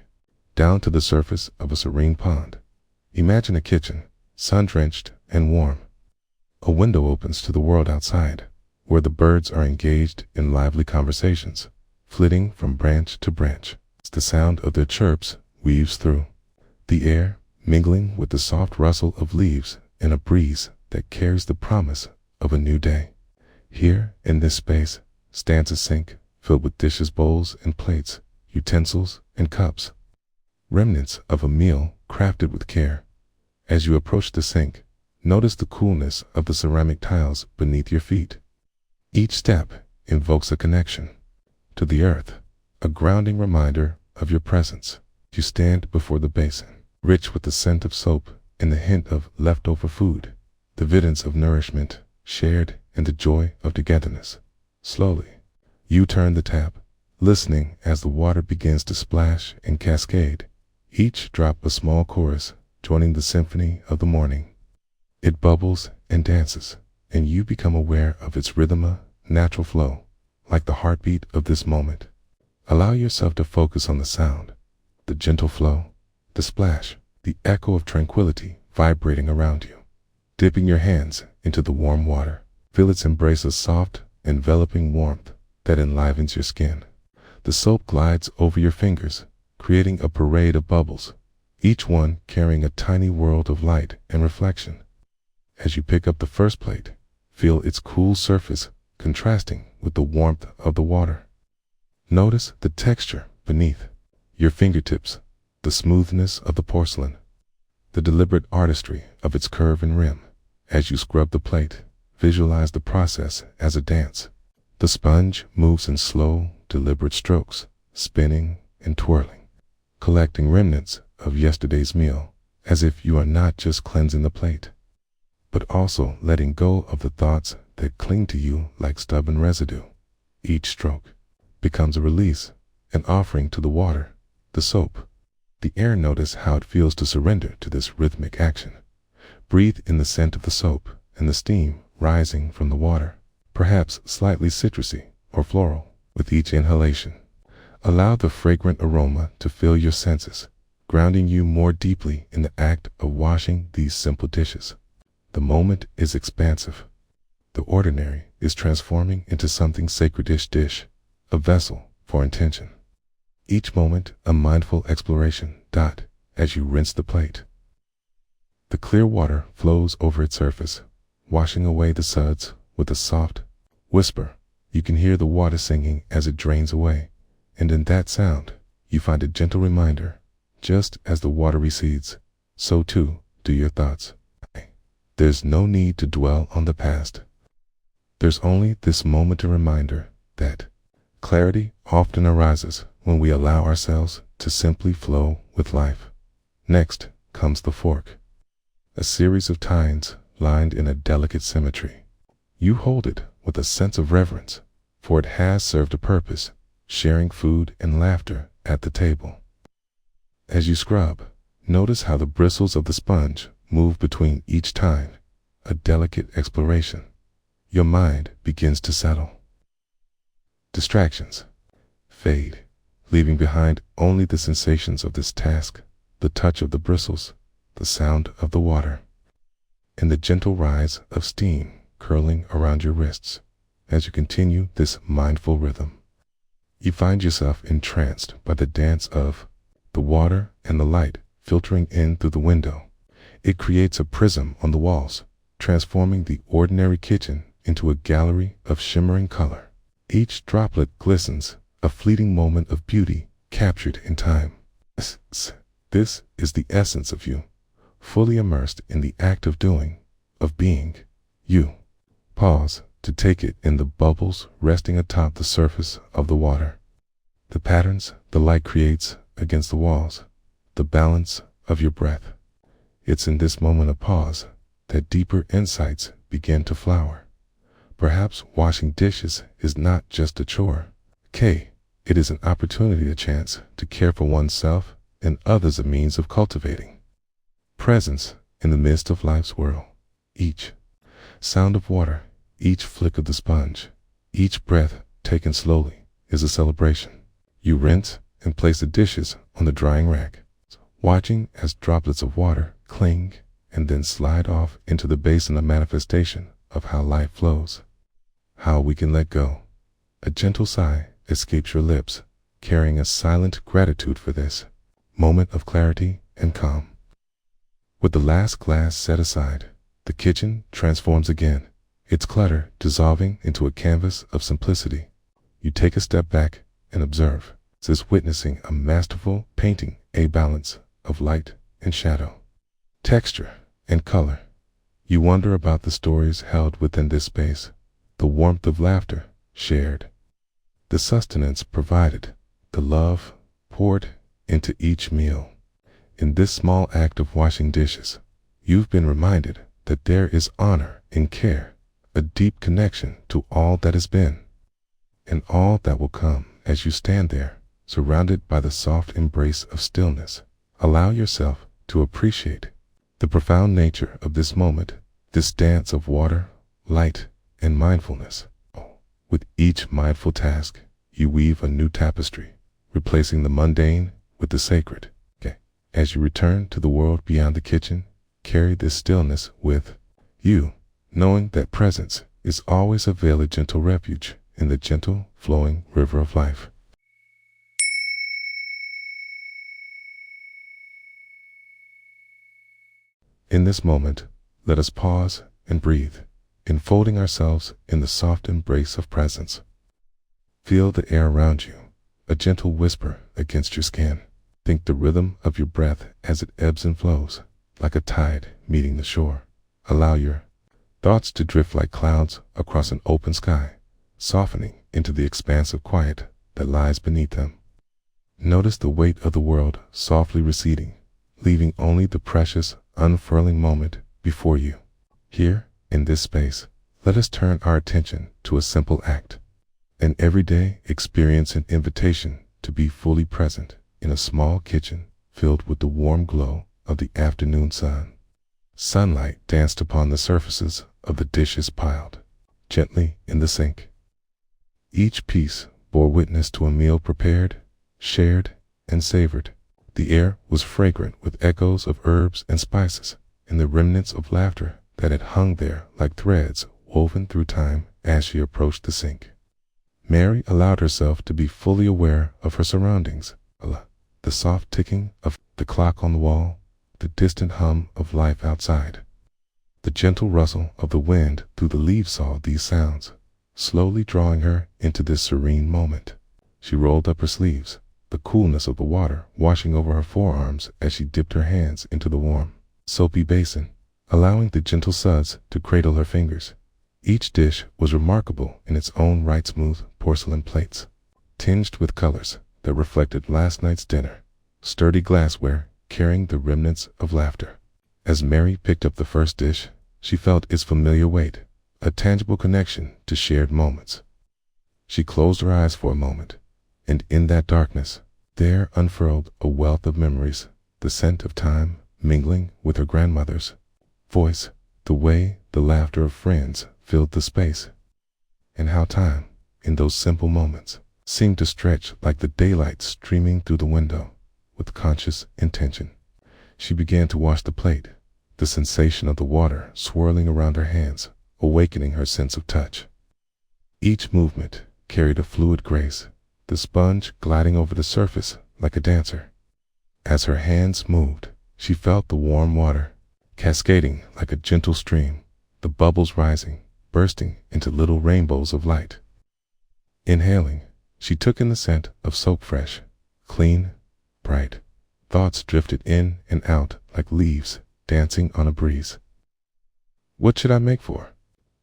down to the surface of a serene pond. Imagine a kitchen, sun-drenched and warm. A window opens to the world outside, where the birds are engaged in lively conversations, flitting from branch to branch. The sound of their chirps weaves through the air, mingling with the soft rustle of leaves in a breeze that carries the promise of a new day. Here, in this space, stands a sink filled with dishes, bowls, and plates, utensils, and cups. Remnants of a meal crafted with care. As you approach the sink, notice the coolness of the ceramic tiles beneath your feet. Each step invokes a connection to the earth, a grounding reminder of your presence. You stand before the basin, rich with the scent of soap and the hint of leftover food, the evidence of nourishment shared and the joy of togetherness. Slowly, you turn the tap, listening as the water begins to splash and cascade, each drop a small chorus joining the symphony of the morning. It bubbles and dances, and you become aware of its rhythm, natural flow, like the heartbeat of this moment. Allow yourself to focus on the sound, the gentle flow, the splash, the echo of tranquility vibrating around you. Dipping your hands into the warm water, feel its embrace of soft, enveloping warmth that enlivens your skin. The soap glides over your fingers, creating a parade of bubbles, each one carrying a tiny world of light and reflection. As you pick up the first plate, feel its cool surface contrasting with the warmth of the water. Notice the texture beneath your fingertips, the smoothness of the porcelain, the deliberate artistry of its curve and rim. As you scrub the plate, visualize the process as a dance. The sponge moves in slow, deliberate strokes, spinning and twirling, collecting remnants of yesterday's meal, as if you are not just cleansing the plate, but also letting go of the thoughts that cling to you like stubborn residue. Each stroke becomes a release, an offering to the water, the soap, the air. Notice how it feels to surrender to this rhythmic action. Breathe in the scent of the soap and the steam rising from the water, perhaps slightly citrusy or floral with each inhalation. Allow the fragrant aroma to fill your senses, grounding you more deeply in the act of washing these simple dishes. The moment is expansive. The ordinary is transforming into something sacred-ish dish, a vessel for intention. Each moment a mindful exploration. As you rinse the plate, the clear water flows over its surface, washing away the suds with a soft whisper. You can hear the water singing as it drains away, and in that sound, you find a gentle reminder. Just as the water recedes, so too do your thoughts. There's no need to dwell on the past. There's only this moment a reminder that clarity often arises when we allow ourselves to simply flow with life. Next comes the fork, a series of tines lined in a delicate symmetry. You hold it with a sense of reverence, for it has served a purpose, sharing food and laughter at the table. As you scrub, notice how the bristles of the sponge move between each tine, a delicate exploration. Your mind begins to settle. Distractions fade, leaving behind only the sensations of this task, the touch of the bristles, the sound of the water, and the gentle rise of steam curling around your wrists. As you continue this mindful rhythm, you find yourself entranced by the dance of the water and the light filtering in through the window. It creates a prism on the walls, transforming the ordinary kitchen into a gallery of shimmering color. Each droplet glistens, a fleeting moment of beauty captured in time. This is the essence of you, fully immersed in the act of doing, of being. You pause to take it in, the bubbles resting atop the surface of the water, the patterns the light creates against the walls, the balance of your breath. It's in this moment of pause that deeper insights begin to flower. Perhaps washing dishes is not just a chore. It is an opportunity, a chance to care for oneself and others, a means of cultivating presence in the midst of life's whirl. Each sound of water, each flick of the sponge, each breath taken slowly is a celebration. You rinse and place the dishes on the drying rack, watching as droplets of water cling and then slide off into the basin, a manifestation of how life flows, how we can let go. A gentle sigh escapes your lips, carrying a silent gratitude for this moment of clarity and calm. With the last glass set aside, the kitchen transforms again, its clutter dissolving into a canvas of simplicity. You take a step back and observe, as witnessing a masterful painting, a balance of light and shadow, texture and color. You wonder about the stories held within this space, the warmth of laughter shared, the sustenance provided, the love poured into each meal. In this small act of washing dishes, you've been reminded that there is honor in care, a deep connection to all that has been and all that will come. As you stand there, surrounded by the soft embrace of stillness, allow yourself to appreciate the profound nature of this moment, this dance of water, light, and mindfulness. With each mindful task, you weave a new tapestry, replacing the mundane with the sacred. As you return to the world beyond the kitchen, carry this stillness with you, knowing that presence is always a veiled gentle refuge in the gentle flowing river of life. In this moment, let us pause and breathe, enfolding ourselves in the soft embrace of presence. Feel the air around you, a gentle whisper against your skin. Think the rhythm of your breath as it ebbs and flows, like a tide meeting the shore. Allow your thoughts to drift like clouds across an open sky, softening into the expansive quiet that lies beneath them. Notice the weight of the world softly receding, leaving only the precious, unfurling moment before you. Here, in this space, let us turn our attention to a simple act, an everyday experience, an invitation to be fully present in a small kitchen filled with the warm glow of the afternoon sun. Sunlight danced upon the surfaces of the dishes piled gently in the sink. Each piece bore witness to a meal prepared, shared, and savored. The air was fragrant with echoes of herbs and spices, and the remnants of laughter that had hung there like threads woven through time as she approached the sink. Mary allowed herself to be fully aware of her surroundings, the soft ticking of the clock on the wall, the distant hum of life outside. The gentle rustle of the wind through the leaves saw these sounds, slowly drawing her into this serene moment. She rolled up her sleeves, the coolness of the water washing over her forearms as she dipped her hands into the warm, soapy basin, allowing the gentle suds to cradle her fingers. Each dish was remarkable in its own right, smooth porcelain plates, tinged with colors that reflected last night's dinner, sturdy glassware carrying the remnants of laughter. As Mary picked up the first dish, she felt its familiar weight, a tangible connection to shared moments. She closed her eyes for a moment, and in that darkness, there unfurled a wealth of memories, the scent of time mingling with her grandmother's voice, the way the laughter of friends filled the space, and how time, in those simple moments, seemed to stretch like the daylight streaming through the window. With conscious intention, she began to wash the plate, the sensation of the water swirling around her hands, awakening her sense of touch. Each movement carried a fluid grace, the sponge gliding over the surface like a dancer. As her hands moved, she felt the warm water cascading like a gentle stream, the bubbles rising, bursting into little rainbows of light. Inhaling, she took in the scent of soap, fresh, clean, bright. Thoughts drifted in and out like leaves dancing on a breeze. What should I make for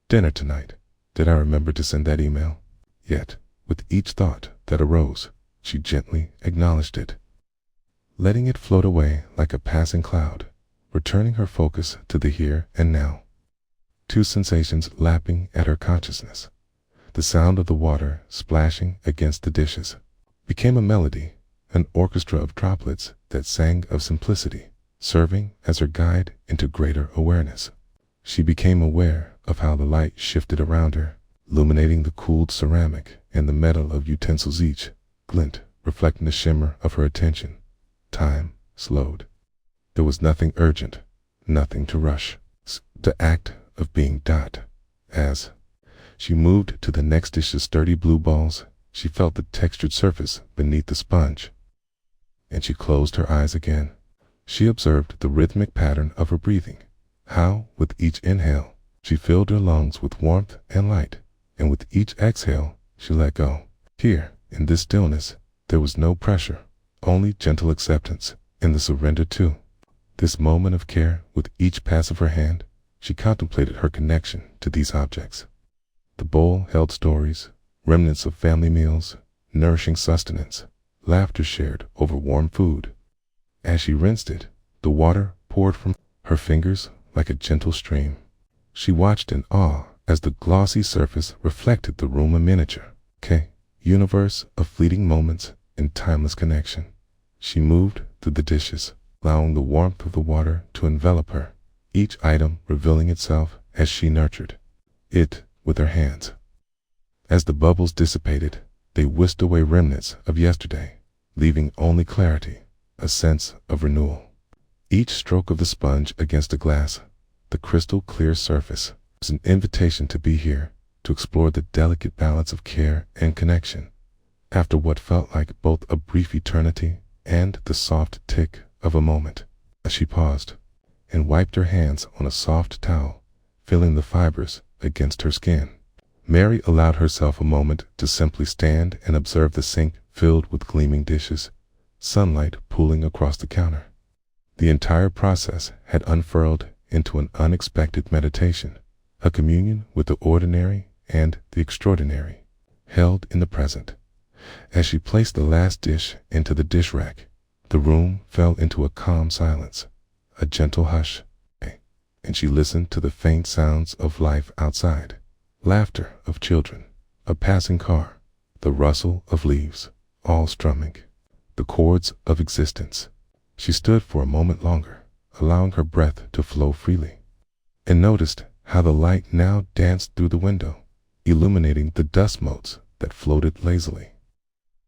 dinner tonight? Did I remember to send that email? Yet, with each thought that arose, she gently acknowledged it, letting it float away like a passing cloud, returning her focus to the here and now. Two sensations lapping at her consciousness. The sound of the water splashing against the dishes became a melody, an orchestra of droplets that sang of simplicity, serving as her guide into greater awareness. She became aware of how the light shifted around her, illuminating the cooled ceramic and the metal of utensils, each glint reflecting the shimmer of her attention. Time slowed. There was nothing urgent, nothing to rush. The act of being dot. As she moved to the next dish's sturdy blue balls, she felt the textured surface beneath the sponge, and she closed her eyes again. She observed the rhythmic pattern of her breathing, how with each inhale she filled her lungs with warmth and light, and with each exhale she let go. Here, in this stillness, there was no pressure, only gentle acceptance, and the surrender to this moment of care. With each pass of her hand, she contemplated her connection to these objects. The bowl held stories, remnants of family meals, nourishing sustenance, laughter shared over warm food. As she rinsed it, the water poured from her fingers like a gentle stream. She watched in awe as the glossy surface reflected the room, a miniature universe of fleeting moments and timeless connection. She moved through the dishes, allowing the warmth of the water to envelop her, each item revealing itself as she nurtured it with her hands. As the bubbles dissipated, they whisked away remnants of yesterday, leaving only clarity, a sense of renewal. Each stroke of the sponge against the glass, the crystal clear surface, was an invitation to be here, to explore the delicate balance of care and connection. After what felt like both a brief eternity and the soft tick of a moment, as she paused and wiped her hands on a soft towel, feeling the fibers against her skin, Mary allowed herself a moment to simply stand and observe the sink filled with gleaming dishes, sunlight pooling across the counter. The entire process had unfurled into an unexpected meditation, a communion with the ordinary and the extraordinary, held in the present. As she placed the last dish into the dish rack, the room fell into a calm silence, a gentle hush, and she listened to the faint sounds of life outside, laughter of children, a passing car, the rustle of leaves, all strumming the chords of existence. She stood for a moment longer, allowing her breath to flow freely, and noticed how the light now danced through the window, illuminating the dust motes that floated lazily.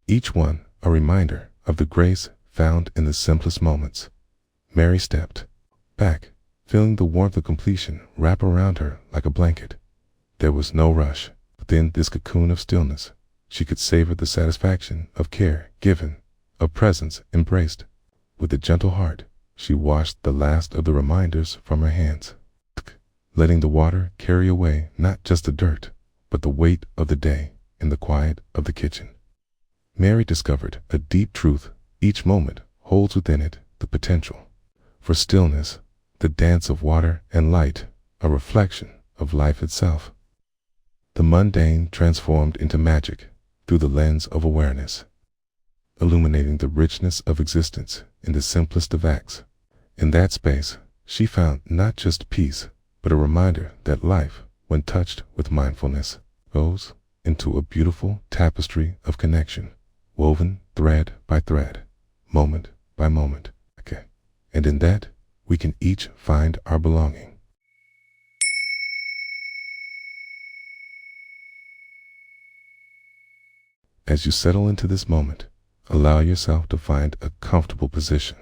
Each one a reminder of the grace found in the simplest moments. Mary stepped back, feeling the warmth of completion wrap around her like a blanket. There was no rush. Within this cocoon of stillness, she could savor the satisfaction of care given, of presence embraced. With a gentle heart, she washed the last of the reminders from her hands, letting the water carry away not just the dirt, but the weight of the day in the quiet of the kitchen. Mary discovered a deep truth. Each moment holds within it the potential for stillness, the dance of water and light, a reflection of life itself. The mundane transformed into magic through the lens of awareness, illuminating the richness of existence in the simplest of acts. In that space, she found not just peace, but a reminder that life, when touched with mindfulness, goes into a beautiful tapestry of connection, woven thread by thread, moment by moment. And in that, we can each find our belonging. As you settle into this moment, allow yourself to find a comfortable position.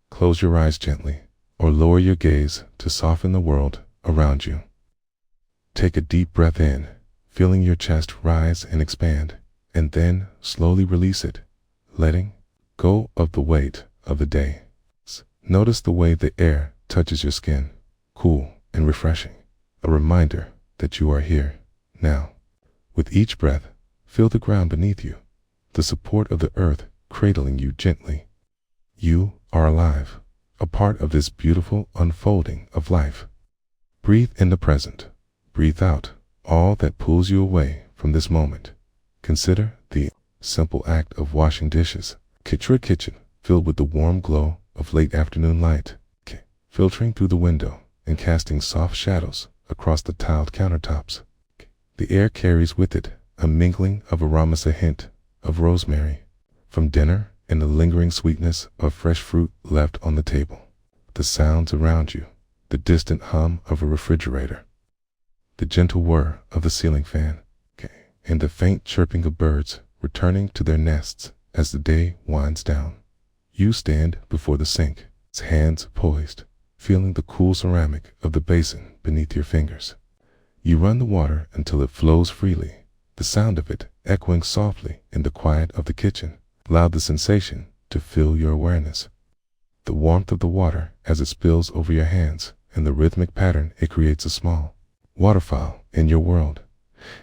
Close your eyes gently, or lower your gaze to soften the world around you. Take a deep breath in, feeling your chest rise and expand, and then slowly release it, letting go of the weight of the day. Notice the way the air touches your skin, cool and refreshing, a reminder that you are here, now. With each breath, feel the ground beneath you, the support of the earth cradling you gently. You are alive, a part of this beautiful unfolding of life. Breathe in the present. Breathe out all that pulls you away from this moment. Consider the simple act of washing dishes. Picture a kitchen filled with the warm glow of late afternoon light, filtering through the window and casting soft shadows across the tiled countertops. The air carries with it a mingling of aromas, a hint of rosemary from dinner and the lingering sweetness of fresh fruit left on the table. The sounds around you, the distant hum of a refrigerator, the gentle whir of the ceiling fan, and the faint chirping of birds returning to their nests as the day winds down. You stand before the sink, hands poised, feeling the cool ceramic of the basin beneath your fingers. You run the water until it flows freely, the sound of it echoing softly in the quiet of the kitchen. Allow the sensation to fill your awareness. The warmth of the water as it spills over your hands and the rhythmic pattern it creates, a small waterfall in your world.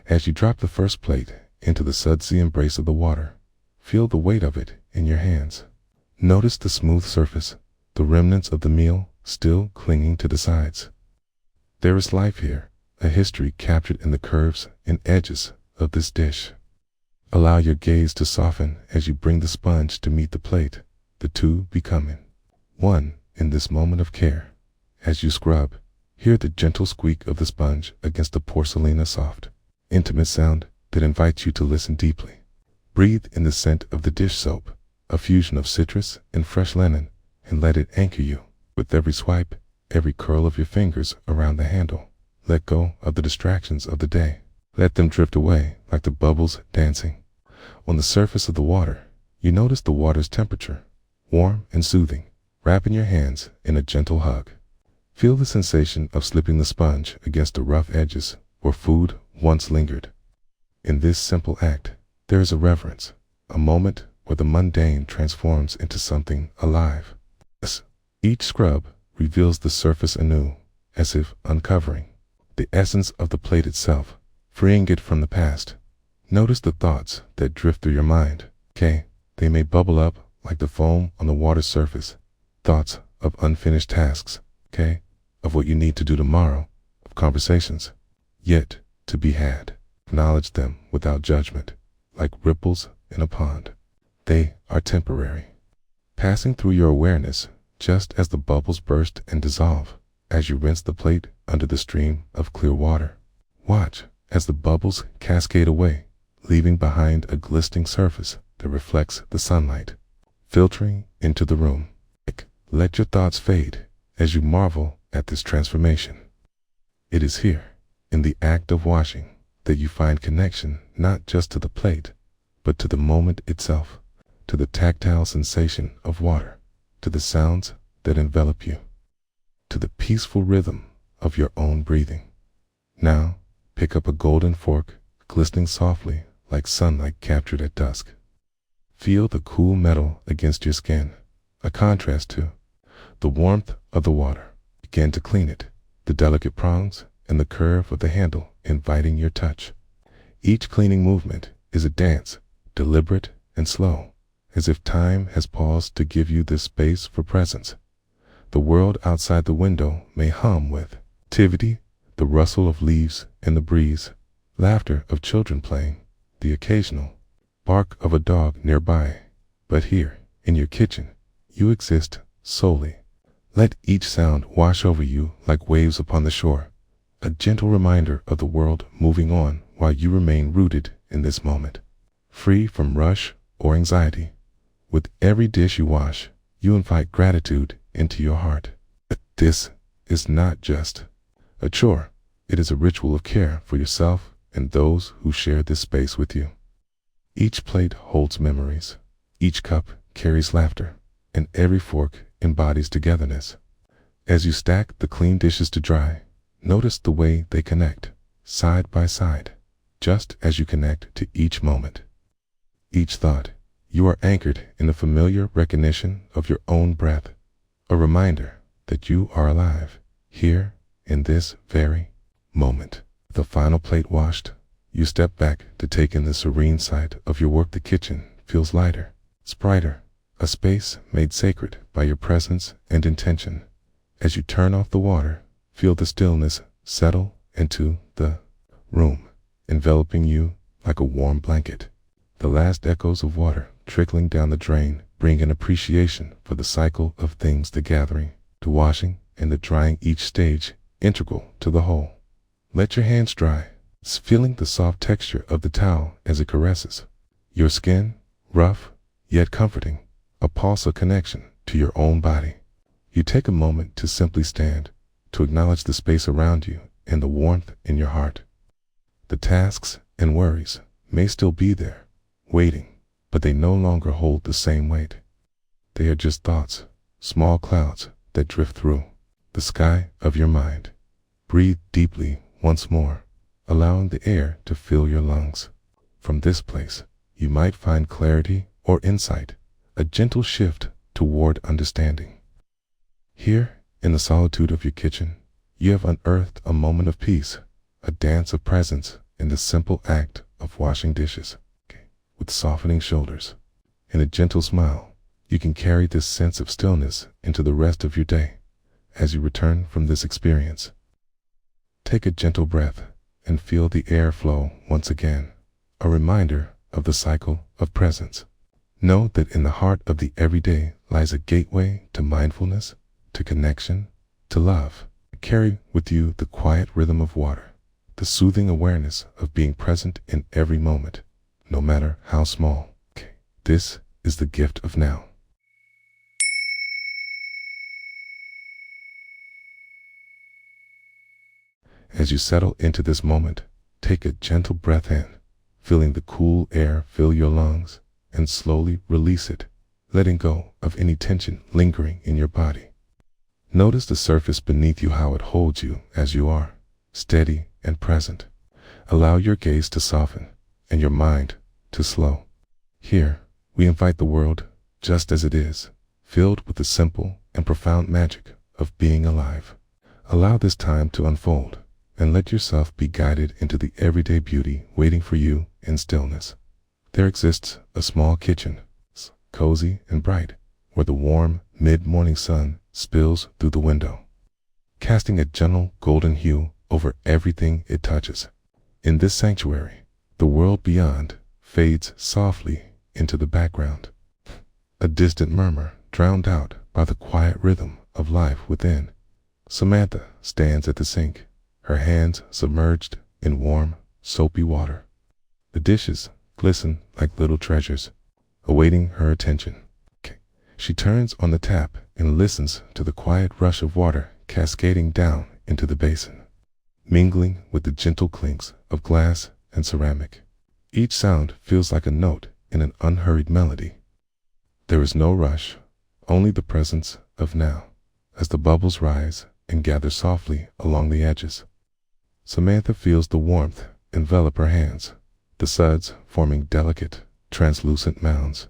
As you drop the first plate into the sudsy embrace of the water, feel the weight of it in your hands. Notice the smooth surface, the remnants of the meal still clinging to the sides. There is life here, a history captured in the curves and edges of this dish. Allow your gaze to soften as you bring the sponge to meet the plate, the two becoming one in this moment of care. As you scrub, hear the gentle squeak of the sponge against the porcelain, a soft, intimate sound that invites you to listen deeply. Breathe in the scent of the dish soap, a fusion of citrus and fresh linen, and let it anchor you. With every swipe, every curl of your fingers around the handle, let go of the distractions of the day. Let them drift away like the bubbles dancing. On the surface of the water, you notice the water's temperature, warm and soothing, wrapping your hands in a gentle hug. Feel the sensation of slipping the sponge against the rough edges where food once lingered. In this simple act, there is a reverence, a moment where the mundane transforms into something alive. Each scrub reveals the surface anew, as if uncovering the essence of the plate itself, freeing it from the past. Notice the thoughts that drift through your mind. They may bubble up like the foam on the water's surface. Thoughts of unfinished tasks, of what you need to do tomorrow, of conversations yet to be had. Acknowledge them without judgment, like ripples in a pond. They are temporary, passing through your awareness just as the bubbles burst and dissolve. As you rinse the plate under the stream of clear water, watch as the bubbles cascade away, leaving behind a glistening surface that reflects the sunlight, filtering into the room. Let your thoughts fade as you marvel at this transformation. It is here, in the act of washing, that you find connection not just to the plate, but to the moment itself, to the tactile sensation of water, to the sounds that envelop you, to the peaceful rhythm of your own breathing. Now, pick up a golden fork, glistening softly like sunlight captured at dusk. Feel the cool metal against your skin, a contrast to the warmth of the water. Begin to clean it, the delicate prongs and the curve of the handle inviting your touch. Each cleaning movement is a dance, deliberate and slow, as if time has paused to give you this space for presence. The world outside the window may hum with activity, the rustle of leaves in the breeze, laughter of children playing, the occasional bark of a dog nearby. But here, in your kitchen, you exist solely. Let each sound wash over you like waves upon the shore, a gentle reminder of the world moving on while you remain rooted in this moment, free from rush or anxiety. With every dish you wash, you invite gratitude into your heart. This is not just a chore, it is a ritual of care for yourself and those who share this space with you. Each plate holds memories, each cup carries laughter, and every fork embodies togetherness. As you stack the clean dishes to dry, notice the way they connect, side by side, just as you connect to each moment. Each thought, you are anchored in the familiar recognition of your own breath, a reminder that you are alive, here, in this very moment. The final plate washed, you step back to take in the serene sight of your work. The kitchen feels lighter, it's brighter, a space made sacred by your presence and intention. As you turn off the water, feel the stillness settle into the room, enveloping you like a warm blanket. The last echoes of water trickling down the drain bring an appreciation for the cycle of things, the gathering, the washing, and the drying, each stage integral to the whole. Let your hands dry, feeling the soft texture of the towel as it caresses your skin, rough yet comforting, a pulse of connection to your own body. You take a moment to simply stand, to acknowledge the space around you and the warmth in your heart. The tasks and worries may still be there, waiting, but they no longer hold the same weight. They are just thoughts, small clouds that drift through the sky of your mind. Breathe deeply once more, allowing the air to fill your lungs. From this place, you might find clarity or insight, a gentle shift toward understanding. Here, in the solitude of your kitchen, you have unearthed a moment of peace, a dance of presence in the simple act of washing dishes. With softening shoulders and a gentle smile, you can carry this sense of stillness into the rest of your day. As you return from this experience, take a gentle breath and feel the air flow once again, a reminder of the cycle of presence. Know that in the heart of the everyday lies a gateway to mindfulness, to connection, to love. Carry with you the quiet rhythm of water, the soothing awareness of being present in every moment, no matter how small. This is the gift of now. As you settle into this moment, take a gentle breath in, feeling the cool air fill your lungs, and slowly release it, letting go of any tension lingering in your body. Notice the surface beneath you, how it holds you as you are, steady and present. Allow your gaze to soften and your mind to slow. Here, we invite the world just as it is, filled with the simple and profound magic of being alive. Allow this time to unfold, and let yourself be guided into the everyday beauty waiting for you in stillness. There exists a small kitchen, cozy and bright, where the warm mid-morning sun spills through the window, casting a gentle golden hue over everything it touches. In this sanctuary, the world beyond fades softly into the background, a distant murmur drowned out by the quiet rhythm of life within. Samantha stands at the sink, her hands submerged in warm, soapy water. The dishes glisten like little treasures, awaiting her attention. She turns on the tap and listens to the quiet rush of water cascading down into the basin. mingling with the gentle clinks of glass and ceramic. Each sound feels like a note in an unhurried melody. There is no rush, only the presence of now, as the bubbles rise and gather softly along the edges. Samantha feels the warmth envelop her hands, the suds forming delicate, translucent mounds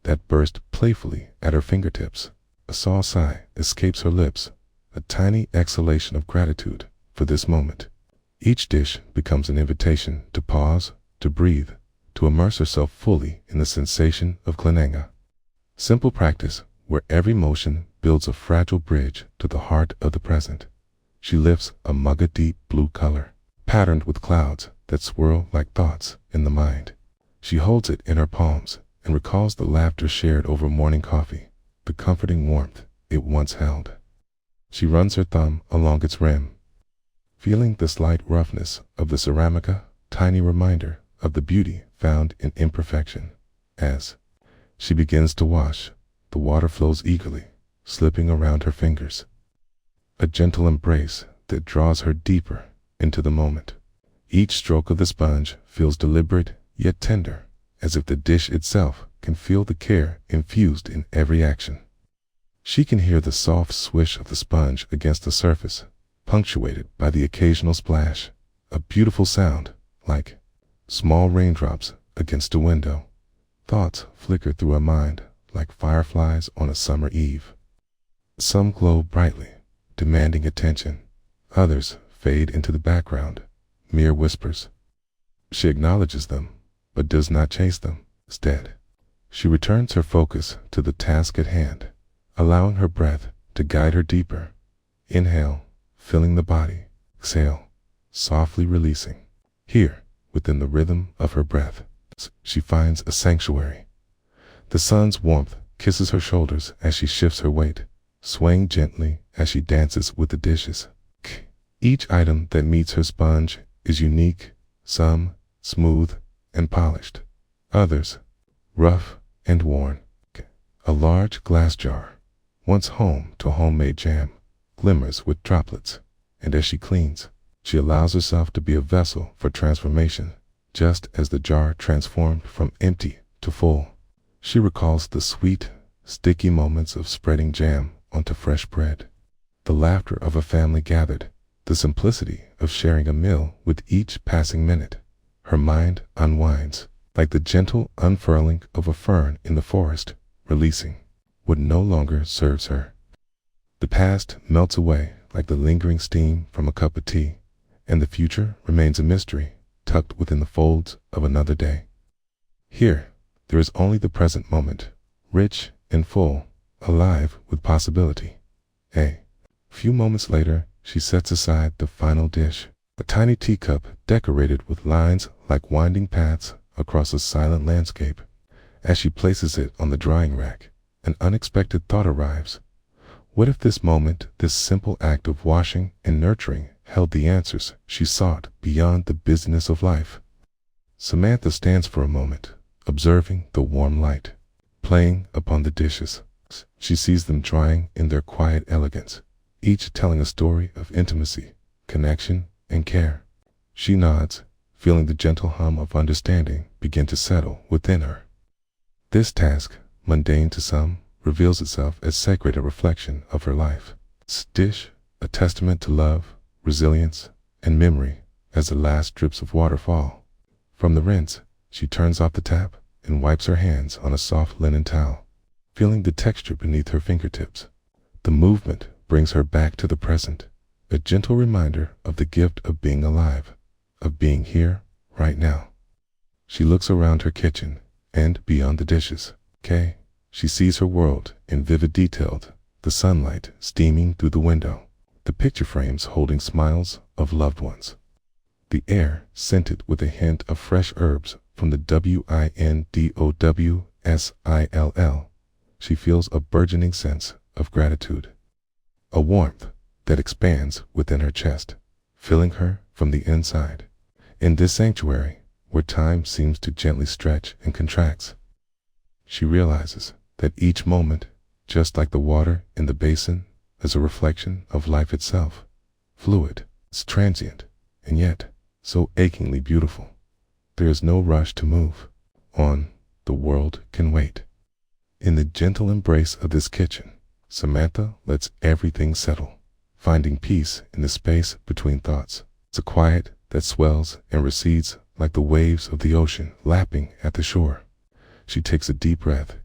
that burst playfully at her fingertips. A soft sigh escapes her lips, a tiny exhalation of gratitude for this moment. Each dish becomes an invitation to pause, to breathe, to immerse herself fully in the sensation of clenanga. Simple practice where every motion builds a fragile bridge to the heart of the present. She lifts a mug of deep blue color, patterned with clouds that swirl like thoughts in the mind. She holds it in her palms and recalls the laughter shared over morning coffee, the comforting warmth it once held. She runs her thumb along its rim, feeling the slight roughness of the ceramica, tiny reminder of the beauty found in imperfection. As she begins to wash, the water flows eagerly, slipping around her fingers. A gentle embrace that draws her deeper into the moment. Each stroke of the sponge feels deliberate yet tender, as if the dish itself can feel the care infused in every action. She can hear the soft swish of the sponge against the surface, punctuated by the occasional splash, a beautiful sound like small raindrops against a window. Thoughts flicker through her mind like fireflies on a summer eve. Some glow brightly, demanding attention. Others fade into the background, mere whispers. She acknowledges them, but does not chase them. Instead, she returns her focus to the task at hand, allowing her breath to guide her deeper. Inhale, filling the body. Exhale, softly releasing. Here, within the rhythm of her breath, she finds a sanctuary. The sun's warmth kisses her shoulders as she shifts her weight, swaying gently as she dances with the dishes. Each item that meets her sponge is unique, some smooth and polished, others rough and worn. A large glass jar, once home to homemade jam, glimmers with droplets, and as she cleans, she allows herself to be a vessel for transformation, just as the jar transformed from empty to full. She recalls the sweet, sticky moments of spreading jam onto fresh bread, the laughter of a family gathered, the simplicity of sharing a meal with each passing minute. Her mind unwinds, like the gentle unfurling of a fern in the forest, releasing what no longer serves her. The past melts away like the lingering steam from a cup of tea, and the future remains a mystery tucked within the folds of another day. Here, there is only the present moment, rich and full, alive with possibility. A few moments later, she sets aside the final dish, a tiny teacup decorated with lines like winding paths across a silent landscape. As she places it on the drying rack, an unexpected thought arrives. What if this moment, this simple act of washing and nurturing, held the answers she sought beyond the busyness of life? Samantha stands for a moment, observing the warm light playing upon the dishes. She sees them drying in their quiet elegance, each telling a story of intimacy, connection, and care. She nods, feeling the gentle hum of understanding begin to settle within her. This task, mundane to some, reveals itself as sacred a reflection of her life. This dish, a testament to love, resilience, and memory, as the last drips of water fall. From the rinse, she turns off the tap and wipes her hands on a soft linen towel, feeling the texture beneath her fingertips. The movement brings her back to the present, a gentle reminder of the gift of being alive, of being here, right now. She looks around her kitchen, and beyond the dishes, she sees her world in vivid detail, the sunlight steaming through the window, the picture frames holding smiles of loved ones, the air scented with a hint of fresh herbs from the WINDOWSILL. She feels a burgeoning sense of gratitude, a warmth that expands within her chest, filling her from the inside. In this sanctuary, where time seems to gently stretch and contracts, she realizes that each moment, just like the water in the basin, is a reflection of life itself, fluid, it's transient, and yet so achingly beautiful. There is no rush to move on. The world can wait. In the gentle embrace of this kitchen, Samantha lets everything settle, finding peace in the space between thoughts. It's a quiet that swells and recedes like the waves of the ocean lapping at the shore. She takes a deep breath,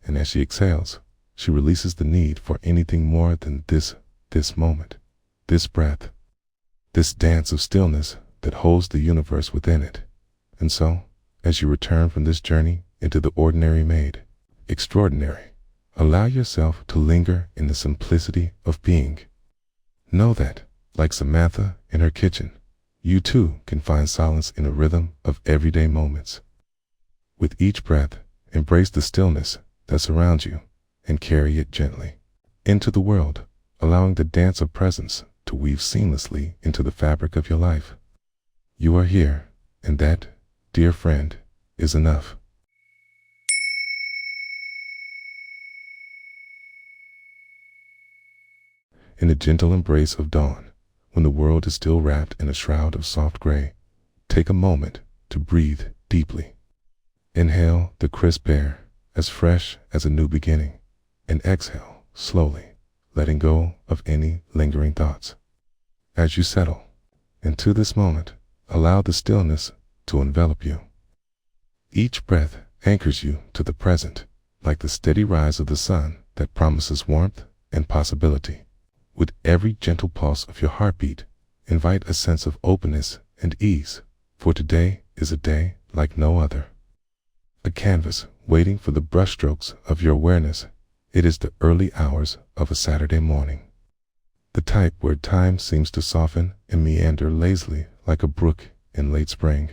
and as she exhales, she releases the need for anything more than this moment, this breath, this dance of stillness that holds the universe within it. And so, as you return from this journey into the ordinary made extraordinary, allow yourself to linger in the simplicity of being. Know that, like Samantha in her kitchen, you too can find solace in a rhythm of everyday moments. With each breath, embrace the stillness that surrounds you and carry it gently into the world, allowing the dance of presence to weave seamlessly into the fabric of your life. You are here, and that, dear friend, is enough. In the gentle embrace of dawn, when the world is still wrapped in a shroud of soft gray, take a moment to breathe deeply. Inhale the crisp air, as fresh as a new beginning, and exhale slowly, letting go of any lingering thoughts. As you settle into this moment, allow the stillness to envelop you. Each breath anchors you to the present, like the steady rise of the sun that promises warmth and possibility. With every gentle pulse of your heartbeat, invite a sense of openness and ease, for today is a day like no other. A canvas waiting for the brushstrokes of your awareness. It is the early hours of a Saturday morning, the type where time seems to soften and meander lazily like a brook in late spring.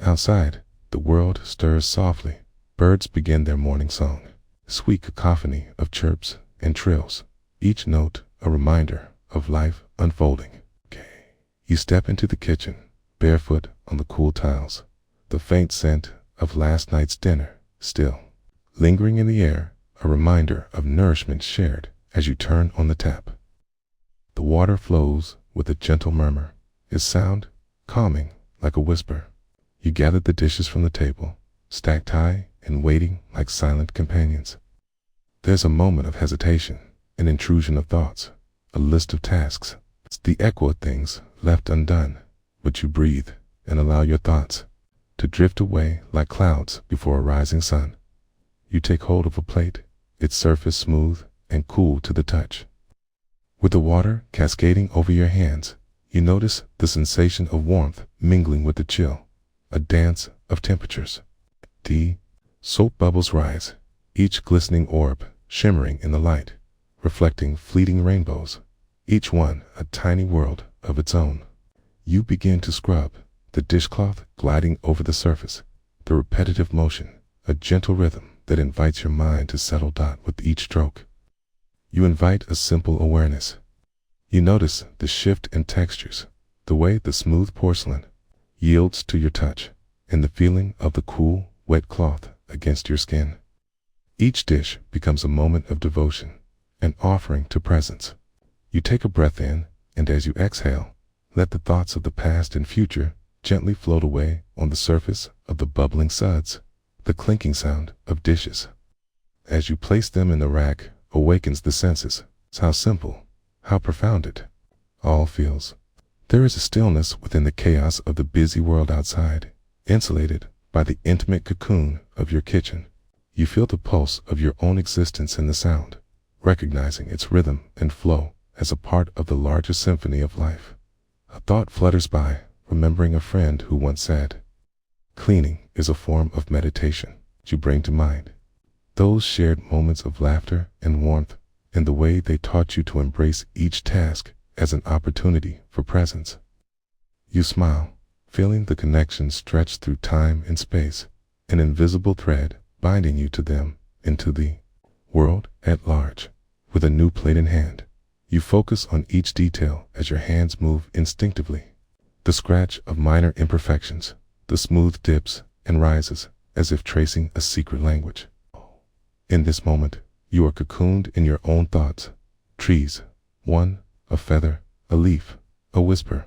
Outside, the world stirs softly. Birds begin their morning song, sweet cacophony of chirps and trills, each note a reminder of life unfolding. You step into the kitchen, barefoot on the cool tiles, the faint scent of last night's dinner still lingering in the air, a reminder of nourishment shared as you turn on the tap. The water flows with a gentle murmur, its sound calming like a whisper. You gather the dishes from the table, stacked high and waiting like silent companions. There's a moment of hesitation, an intrusion of thoughts, a list of tasks. It's the echo of things left undone, but you breathe and allow your thoughts to drift away like clouds before a rising sun. You take hold of a plate, its surface smooth and cool to the touch. With the water cascading over your hands, you notice the sensation of warmth mingling with the chill, a dance of temperatures. The soap bubbles rise, each glistening orb shimmering in the light, reflecting fleeting rainbows, each one a tiny world of its own. You begin to scrub, the dishcloth gliding over the surface, the repetitive motion, a gentle rhythm that invites your mind to settle with each stroke. You invite a simple awareness. You notice the shift in textures, the way the smooth porcelain yields to your touch, and the feeling of the cool, wet cloth against your skin. Each dish becomes a moment of devotion, an offering to presence. You take a breath in, and as you exhale, let the thoughts of the past and future gently float away on the surface of the bubbling suds. The clinking sound of dishes as you place them in the rack awakens the senses. It's how simple, how profound it all feels. There is a stillness within the chaos of the busy world outside, insulated by the intimate cocoon of your kitchen. You feel the pulse of your own existence in the sound, recognizing its rhythm and flow as a part of the larger symphony of life. A thought flutters by, remembering a friend who once said, "Cleaning is a form of meditation." You bring to mind those shared moments of laughter and warmth, and the way they taught you to embrace each task as an opportunity for presence. You smile, feeling the connection stretch through time and space, an invisible thread binding you to them into the world at large. With a new plate in hand, you focus on each detail as your hands move instinctively. The scratch of minor imperfections, the smooth dips and rises as if tracing a secret language. In this moment, you are cocooned in your own thoughts. Trees, one, a feather, a leaf, a whisper.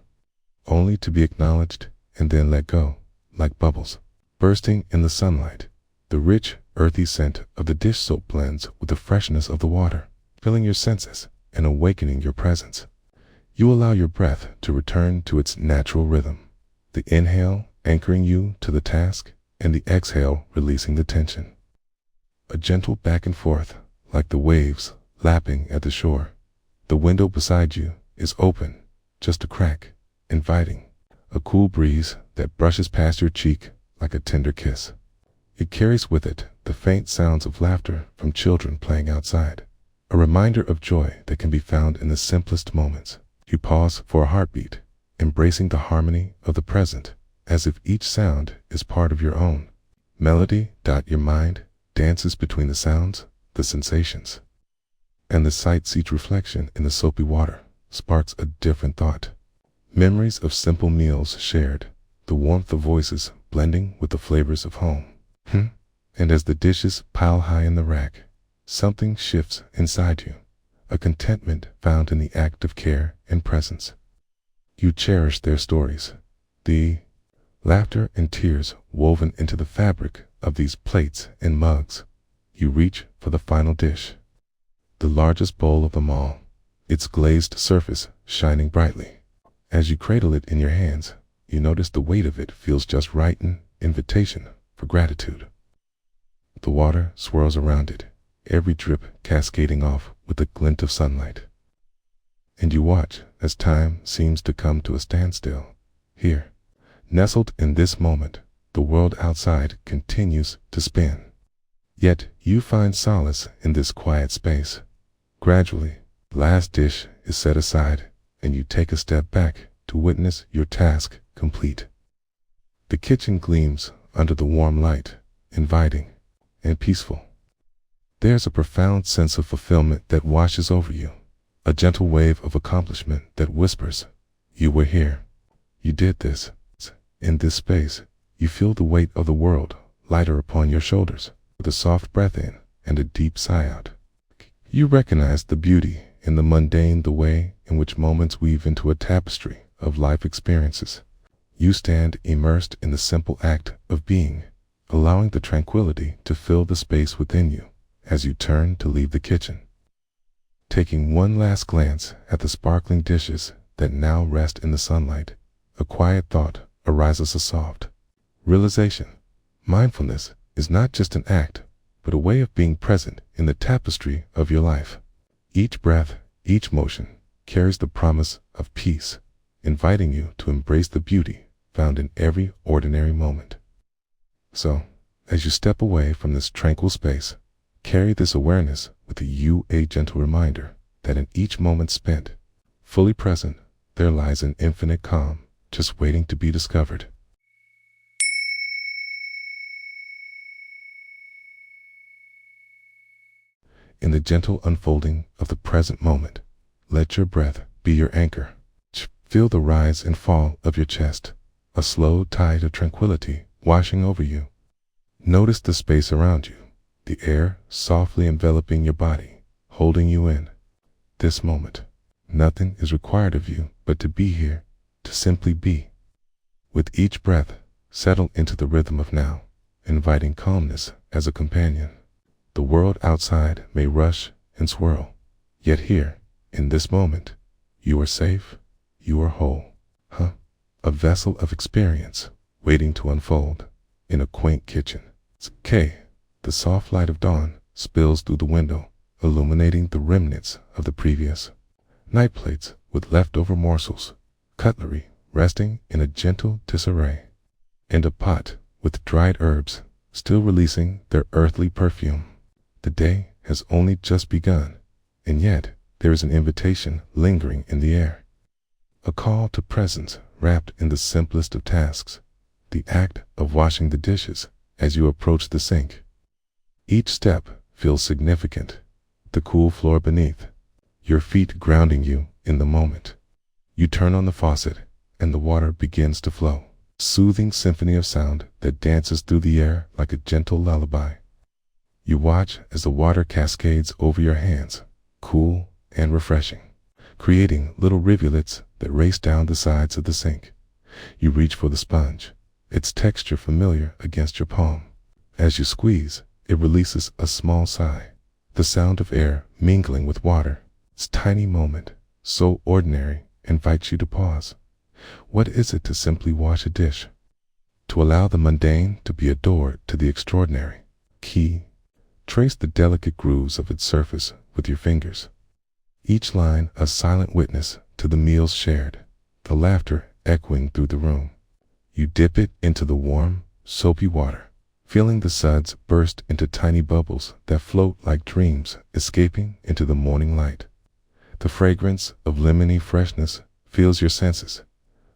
only to be acknowledged and then let go, like bubbles bursting in the sunlight. The rich, earthy scent of the dish soap blends with the freshness of the water, filling your senses and awakening your presence. You allow your breath to return to its natural rhythm, the inhale anchoring you to the task and the exhale releasing the tension. A gentle back and forth, like the waves lapping at the shore. The window beside you is open, just a crack, inviting a cool breeze that brushes past your cheek like a tender kiss. It carries with it the faint sounds of laughter from children playing outside, a reminder of joy that can be found in the simplest moments. You pause for a heartbeat, embracing the harmony of the present, as if each sound is part of your own melody. Your mind dances between the sounds, the sensations, and the sights. Each reflection in the soapy water sparks a different thought. Memories of simple meals shared, the warmth of voices blending with the flavors of home. And as the dishes pile high in the rack, something shifts inside you, a contentment found in the act of care and presence. You cherish their stories, the laughter and tears woven into the fabric of these plates and mugs. You reach for the final dish, the largest bowl of them all, its glazed surface shining brightly. As you cradle it in your hands, you notice the weight of it feels just right, an invitation for gratitude. The water swirls around it, every drip cascading off with a glint of sunlight. And you watch as time seems to come to a standstill. Here, nestled in this moment, the world outside continues to spin. Yet you find solace in this quiet space. Gradually, the last dish is set aside, and you take a step back to witness your task complete. The kitchen gleams under the warm light, inviting and peaceful. There's a profound sense of fulfillment that washes over you, a gentle wave of accomplishment that whispers, "You were here. You did this." In this space, you feel the weight of the world lighter upon your shoulders, with a soft breath in and a deep sigh out. You recognize the beauty in the mundane, the way in which moments weave into a tapestry of life experiences. You stand immersed in the simple act of being, allowing the tranquility to fill the space within you as you turn to leave the kitchen. Taking one last glance at the sparkling dishes that now rest in the sunlight, a quiet thought arises, a soft realization. Mindfulness is not just an act, but a way of being present in the tapestry of your life. Each breath, each motion carries the promise of peace, inviting you to embrace the beauty found in every ordinary moment. So, as you step away from this tranquil space, carry this awareness with you, a gentle reminder that in each moment spent, fully present, there lies an infinite calm just waiting to be discovered. In the gentle unfolding of the present moment, let your breath be your anchor. Feel the rise and fall of your chest, a slow tide of tranquility washing over you. Notice the space around you, the air softly enveloping your body, holding you in this moment. Nothing is required of you but to be here, to simply be. With each breath, settle into the rhythm of now, inviting calmness as a companion. The world outside may rush and swirl, yet here, in this moment, you are safe, you are whole. A vessel of experience waiting to unfold in a quaint kitchen. The soft light of dawn spills through the window, illuminating the remnants of the previous night, plates with leftover morsels, cutlery resting in a gentle disarray, and a pot with dried herbs still releasing their earthly perfume. The day has only just begun, and yet there is an invitation lingering in the air. A call to presence wrapped in the simplest of tasks, the act of washing the dishes as you approach the sink. Each step feels significant, the cool floor beneath, your feet grounding you in the moment. You turn on the faucet, and the water begins to flow, a soothing symphony of sound that dances through the air like a gentle lullaby. You watch as the water cascades over your hands, cool and refreshing, creating little rivulets that race down the sides of the sink. You reach for the sponge, its texture familiar against your palm. As you squeeze, it releases a small sigh, the sound of air mingling with water. This tiny moment, so ordinary, invites you to pause. What is it to simply wash a dish? To allow the mundane to be adored to the extraordinary. Key. Trace the delicate grooves of its surface with your fingers. Each line a silent witness to the meals shared, the laughter echoing through the room. You dip it into the warm, soapy water, feeling the suds burst into tiny bubbles that float like dreams escaping into the morning light. The fragrance of lemony freshness fills your senses,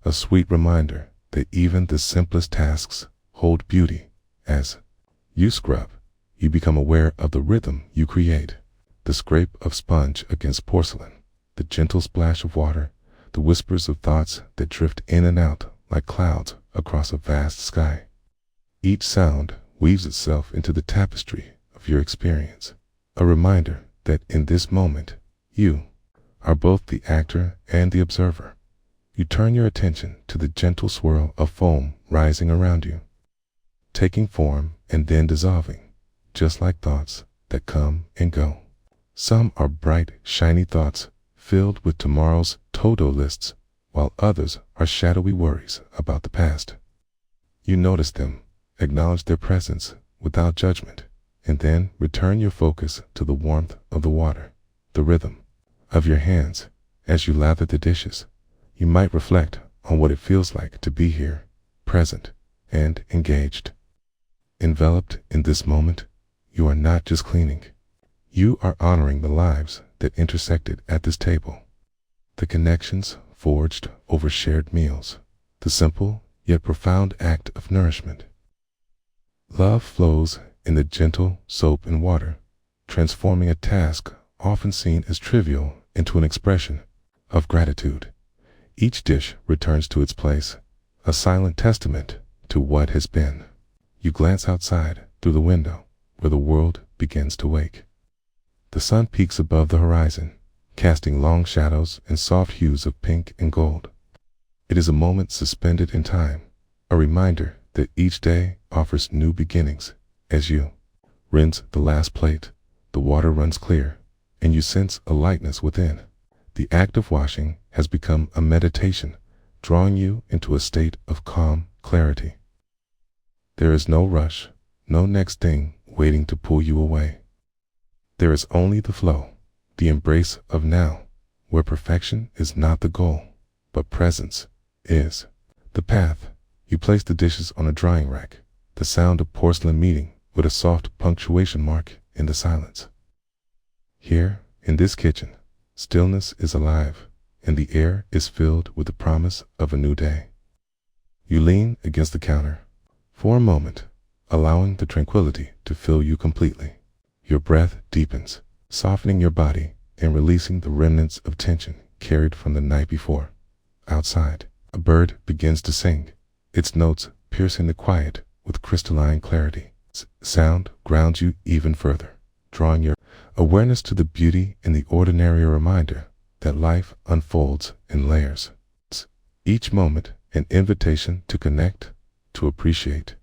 a sweet reminder that even the simplest tasks hold beauty. As you scrub, you become aware of the rhythm you create, the scrape of sponge against porcelain, the gentle splash of water, the whispers of thoughts that drift in and out like clouds across a vast sky. Each sound weaves itself into the tapestry of your experience, a reminder that in this moment, you are both the actor and the observer. You turn your attention to the gentle swirl of foam rising around you, taking form and then dissolving, just like thoughts that come and go. Some are bright, shiny thoughts filled with tomorrow's to-do lists, while others are shadowy worries about the past. You notice them, acknowledge their presence without judgment, and then return your focus to the warmth of the water, the rhythm of your hands as you lather the dishes. You might reflect on what it feels like to be here, present and engaged. Enveloped in this moment, you are not just cleaning. You are honoring the lives that intersected at this table, the connections forged over shared meals, the simple yet profound act of nourishment. Love flows in the gentle soap and water, transforming a task often seen as trivial into an expression of gratitude. Each dish returns to its place, a silent testament to what has been. You glance outside through the window, where the world begins to wake. The sun peaks above the horizon, casting long shadows and soft hues of pink and gold. It is a moment suspended in time, a reminder that each day offers new beginnings. As you rinse the last plate, the water runs clear, and you sense a lightness within. The act of washing has become a meditation, drawing you into a state of calm clarity. There is no rush, no next thing waiting to pull you away. There is only the flow, the embrace of now, where perfection is not the goal, but presence is. The path. You place the dishes on a drying rack, the sound of porcelain meeting with a soft punctuation mark in the silence. Here, in this kitchen, stillness is alive, and the air is filled with the promise of a new day. You lean against the counter for a moment, allowing the tranquility to fill you completely. Your breath deepens, softening your body and releasing the remnants of tension carried from the night before. Outside, a bird begins to sing, its notes piercing the quiet with crystalline clarity. Sound grounds you even further, drawing your awareness to the beauty in the ordinary, a reminder that life unfolds in layers. Each moment an invitation to connect, to appreciate.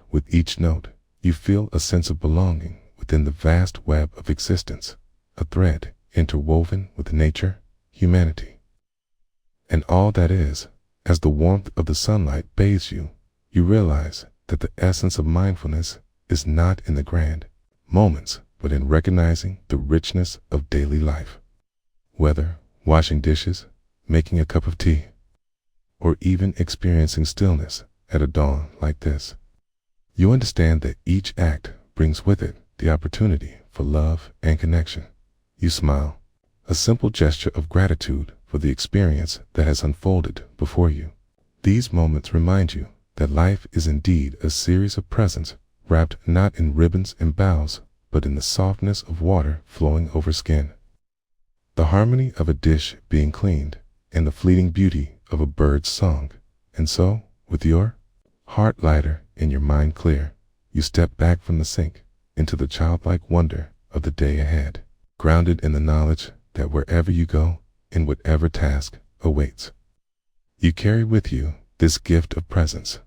With each note, you feel a sense of belonging within the vast web of existence, a thread interwoven with nature, humanity, and all that is. As the warmth of the sunlight bathes you, you realize that the essence of mindfulness is not in the grand moments, but in recognizing the richness of daily life. Whether washing dishes, making a cup of tea, or even experiencing stillness at a dawn like this, you understand that each act brings with it the opportunity for love and connection. You smile, a simple gesture of gratitude for the experience that has unfolded before you. These moments remind you that life is indeed a series of presents wrapped not in ribbons and bows, but in the softness of water flowing over skin, the harmony of a dish being cleaned, and the fleeting beauty of a bird's song. And so, with your heart lighter and your mind clear, you step back from the sink into the childlike wonder of the day ahead, grounded in the knowledge that wherever you go, in whatever task awaits, You carry with you this gift of presence,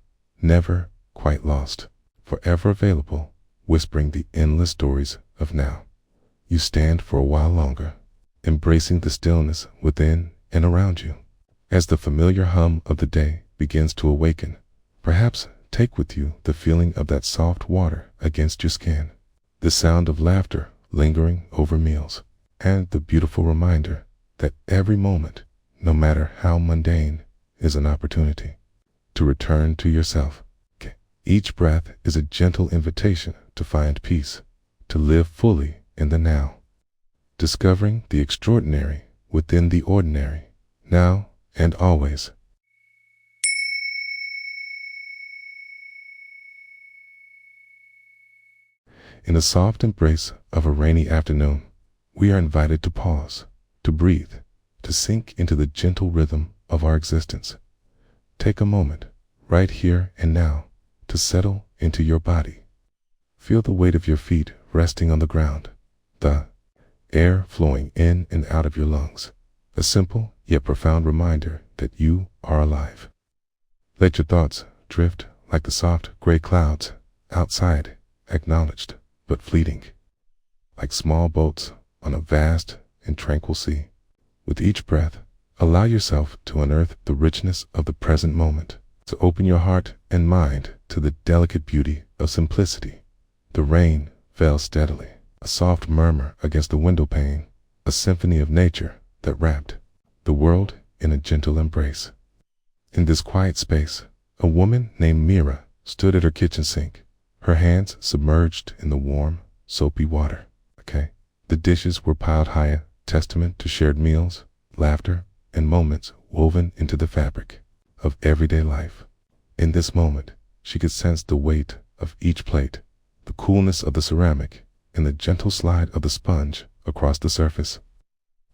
never quite lost, forever available, whispering the endless stories of now. You stand for a while longer, embracing the stillness within and around you. As the familiar hum of the day begins to awaken, perhaps take with you the feeling of that soft water against your skin, the sound of laughter lingering over meals, and the beautiful reminder that every moment, no matter how mundane, is an opportunity to return to yourself. Each breath is a gentle invitation to find peace, to live fully in the now, discovering the extraordinary within the ordinary, now and always. In the soft embrace of a rainy afternoon, we are invited to pause, to breathe, to sink into the gentle rhythm of our existence. Take a moment, right here and now, to settle into your body. Feel the weight of your feet resting on the ground, the air flowing in and out of your lungs, a simple yet profound reminder that you are alive. Let your thoughts drift like the soft gray clouds outside, acknowledged but fleeting, like small boats on a vast and tranquil sea. With each breath, allow yourself to unearth the richness of the present moment, to open your heart and mind to the delicate beauty of simplicity. The rain fell steadily, a soft murmur against the window pane, a symphony of nature that wrapped the world in a gentle embrace. In this quiet space, a woman named Mira stood at her kitchen sink, her hands submerged in the warm, soapy water. The dishes were piled high, testament to shared meals, laughter, and moments woven into the fabric of everyday life. In this moment, she could sense the weight of each plate, the coolness of the ceramic, and the gentle slide of the sponge across the surface.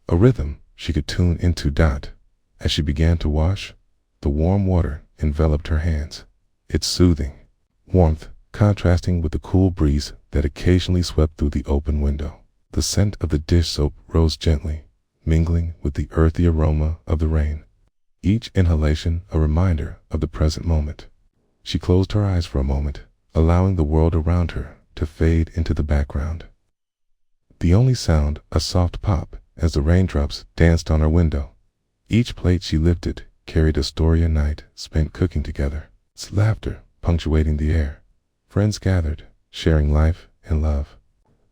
A rhythm she could tune into. As she began to wash, the warm water enveloped her hands, its soothing warmth contrasting with the cool breeze that occasionally swept through the open window. The scent of the dish soap rose gently, mingling with the earthy aroma of the rain, each inhalation a reminder of the present moment. She closed her eyes for a moment, allowing the world around her to fade into the background. The only sound a soft pop as the raindrops danced on her window. Each plate she lifted carried a story a night spent cooking together, its laughter punctuating the air. Friends gathered, sharing life and love.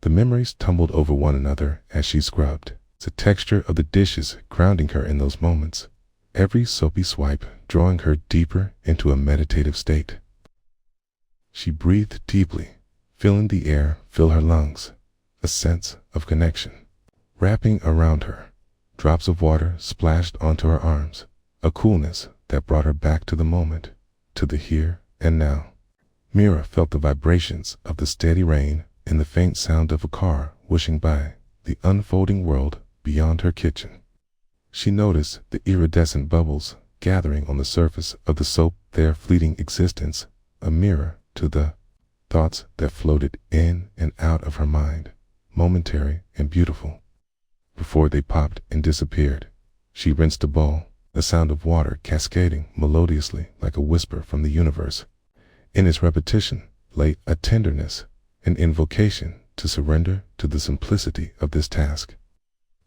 The memories tumbled over one another as she scrubbed, the texture of the dishes grounding her in those moments, every soapy swipe drawing her deeper into a meditative state. She breathed deeply, feeling the air fill her lungs, a sense of connection wrapping around her. Drops of water splashed onto her arms, a coolness that brought her back to the moment, to the here and now. Mira felt the vibrations of the steady rain and the faint sound of a car whooshing by, the unfolding world beyond her kitchen. She noticed the iridescent bubbles gathering on the surface of the soap, their fleeting existence a mirror to the thoughts that floated in and out of her mind, momentary and beautiful. Before they popped and disappeared, she rinsed a bowl, the sound of water cascading melodiously like a whisper from the universe. In its repetition lay a tenderness, an invocation to surrender to the simplicity of this task.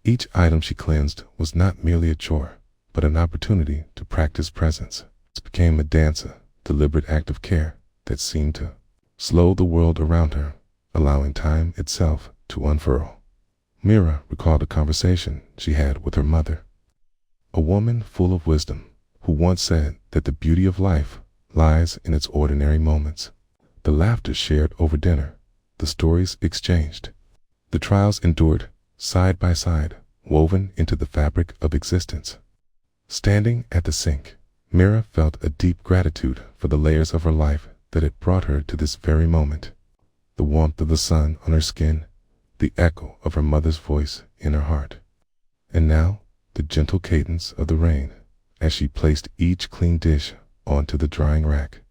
Each item she cleansed was not merely a chore, but an opportunity to practice presence. It became a dancer, deliberate act of care that seemed to slow the world around her, allowing time itself to unfurl. Mira recalled a conversation she had with her mother, a woman full of wisdom, who once said that the beauty of life lies in its ordinary moments. The laughter shared over dinner, the stories exchanged, the trials endured side by side, woven into the fabric of existence. Standing at the sink, Mira felt a deep gratitude for the layers of her life that had brought her to this very moment. The warmth of the sun on her skin, the echo of her mother's voice in her heart, and now the gentle cadence of the rain as she placed each clean dish onto the drying rack.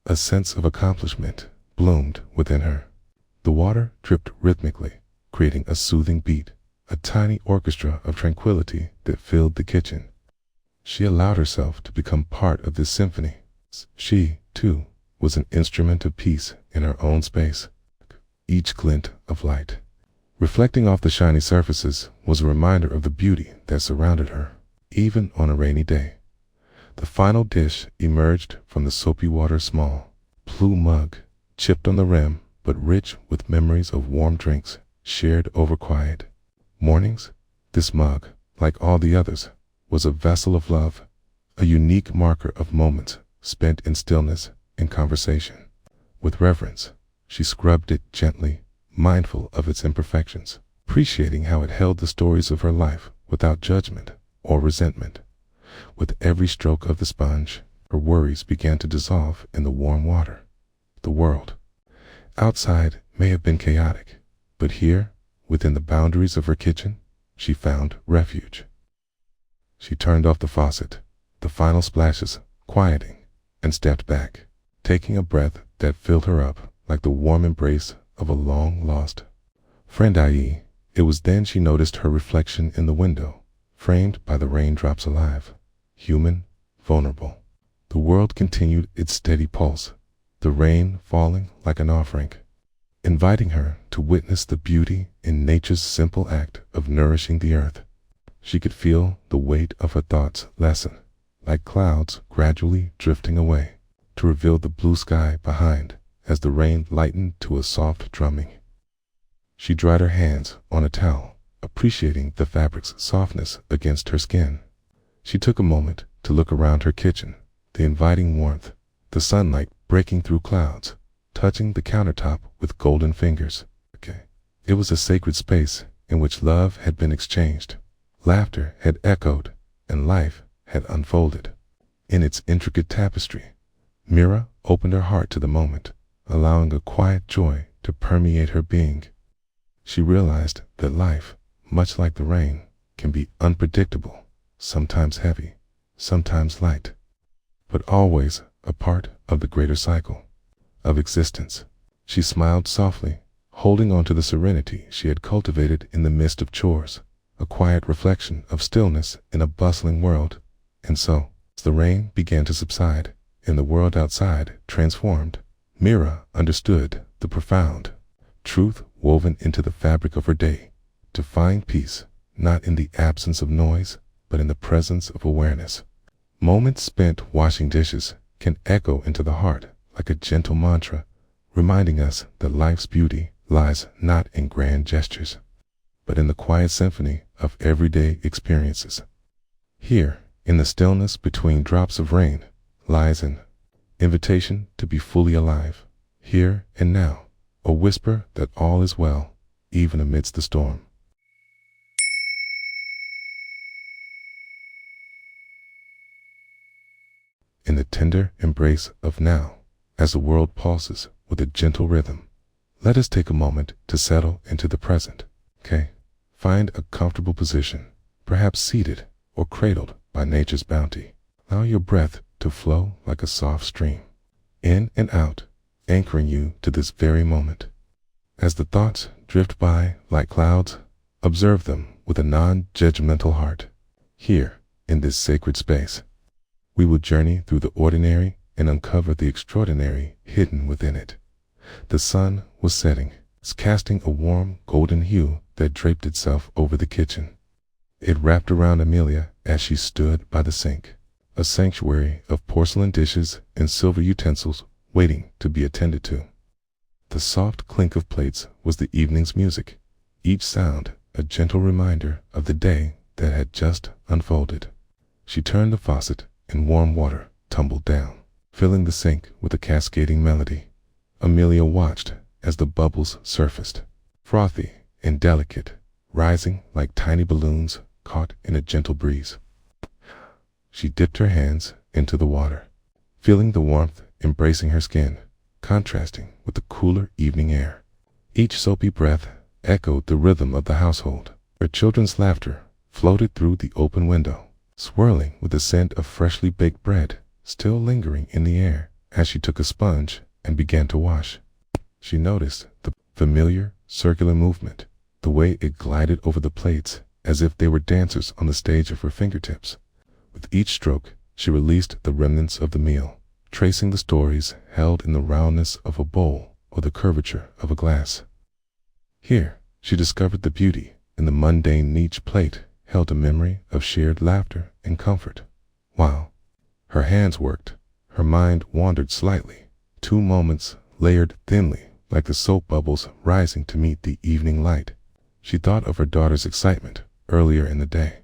A sense of accomplishment bloomed within her. The water dripped rhythmically, creating a soothing beat, a tiny orchestra of tranquility that filled the kitchen. She allowed herself to become part of this symphony. She, too, was an instrument of peace in her own space. Each glint of light, reflecting off the shiny surfaces, was a reminder of the beauty that surrounded her, even on a rainy day. The final dish emerged from the soapy water, small, blue mug, chipped on the rim, but rich with memories of warm drinks shared over quiet mornings. This mug, like all the others, was a vessel of love, a unique marker of moments spent in stillness and conversation. With reverence, she scrubbed it gently, mindful of its imperfections, appreciating how it held the stories of her life without judgment or resentment. With every stroke of the sponge, her worries began to dissolve in the warm water. The world outside may have been chaotic, but here, within the boundaries of her kitchen, she found refuge. She turned off the faucet, the final splashes quieting, and stepped back, taking a breath that filled her up like the warm embrace of a long-lost friend. It was then she noticed her reflection in the window, framed by the raindrops, alive, human, vulnerable. The world continued its steady pulse, the rain falling like an offering, inviting her to witness the beauty in nature's simple act of nourishing the earth. She could feel the weight of her thoughts lessen, like clouds gradually drifting away, to reveal the blue sky behind as the rain lightened to a soft drumming. She dried her hands on a towel, appreciating the fabric's softness against her skin. She took a moment to look around her kitchen, the inviting warmth, the sunlight breaking through clouds, touching the countertop with golden fingers. It was a sacred space in which love had been exchanged, laughter had echoed, and life had unfolded. In its intricate tapestry, Mira opened her heart to the moment, allowing a quiet joy to permeate her being. She realized that life, much like the rain, can be unpredictable, sometimes heavy, sometimes light, but always a part of the greater cycle of existence. She smiled softly, holding on to the serenity she had cultivated in the midst of chores, a quiet reflection of stillness in a bustling world. And so, as the rain began to subside, and the world outside transformed, Mira understood the profound truth woven into the fabric of her day: to find peace, not in the absence of noise, but in the presence of awareness. Moments spent washing dishes can echo into the heart like a gentle mantra, reminding us that life's beauty lies not in grand gestures, but in the quiet symphony of everyday experiences. Here, in the stillness between drops of rain, lies an invitation to be fully alive, here and now, a whisper that all is well, even amidst the storm. In the tender embrace of now, as the world pulses with a gentle rhythm, let us take a moment to settle into the present. Find a comfortable position, perhaps seated or cradled by nature's bounty. Allow your breath to flow like a soft stream, in and out, anchoring you to this very moment. As the thoughts drift by like clouds, observe them with a non-judgmental heart. Here, in this sacred space, we will journey through the ordinary and uncover the extraordinary hidden within it. The sun was setting, casting a warm golden hue that draped itself over the kitchen. It wrapped around Amelia as she stood by the sink, a sanctuary of porcelain dishes and silver utensils waiting to be attended to. The soft clink of plates was the evening's music, each sound a gentle reminder of the day that had just unfolded. She turned the faucet and warm water tumbled down, filling the sink with a cascading melody. Amelia watched as the bubbles surfaced, frothy and delicate, rising like tiny balloons caught in a gentle breeze. She dipped her hands into the water, feeling the warmth embracing her skin, contrasting with the cooler evening air. Each soapy breath echoed the rhythm of the household. Her children's laughter floated through the open window, swirling with the scent of freshly baked bread still lingering in the air. As she took a sponge and began to wash, she noticed the familiar circular movement, the way it glided over the plates as if they were dancers on the stage of her fingertips. With each stroke, she released the remnants of the meal, tracing the stories held in the roundness of a bowl or the curvature of a glass. Here, she discovered the beauty in the mundane niche plate held a memory of shared laughter and comfort. While her hands worked, her mind wandered slightly. 2 moments layered thinly like the soap bubbles rising to meet the evening light. She thought of her daughter's excitement earlier in the day,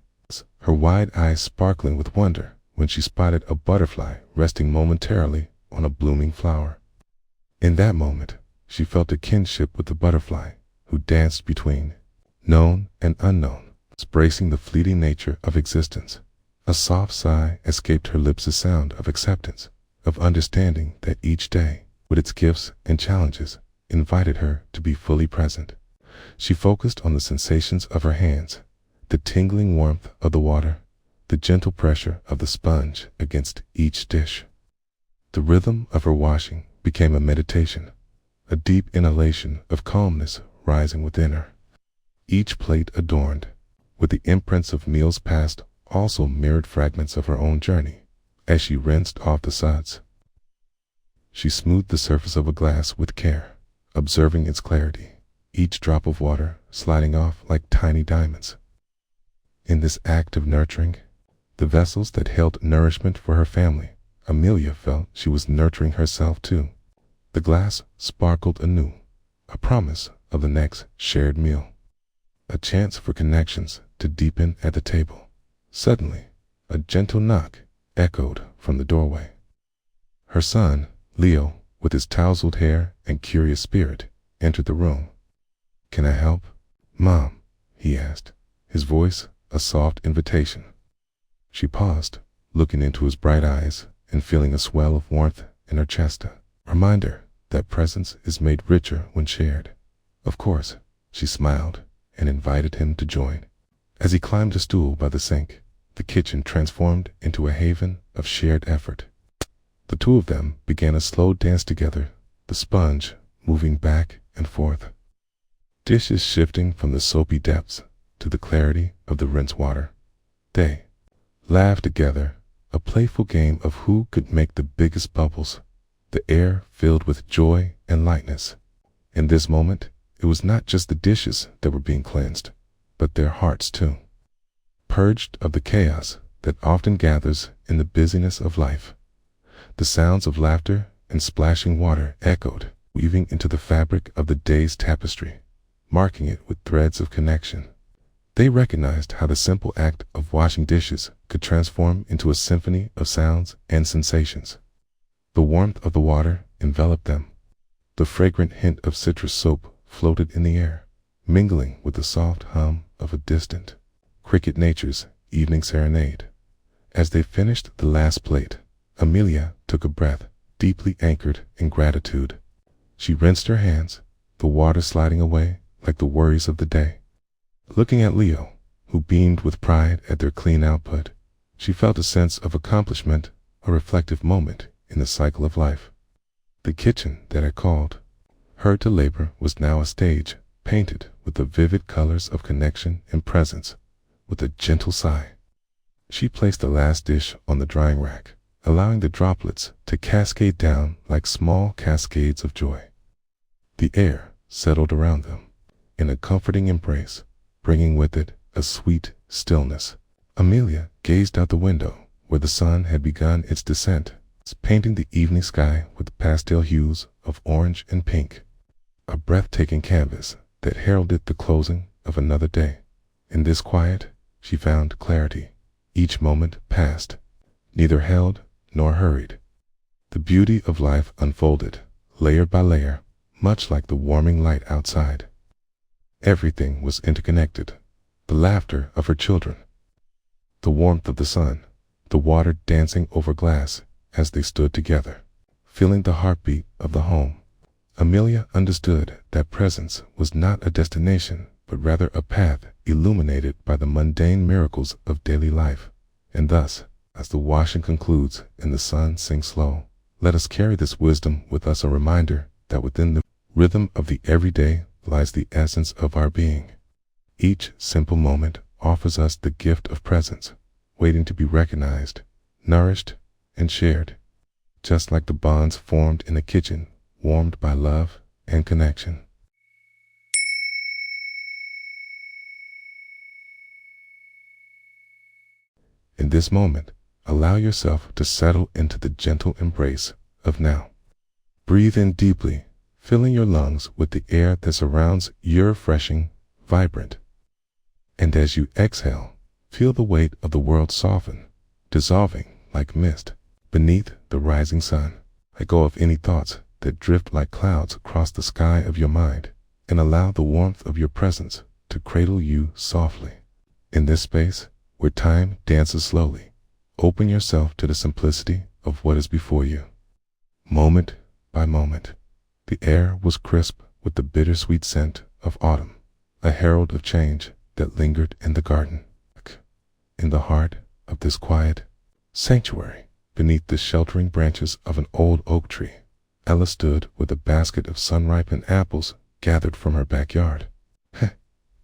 her wide eyes sparkling with wonder when she spotted a butterfly resting momentarily on a blooming flower. In that moment, she felt a kinship with the butterfly, who danced between known and unknown, embracing the fleeting nature of existence. A soft sigh escaped her lips, a sound of acceptance, of understanding that each day, with its gifts and challenges, invited her to be fully present. She focused on the sensations of her hands, the tingling warmth of the water, the gentle pressure of the sponge against each dish. The rhythm of her washing became a meditation, a deep inhalation of calmness rising within her. Each plate adorned with the imprints of meals past also mirrored fragments of her own journey. As she rinsed off the suds, she smoothed the surface of a glass with care, observing its clarity, each drop of water sliding off like tiny diamonds. In this act of nurturing the vessels that held nourishment for her family, Amelia felt she was nurturing herself too. The glass sparkled anew, a promise of the next shared meal, a chance for connections to deepen at the table. Suddenly, a gentle knock echoed from the doorway. Her son, Leo, with his tousled hair and curious spirit, entered the room. "Can I help, Mom?" he asked, his voice a soft invitation. She paused, looking into his bright eyes and feeling a swell of warmth in her chest, a reminder that presence is made richer when shared. Of course, she smiled and invited him to join. As he climbed a stool by the sink, the kitchen transformed into a haven of shared effort. The two of them began a slow dance together, the sponge moving back and forth, dishes shifting from the soapy depths to the clarity of the rinse water. They laughed together, a playful game of who could make the biggest bubbles, the air filled with joy and lightness. In this moment, it was not just the dishes that were being cleansed, but their hearts too, purged of the chaos that often gathers in the busyness of life. The sounds of laughter and splashing water echoed, weaving into the fabric of the day's tapestry, marking it with threads of connection. They recognized how the simple act of washing dishes could transform into a symphony of sounds and sensations. The warmth of the water enveloped them. The fragrant hint of citrus soap floated in the air, mingling with the soft hum of a distant cricket nature's evening serenade. As they finished the last plate, Amelia took a breath, deeply anchored in gratitude. She rinsed her hands, the water sliding away like the worries of the day. Looking at Leo, who beamed with pride at their clean output, she felt a sense of accomplishment, a reflective moment in the cycle of life. The kitchen that had called her to labor was now a stage, painted with the vivid colors of connection and presence. With a gentle sigh, she placed the last dish on the drying rack, allowing the droplets to cascade down like small cascades of joy. The air settled around them in a comforting embrace, bringing with it a sweet stillness. Amelia gazed out the window where the sun had begun its descent, painting the evening sky with pastel hues of orange and pink, a breathtaking canvas that heralded the closing of another day. In this quiet, she found clarity. Each moment passed, neither held nor hurried. The beauty of life unfolded, layer by layer, much like the warming light outside. Everything was interconnected. The laughter of her children, the warmth of the sun, the water dancing over glass as they stood together, feeling the heartbeat of the home. Amelia understood that presence was not a destination, but rather a path illuminated by the mundane miracles of daily life. And thus, as the washing concludes and the sun sinks low, let us carry this wisdom with us, a reminder that within the rhythm of the everyday lies the essence of our being. Each simple moment offers us the gift of presence, waiting to be recognized, nourished, and shared, just like the bonds formed in the kitchen, warmed by love and connection. In this moment, allow yourself to settle into the gentle embrace of now. Breathe in deeply, filling your lungs with the air that surrounds you, refreshing, vibrant. And as you exhale, feel the weight of the world soften, dissolving like mist beneath the rising sun. Let go of any thoughts that drift like clouds across the sky of your mind, and allow the warmth of your presence to cradle you softly. In this space, where time dances slowly, open yourself to the simplicity of what is before you. Moment by moment, the air was crisp with the bittersweet scent of autumn, a herald of change that lingered in the garden. In the heart of this quiet sanctuary, beneath the sheltering branches of an old oak tree, Ella stood with a basket of sun-ripened apples gathered from her backyard.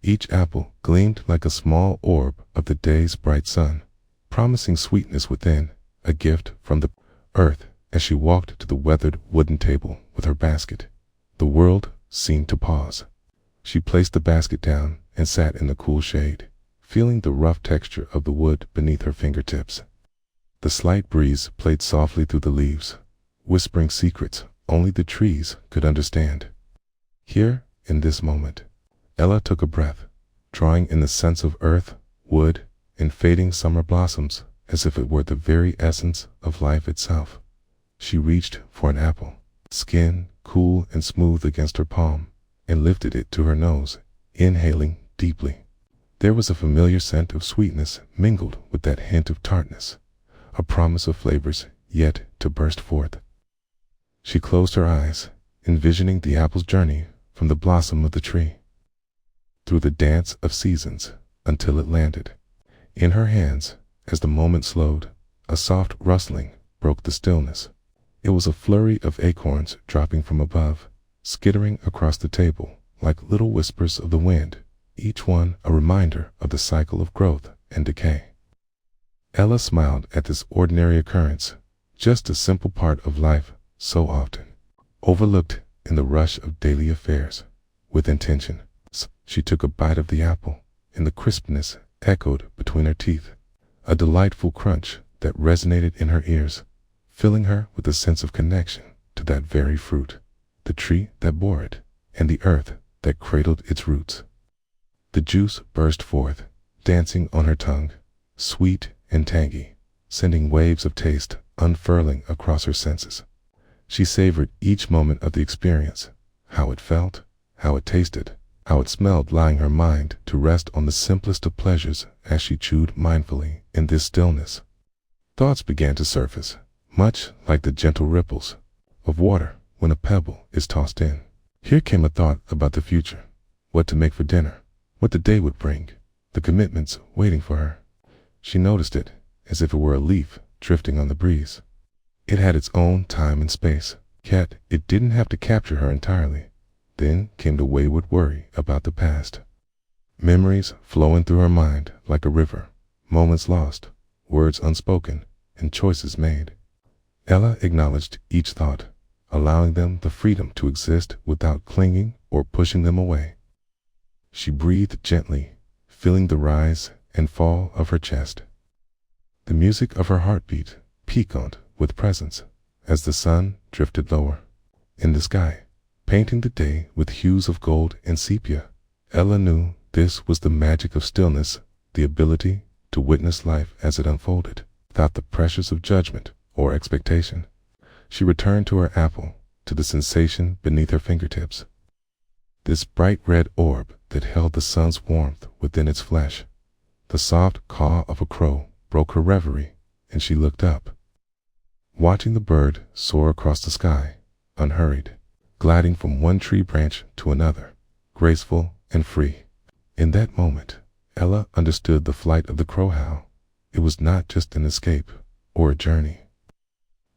Each apple gleamed like a small orb of the day's bright sun, promising sweetness within, a gift from the earth. As she walked to the weathered wooden table with her basket, the world seemed to pause. She placed the basket down and sat in the cool shade, feeling the rough texture of the wood beneath her fingertips. The slight breeze played softly through the leaves, whispering secrets only the trees could understand. Here, in this moment, Ella took a breath, drawing in the scents of earth, wood, and fading summer blossoms as if it were the very essence of life itself. She reached for an apple, skin cool and smooth against her palm, and lifted it to her nose, inhaling deeply. There was a familiar scent of sweetness mingled with that hint of tartness, a promise of flavors yet to burst forth. She closed her eyes, envisioning the apple's journey from the blossom of the tree, through the dance of seasons, until it landed in her hands. As the moment slowed, a soft rustling broke the stillness. It was a flurry of acorns dropping from above, skittering across the table like little whispers of the wind, each one a reminder of the cycle of growth and decay. Ella smiled at this ordinary occurrence, just a simple part of life so often overlooked in the rush of daily affairs. With intention, she took a bite of the apple, and the crispness echoed between her teeth, a delightful crunch that resonated in her ears, filling her with a sense of connection to that very fruit, the tree that bore it, and the earth that cradled its roots. The juice burst forth, dancing on her tongue, sweet and tangy, sending waves of taste unfurling across her senses. She savored each moment of the experience, how it felt, how it tasted, how it smelled, allowing her mind to rest on the simplest of pleasures as she chewed mindfully in this stillness. Thoughts began to surface, much like the gentle ripples of water when a pebble is tossed in. Here came a thought about the future, what to make for dinner, what the day would bring, the commitments waiting for her. She noticed it as if it were a leaf drifting on the breeze. It had its own time and space, yet it didn't have to capture her entirely. Then came the wayward worry about the past. Memories flowing through her mind like a river, moments lost, words unspoken, and choices made. Ella acknowledged each thought, allowing them the freedom to exist without clinging or pushing them away. She breathed gently, feeling the rise and fall of her chest, the music of her heartbeat piquant with presence as the sun drifted lower in the sky, painting the day with hues of gold and sepia. Ella knew this was the magic of stillness, the ability to witness life as it unfolded, without the pressures of judgment or expectation. She returned to her apple, to the sensation beneath her fingertips, this bright red orb that held the sun's warmth within its flesh. The soft caw of a crow broke her reverie, and she looked up, watching the bird soar across the sky, unhurried, gliding from one tree branch to another, graceful and free. In that moment, Ella understood the flight of the crow-how. It was not just an escape or a journey,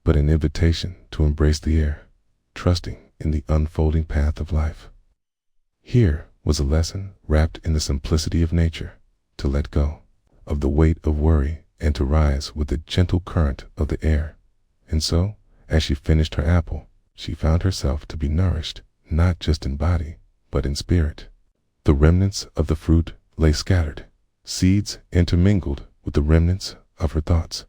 but an invitation to embrace the air, trusting in the unfolding path of life. Here was a lesson wrapped in the simplicity of nature, to let go of the weight of worry and to rise with the gentle current of the air. And so, as she finished her apple, she found herself to be nourished, not just in body, but in spirit. The remnants of the fruit lay scattered, seeds intermingled with the remnants of her thoughts,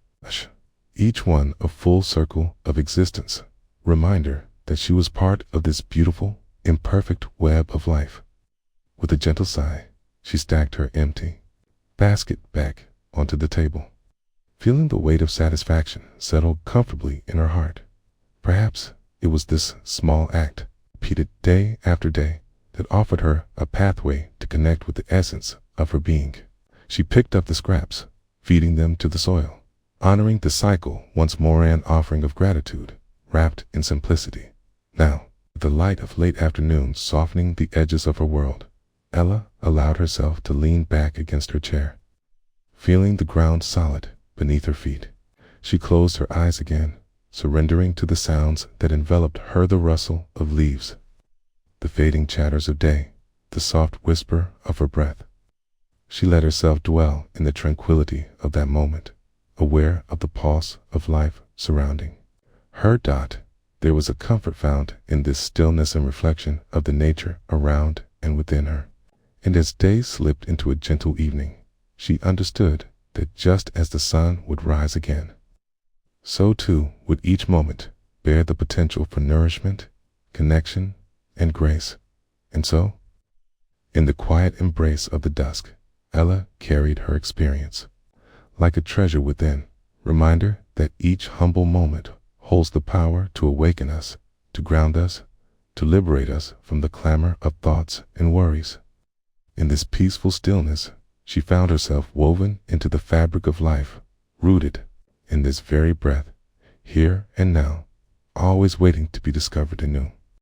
each one a full circle of existence, reminder that she was part of this beautiful, imperfect web of life. With a gentle sigh, she stacked her empty basket back onto the table, feeling the weight of satisfaction settle comfortably in her heart. Perhaps it was this small act, repeated day after day, that offered her a pathway to connect with the essence of her being. She picked up the scraps, feeding them to the soil, honoring the cycle once more, an offering of gratitude wrapped in simplicity. Now, with the light of late afternoon softening the edges of her world, Ella allowed herself to lean back against her chair. Feeling the ground solid beneath her feet, she closed her eyes again, surrendering to the sounds that enveloped her, the rustle of leaves, the fading chatters of day, the soft whisper of her breath. She let herself dwell in the tranquility of that moment, aware of the pulse of life surrounding her. There was a comfort found in this stillness and reflection of the nature around and within her. And as day slipped into a gentle evening, she understood that just as the sun would rise again, so too would each moment bear the potential for nourishment, connection, and grace. And so, in the quiet embrace of the dusk, Ella carried her experience like a treasure within, reminder that each humble moment holds the power to awaken us, to ground us, to liberate us from the clamor of thoughts and worries. In this peaceful stillness, she found herself woven into the fabric of life, rooted in this very breath, here and now, always waiting to be discovered anew.